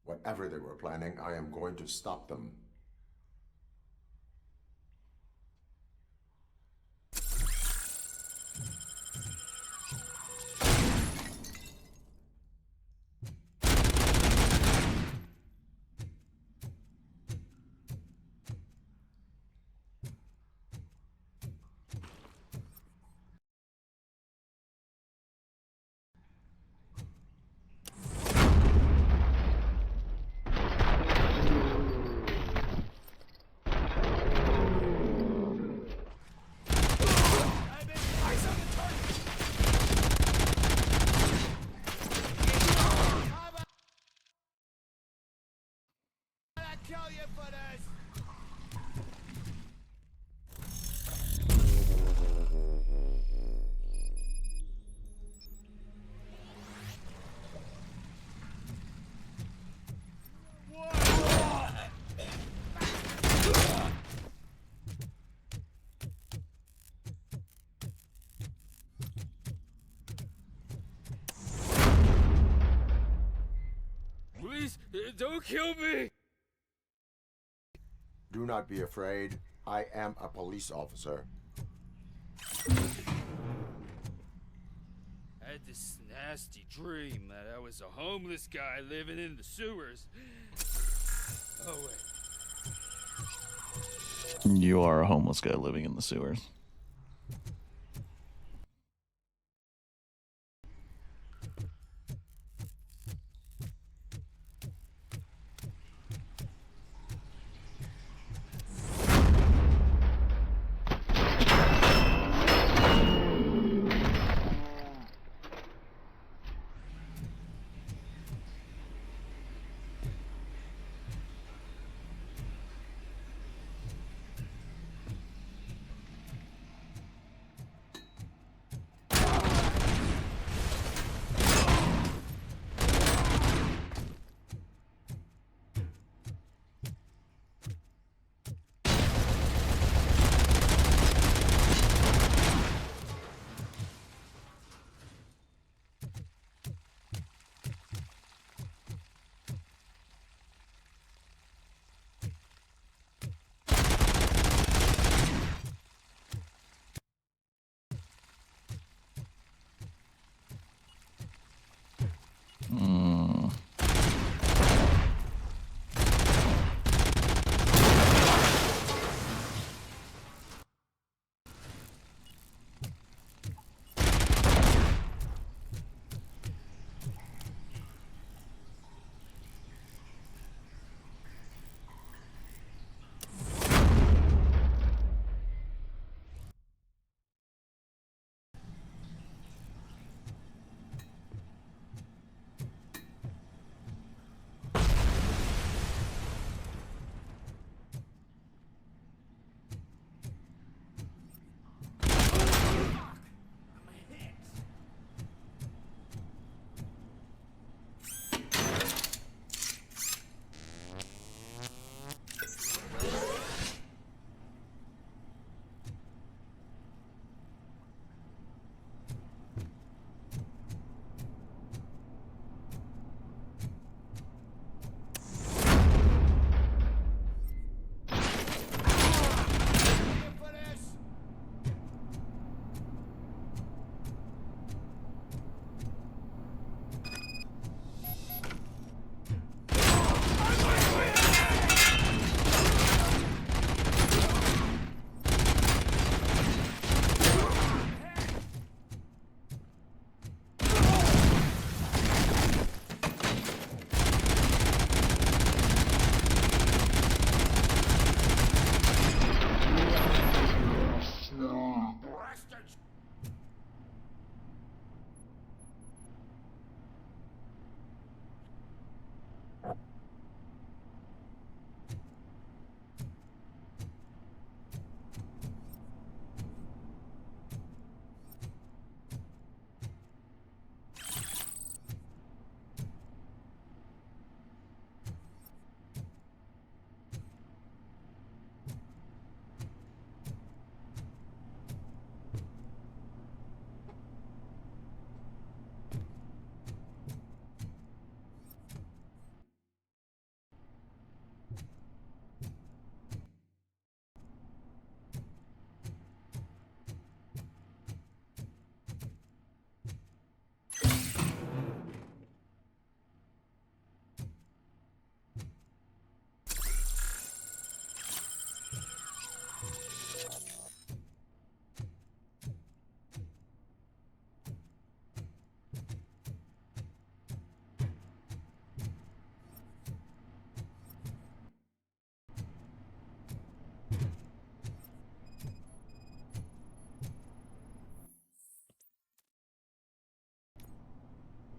[SPEAKER 6] Whatever they were planning, I am going to stop them.
[SPEAKER 2] Kill you for this!
[SPEAKER 13] Please, don't kill me!
[SPEAKER 6] Do not be afraid. I am a police officer.
[SPEAKER 13] I had this nasty dream that I was a homeless guy living in the sewers. Oh, wait.
[SPEAKER 1] You are a homeless guy living in the sewers.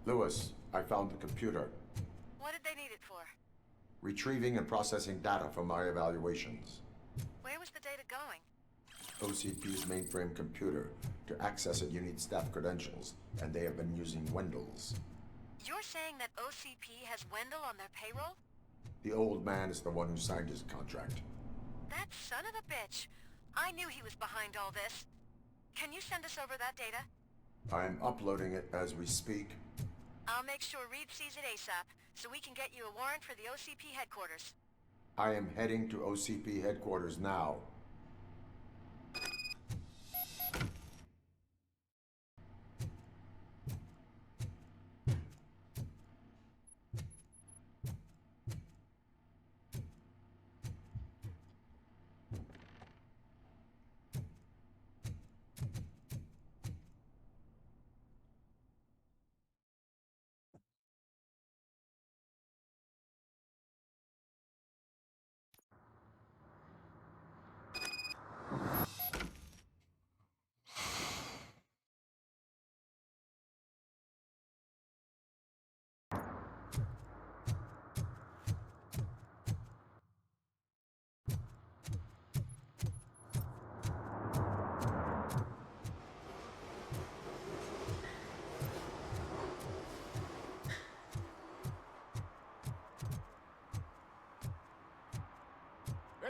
[SPEAKER 6] Lewis, I found the computer.
[SPEAKER 5] What did they need it for?
[SPEAKER 6] Retrieving and processing data from my evaluations.
[SPEAKER 5] Where was the data going?
[SPEAKER 6] OCP's mainframe computer. To access it, you need staff credentials, and they have been using Wendell's.
[SPEAKER 5] You're saying that OCP has Wendell on their payroll?
[SPEAKER 6] The old man is the one who signed his contract.
[SPEAKER 5] That son of a bitch. I knew he was behind all this. Can you send us over that data?
[SPEAKER 6] I'm uploading it as we speak.
[SPEAKER 5] I'll make sure Reed sees it ASAP, so we can get you a warrant for the OCP headquarters.
[SPEAKER 6] I am heading to OCP headquarters now.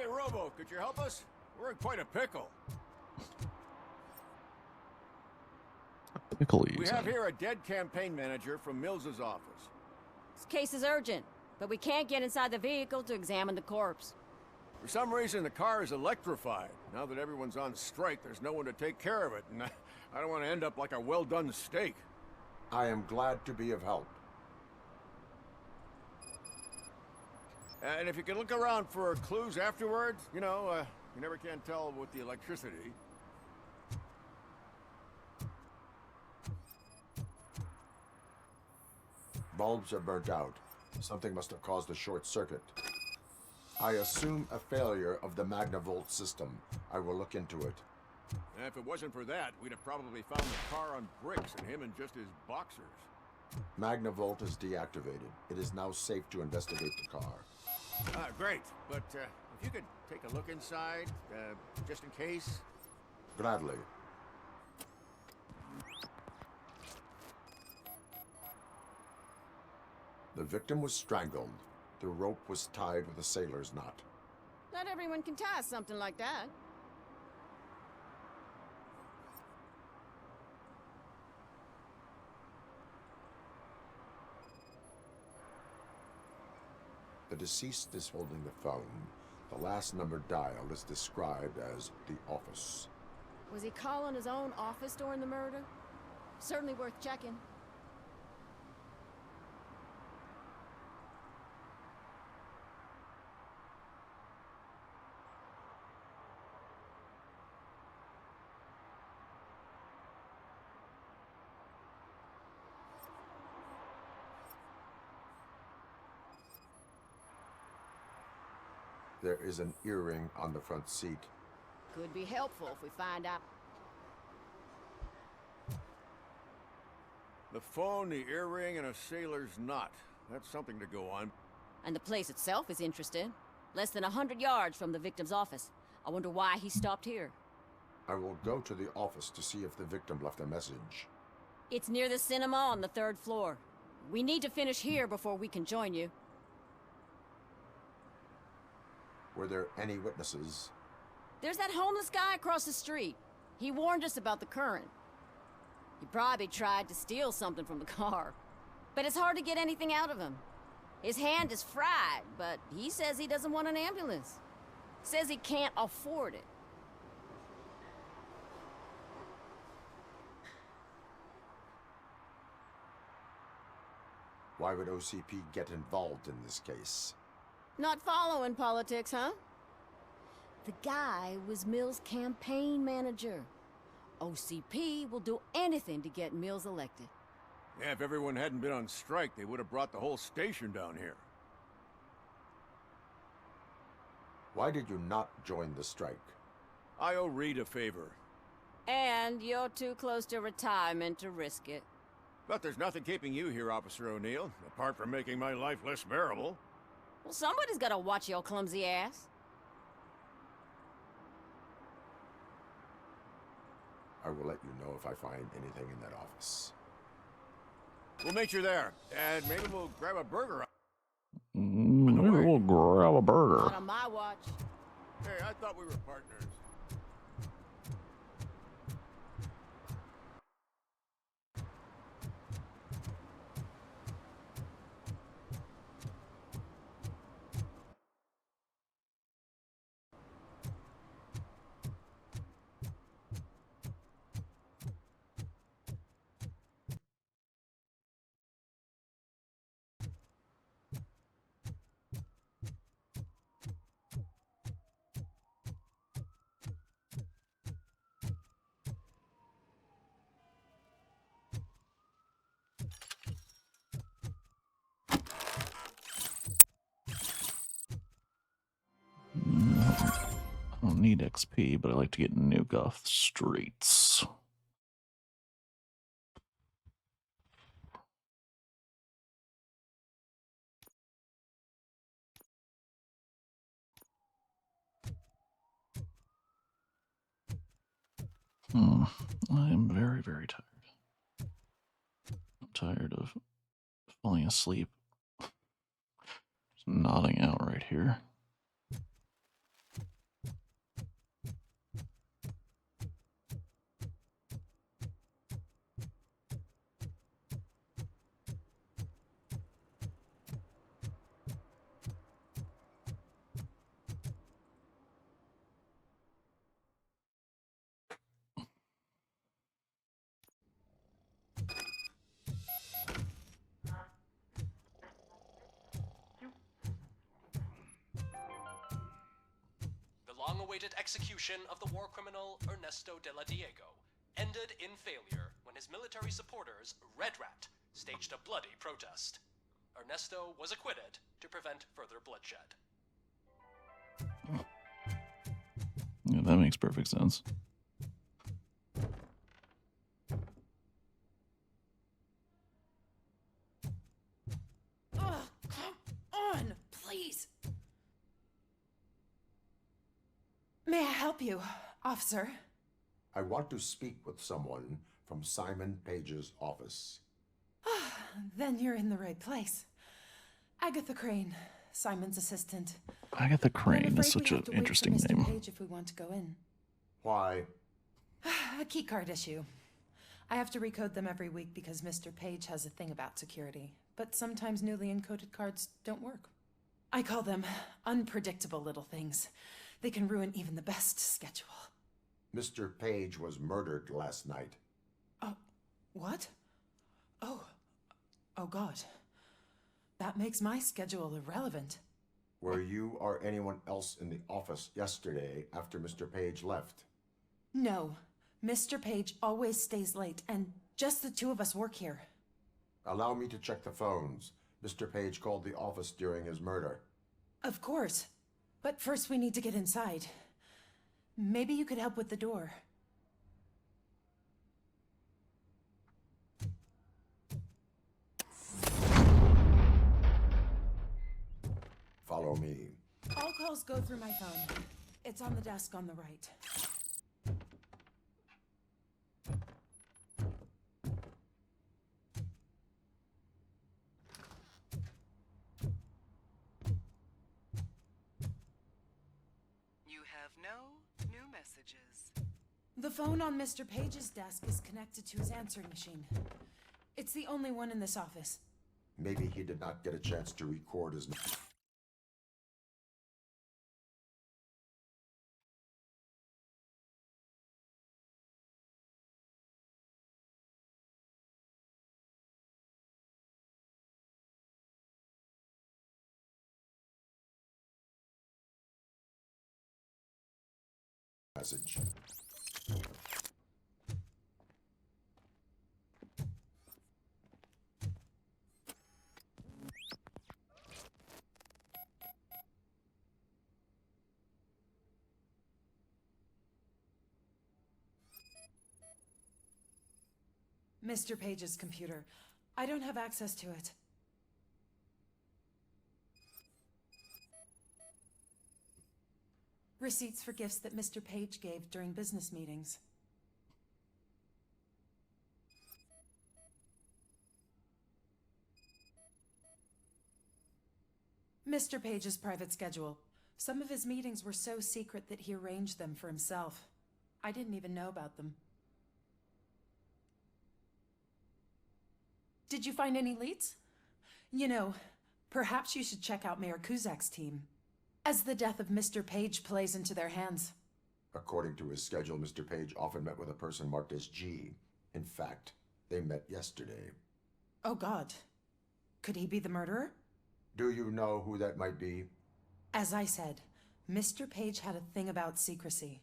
[SPEAKER 11] Hey, Robo, could you help us? We're in quite a pickle.
[SPEAKER 1] Pickle
[SPEAKER 11] We
[SPEAKER 1] using.
[SPEAKER 11] have here a dead campaign manager from Mills's office.
[SPEAKER 8] This case is urgent, but we can't get inside the vehicle to examine the corpse.
[SPEAKER 11] For some reason, the car is electrified. Now that everyone's on strike, there's no one to take care of it, and I don't want to end up like a well-done steak.
[SPEAKER 6] I am glad to be of help.
[SPEAKER 11] And if you can look around for clues afterwards, you know, you never can tell with the electricity.
[SPEAKER 6] Bulbs are burnt out. Something must have caused a short circuit. I assume a failure of the Magnavolt system. I will look into it.
[SPEAKER 11] And if it wasn't for that, we'd have probably found the car on bricks and him in just his boxers.
[SPEAKER 6] Magnavolt is deactivated. It is now safe to investigate the car.
[SPEAKER 11] Great. But if you could take a look inside, just in case.
[SPEAKER 6] Gladly. The victim was strangled. The rope was tied with a sailor's knot.
[SPEAKER 8] Not everyone can tie something like that.
[SPEAKER 6] The deceased is holding the phone. The last number dialed is described as the office.
[SPEAKER 8] Was he calling his own office during the murder? Certainly worth checking.
[SPEAKER 6] There is an earring on the front seat.
[SPEAKER 8] Could be helpful if we find out.
[SPEAKER 11] The phone, the earring, and a sailor's knot. That's something to go on.
[SPEAKER 8] And the place itself is interesting. Less than 100 yards from the victim's office. I wonder why he stopped here.
[SPEAKER 6] I will go to the office to see if the victim left a message.
[SPEAKER 8] It's near the cinema on the 3rd floor. We need to finish here before we can join you.
[SPEAKER 6] Were there any witnesses?
[SPEAKER 8] There's that homeless guy across the street. He warned us about the current. He probably tried to steal something from the car. But it's hard to get anything out of him. His hand is fried, but he says he doesn't want an ambulance. Says he can't afford it.
[SPEAKER 6] Why would OCP get involved in this case?
[SPEAKER 8] Not following politics, huh? The guy was Mills' campaign manager. OCP will do anything to get Mills elected.
[SPEAKER 11] Yeah, if everyone hadn't been on strike, they would have brought the whole station down here.
[SPEAKER 6] Why did you not join the strike?
[SPEAKER 11] I owe Reed a favor.
[SPEAKER 8] And you're too close to retirement to risk it.
[SPEAKER 11] But there's nothing keeping you here, Officer O'Neill, apart from making my life less bearable.
[SPEAKER 8] Well, somebody's gotta watch your clumsy ass.
[SPEAKER 6] I will let you know if I find anything in that office.
[SPEAKER 11] We'll meet you there, and maybe we'll grab a burger.
[SPEAKER 1] Maybe we'll grab a burger.
[SPEAKER 8] Not on my watch.
[SPEAKER 11] Hey, I thought we were partners.
[SPEAKER 1] I don't need XP, but I like to get nuke off the streets. I am very, very tired. I'm tired of falling asleep. Just nodding out right here.
[SPEAKER 10] The long-awaited execution of the war criminal Ernesto de la Diego ended in failure when his military supporters, Red Rat, staged a bloody protest. Ernesto was acquitted to prevent further bloodshed.
[SPEAKER 1] Yeah, that makes perfect sense.
[SPEAKER 17] Ugh, come on, please. May I help you, officer?
[SPEAKER 6] I want to speak with someone from Simon Page's office.
[SPEAKER 17] Then you're in the right place. Agatha Crane, Simon's assistant.
[SPEAKER 1] Agatha Crane
[SPEAKER 17] I'm
[SPEAKER 1] is
[SPEAKER 17] afraid
[SPEAKER 1] such
[SPEAKER 17] we
[SPEAKER 1] an
[SPEAKER 17] have to wait
[SPEAKER 1] interesting
[SPEAKER 17] for Mr.
[SPEAKER 1] name.
[SPEAKER 17] Page if we want to go in.
[SPEAKER 6] Why?
[SPEAKER 17] A key card issue. I have to recode them every week because Mr. Page has a thing about security, but sometimes newly encoded cards don't work. I call them unpredictable little things. They can ruin even the best schedule.
[SPEAKER 6] Mr. Page was murdered last night.
[SPEAKER 17] What? Oh God. That makes my schedule irrelevant.
[SPEAKER 6] Were you or anyone else in the office yesterday after Mr. Page left?
[SPEAKER 17] No. Mr. Page always stays late, and just the two of us work here.
[SPEAKER 6] Allow me to check the phones. Mr. Page called the office during his murder.
[SPEAKER 17] Of course. But first we need to get inside. Maybe you could help with the door.
[SPEAKER 6] Follow me.
[SPEAKER 17] All calls go through my phone. It's on the desk on the right.
[SPEAKER 5] You have no new messages.
[SPEAKER 17] The phone on Mr. Page's desk is connected to his answering machine. It's the only one in this office.
[SPEAKER 6] Maybe he did not get a chance to record his... message.
[SPEAKER 17] Mr. Page's computer. I don't have access to it. Receipts for gifts that Mr. Page gave during business meetings. Mr. Page's private schedule. Some of his meetings were so secret that he arranged them for himself. I didn't even know about them. Did you find any leads? You know, perhaps you should check out Mayor Kuzak's team, as the death of Mr. Page plays into their hands.
[SPEAKER 6] According to his schedule, Mr. Page often met with a person marked as G. In fact, they met yesterday.
[SPEAKER 17] Oh God. Could he be the murderer?
[SPEAKER 6] Do you know who that might be?
[SPEAKER 17] As I said, Mr. Page had a thing about secrecy.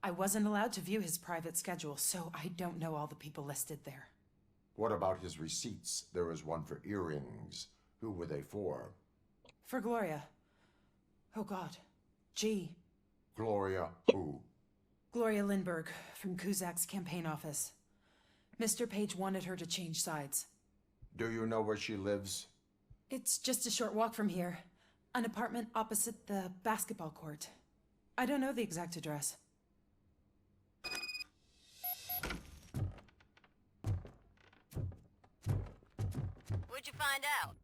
[SPEAKER 17] I wasn't allowed to view his private schedule, so I don't know all the people listed there.
[SPEAKER 6] What about his receipts? There was one for earrings. Who were they for?
[SPEAKER 17] For Gloria. Oh God. G.
[SPEAKER 6] Gloria who?
[SPEAKER 17] Gloria Lindbergh, from Kuzak's campaign office. Mr. Page wanted her to change sides.
[SPEAKER 6] Do you know where she lives?
[SPEAKER 17] It's just a short walk from here. An apartment opposite the basketball court. I don't know the exact address.
[SPEAKER 8] What'd you find out?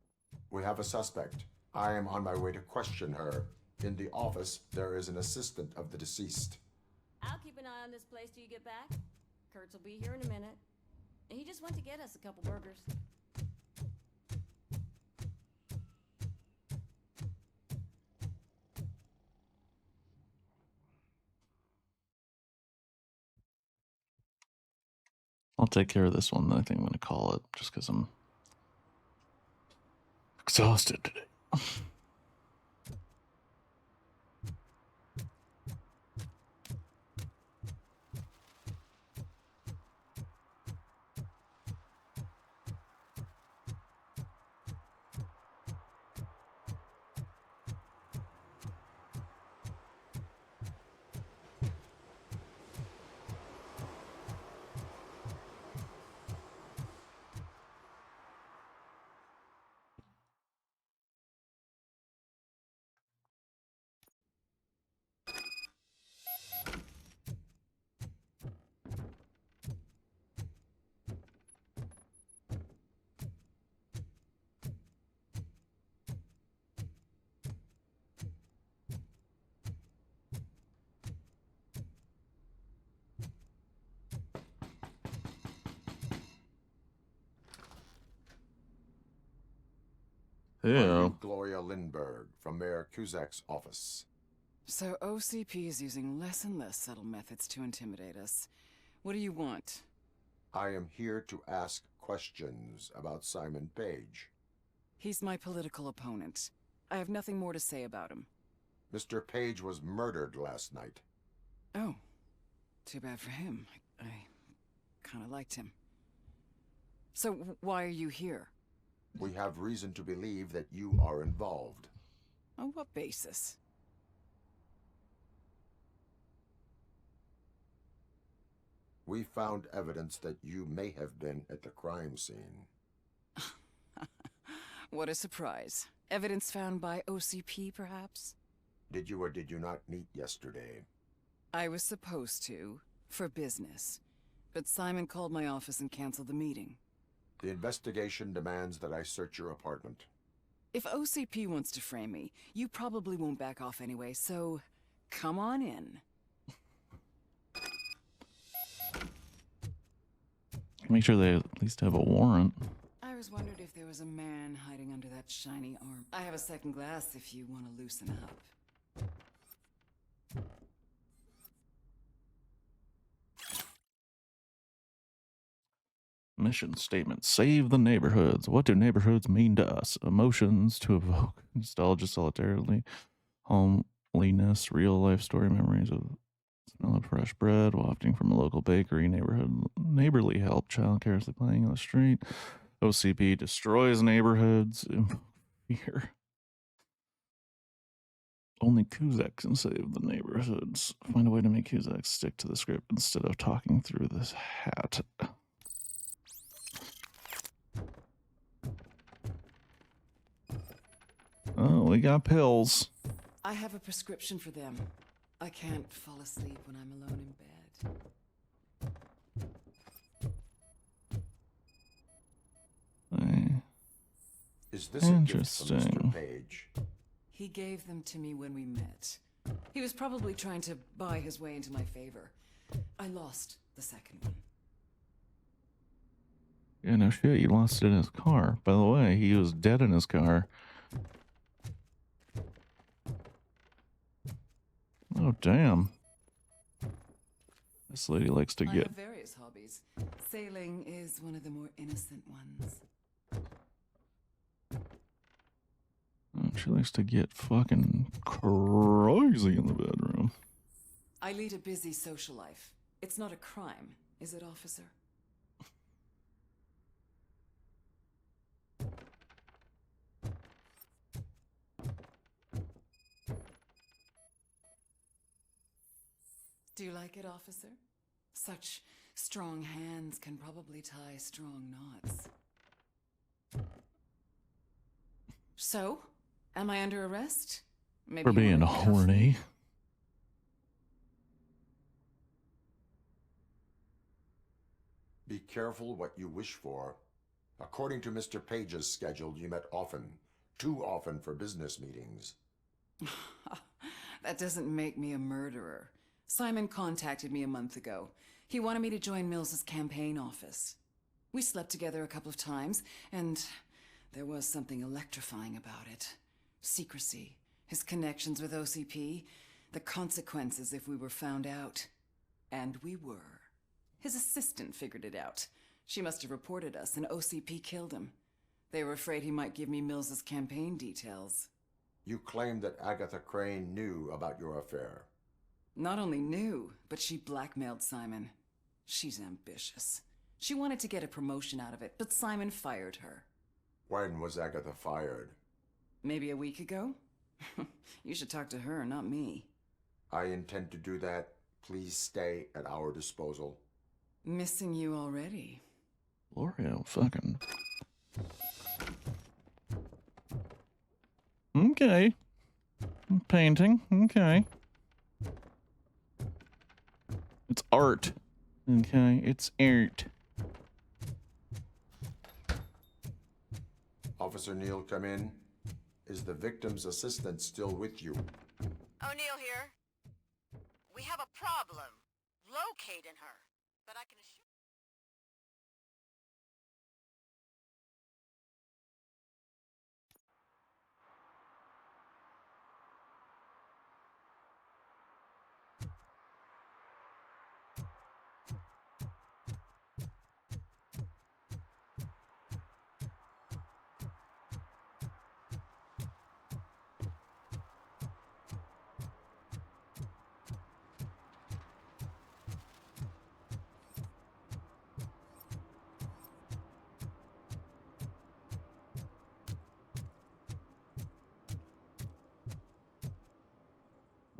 [SPEAKER 6] We have a suspect. I am on my way to question her. In the office, there is an assistant of the deceased.
[SPEAKER 8] I'll keep an eye on this place till you get back. Kurtz will be here in a minute. He just went to get us a couple burgers.
[SPEAKER 1] I'll take care of this one. I think I'm going to call it just because I'm exhausted today.
[SPEAKER 6] Yeah. Gloria Lindbergh from Mayor Kuzak's office.
[SPEAKER 16] So OCP is using less and less subtle methods to intimidate us. What do you want?
[SPEAKER 6] I am here to ask questions about Simon Page.
[SPEAKER 16] He's my political opponent. I have nothing more to say about him.
[SPEAKER 6] Mr. Page was murdered last night.
[SPEAKER 16] Oh, too bad for him. I kind of liked him. So why are you here?
[SPEAKER 6] We have reason to believe that you are involved.
[SPEAKER 16] On what basis?
[SPEAKER 6] We found evidence that you may have been at the crime scene.
[SPEAKER 16] What a surprise. Evidence found by OCP, perhaps?
[SPEAKER 6] Did you or did you not meet yesterday?
[SPEAKER 16] I was supposed to, for business. But Simon called my office and canceled the meeting.
[SPEAKER 6] The investigation demands that I search your apartment.
[SPEAKER 16] If OCP wants to frame me, you probably won't back off anyway, so come on in.
[SPEAKER 1] Make sure they at least have a warrant.
[SPEAKER 16] I was wondering if there was a man hiding under that shiny arm. I have a second glass if you want to loosen up.
[SPEAKER 1] Mission statement. Save the neighborhoods. What do neighborhoods mean to us? Emotions to evoke nostalgia, solidarity, homeliness, real life story memories of smell of fresh bread, wafting from a local bakery, neighborly help, childcare, playing on the street. OCP destroys neighborhoods. Fear. Only Kuzak can save the neighborhoods. Find a way to make Kuzak stick to the script instead of talking through this hat. We got pills.
[SPEAKER 16] I have a prescription for them. I can't fall asleep when I'm alone in bed.
[SPEAKER 6] Is this a gift from Mr. Page?
[SPEAKER 16] He gave them to me when we met. He was probably trying to buy his way into my favor. I lost the second one.
[SPEAKER 1] Yeah, no shit. You lost it in his car. By the way, he was dead in his car. Oh, damn. This lady likes to
[SPEAKER 16] I
[SPEAKER 1] get...
[SPEAKER 16] have various hobbies. Sailing is one of the more innocent ones.
[SPEAKER 1] She likes to get fucking crazy in the bedroom.
[SPEAKER 16] I lead a busy social life. It's not a crime, is it, officer? Do you like it, officer? Such strong hands can probably tie strong knots. So, am I under arrest? Maybe
[SPEAKER 1] For being horny.
[SPEAKER 6] Be careful what you wish for. According to Mr. Page's schedule, you met often. Too often for business meetings.
[SPEAKER 16] That doesn't make me a murderer. Simon contacted me a month ago. He wanted me to join Mills's campaign office. We slept together a couple of times, and there was something electrifying about it. Secrecy, his connections with OCP, the consequences if we were found out. And we were. His assistant figured it out. She must have reported us, and OCP killed him. They were afraid he might give me Mills's campaign details.
[SPEAKER 6] You claim that Agatha Crane knew about your affair.
[SPEAKER 16] Not only knew, but she blackmailed Simon. She's ambitious. She wanted to get a promotion out of it, but Simon fired her.
[SPEAKER 6] When was Agatha fired?
[SPEAKER 16] Maybe a week ago? You should talk to her, not me.
[SPEAKER 6] I intend to do that. Please stay at our disposal.
[SPEAKER 16] Missing you already.
[SPEAKER 1] L'Oreal, fucking... Okay. Painting, okay. It's art. Okay, it's art.
[SPEAKER 6] Officer Neal, come in. Is the victim's assistant still with you?
[SPEAKER 4] O'Neill here. We have a problem locating her, but I can assure...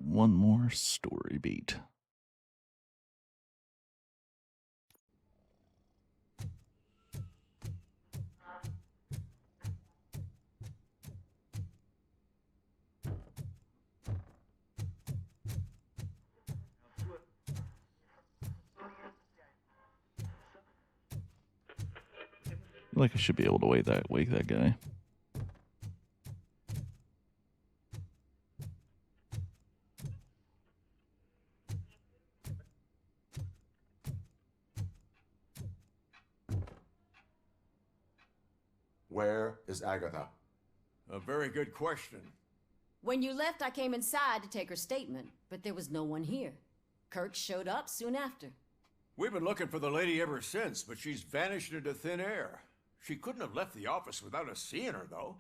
[SPEAKER 1] One more story beat. I feel like I should be able to wake that guy.
[SPEAKER 6] Where is Agatha?
[SPEAKER 11] A very good question.
[SPEAKER 8] When you left, I came inside to take her statement, but there was no one here. Kirk showed up soon after.
[SPEAKER 11] We've been looking for the lady ever since, but she's vanished into thin air. She couldn't have left the office without us seeing her, though.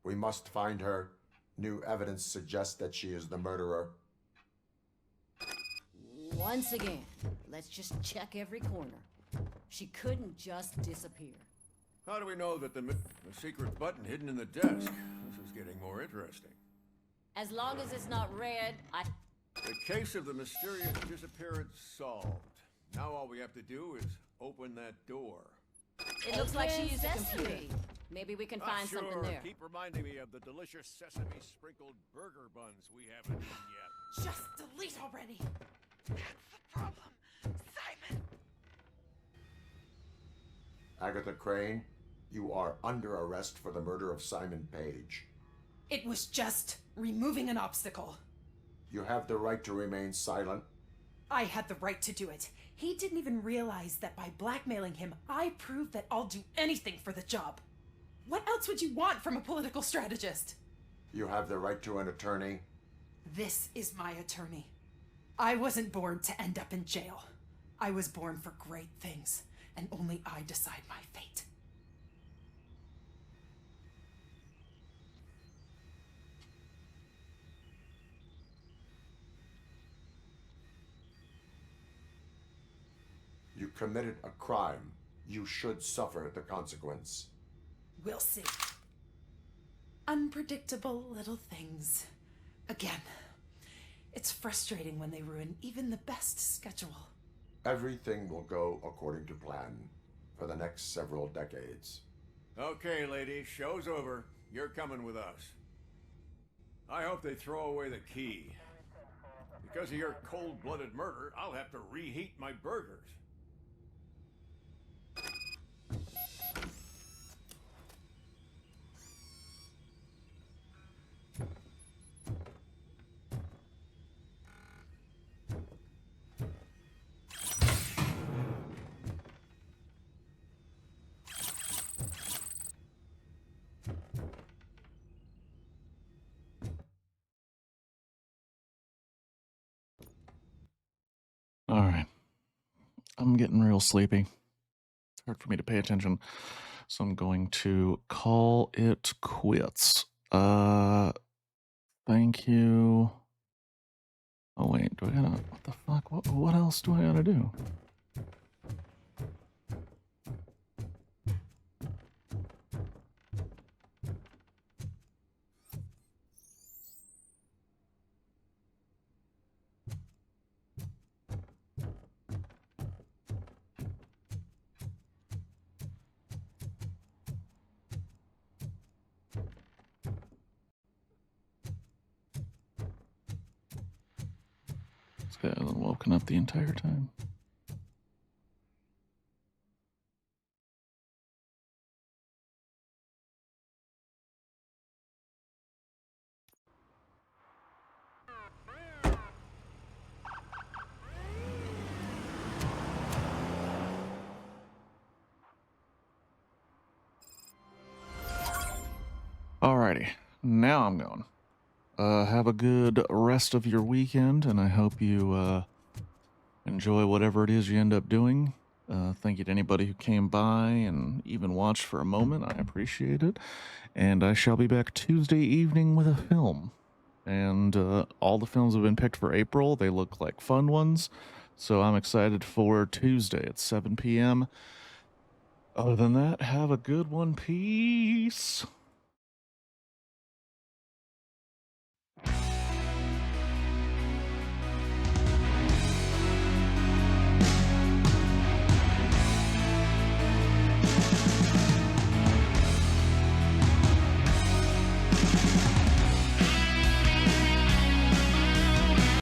[SPEAKER 6] We must find her. New evidence suggests that she is the murderer.
[SPEAKER 8] Once again, let's just check every corner. She couldn't just disappear.
[SPEAKER 11] How do we know that the secret button hidden in the desk? This is getting more interesting.
[SPEAKER 8] As long as it's not red,
[SPEAKER 11] The case of the mysterious disappearance solved. Now all we have to do is open that door.
[SPEAKER 8] It looks like she used a computer. Maybe we can find something there.
[SPEAKER 11] Keep reminding me of the delicious sesame-sprinkled burger buns we haven't eaten yet.
[SPEAKER 17] Just delete already. That's the problem. Simon!
[SPEAKER 6] Agatha Crane, you are under arrest for the murder of Simon Page.
[SPEAKER 17] It was just removing an obstacle.
[SPEAKER 6] You have the right to remain silent.
[SPEAKER 17] I had the right to do it. He didn't even realize that by blackmailing him, I proved that I'll do anything for the job. What else would you want from a political strategist?
[SPEAKER 6] You have the right to an attorney.
[SPEAKER 17] This is my attorney. I wasn't born to end up in jail. I was born for great things, and only I decide my fate.
[SPEAKER 6] You committed a crime. You should suffer the consequence.
[SPEAKER 17] We'll see. Unpredictable little things. Again, it's frustrating when they ruin even the best schedule.
[SPEAKER 6] Everything will go according to plan for the next several decades.
[SPEAKER 11] Okay, lady, show's over. You're coming with us. I hope they throw away the key. Because of your cold-blooded murder, I'll have to reheat my burgers.
[SPEAKER 1] All right. I'm getting real sleepy. It's hard for me to pay attention. So I'm going to call it quits. Thank you. Oh wait, do I gotta, what the fuck? What else do I gotta do? This guy hasn't woken up the entire time. Alrighty, now I'm going. Have a good rest of your weekend, and I hope you enjoy whatever it is you end up doing. Thank you to anybody who came by and even watched for a moment. I appreciate it. And I shall be back Tuesday evening with a film. And all the films have been picked for April. They look like fun ones. So I'm excited for Tuesday at 7 p.m. Other than that, have a good one. Peace.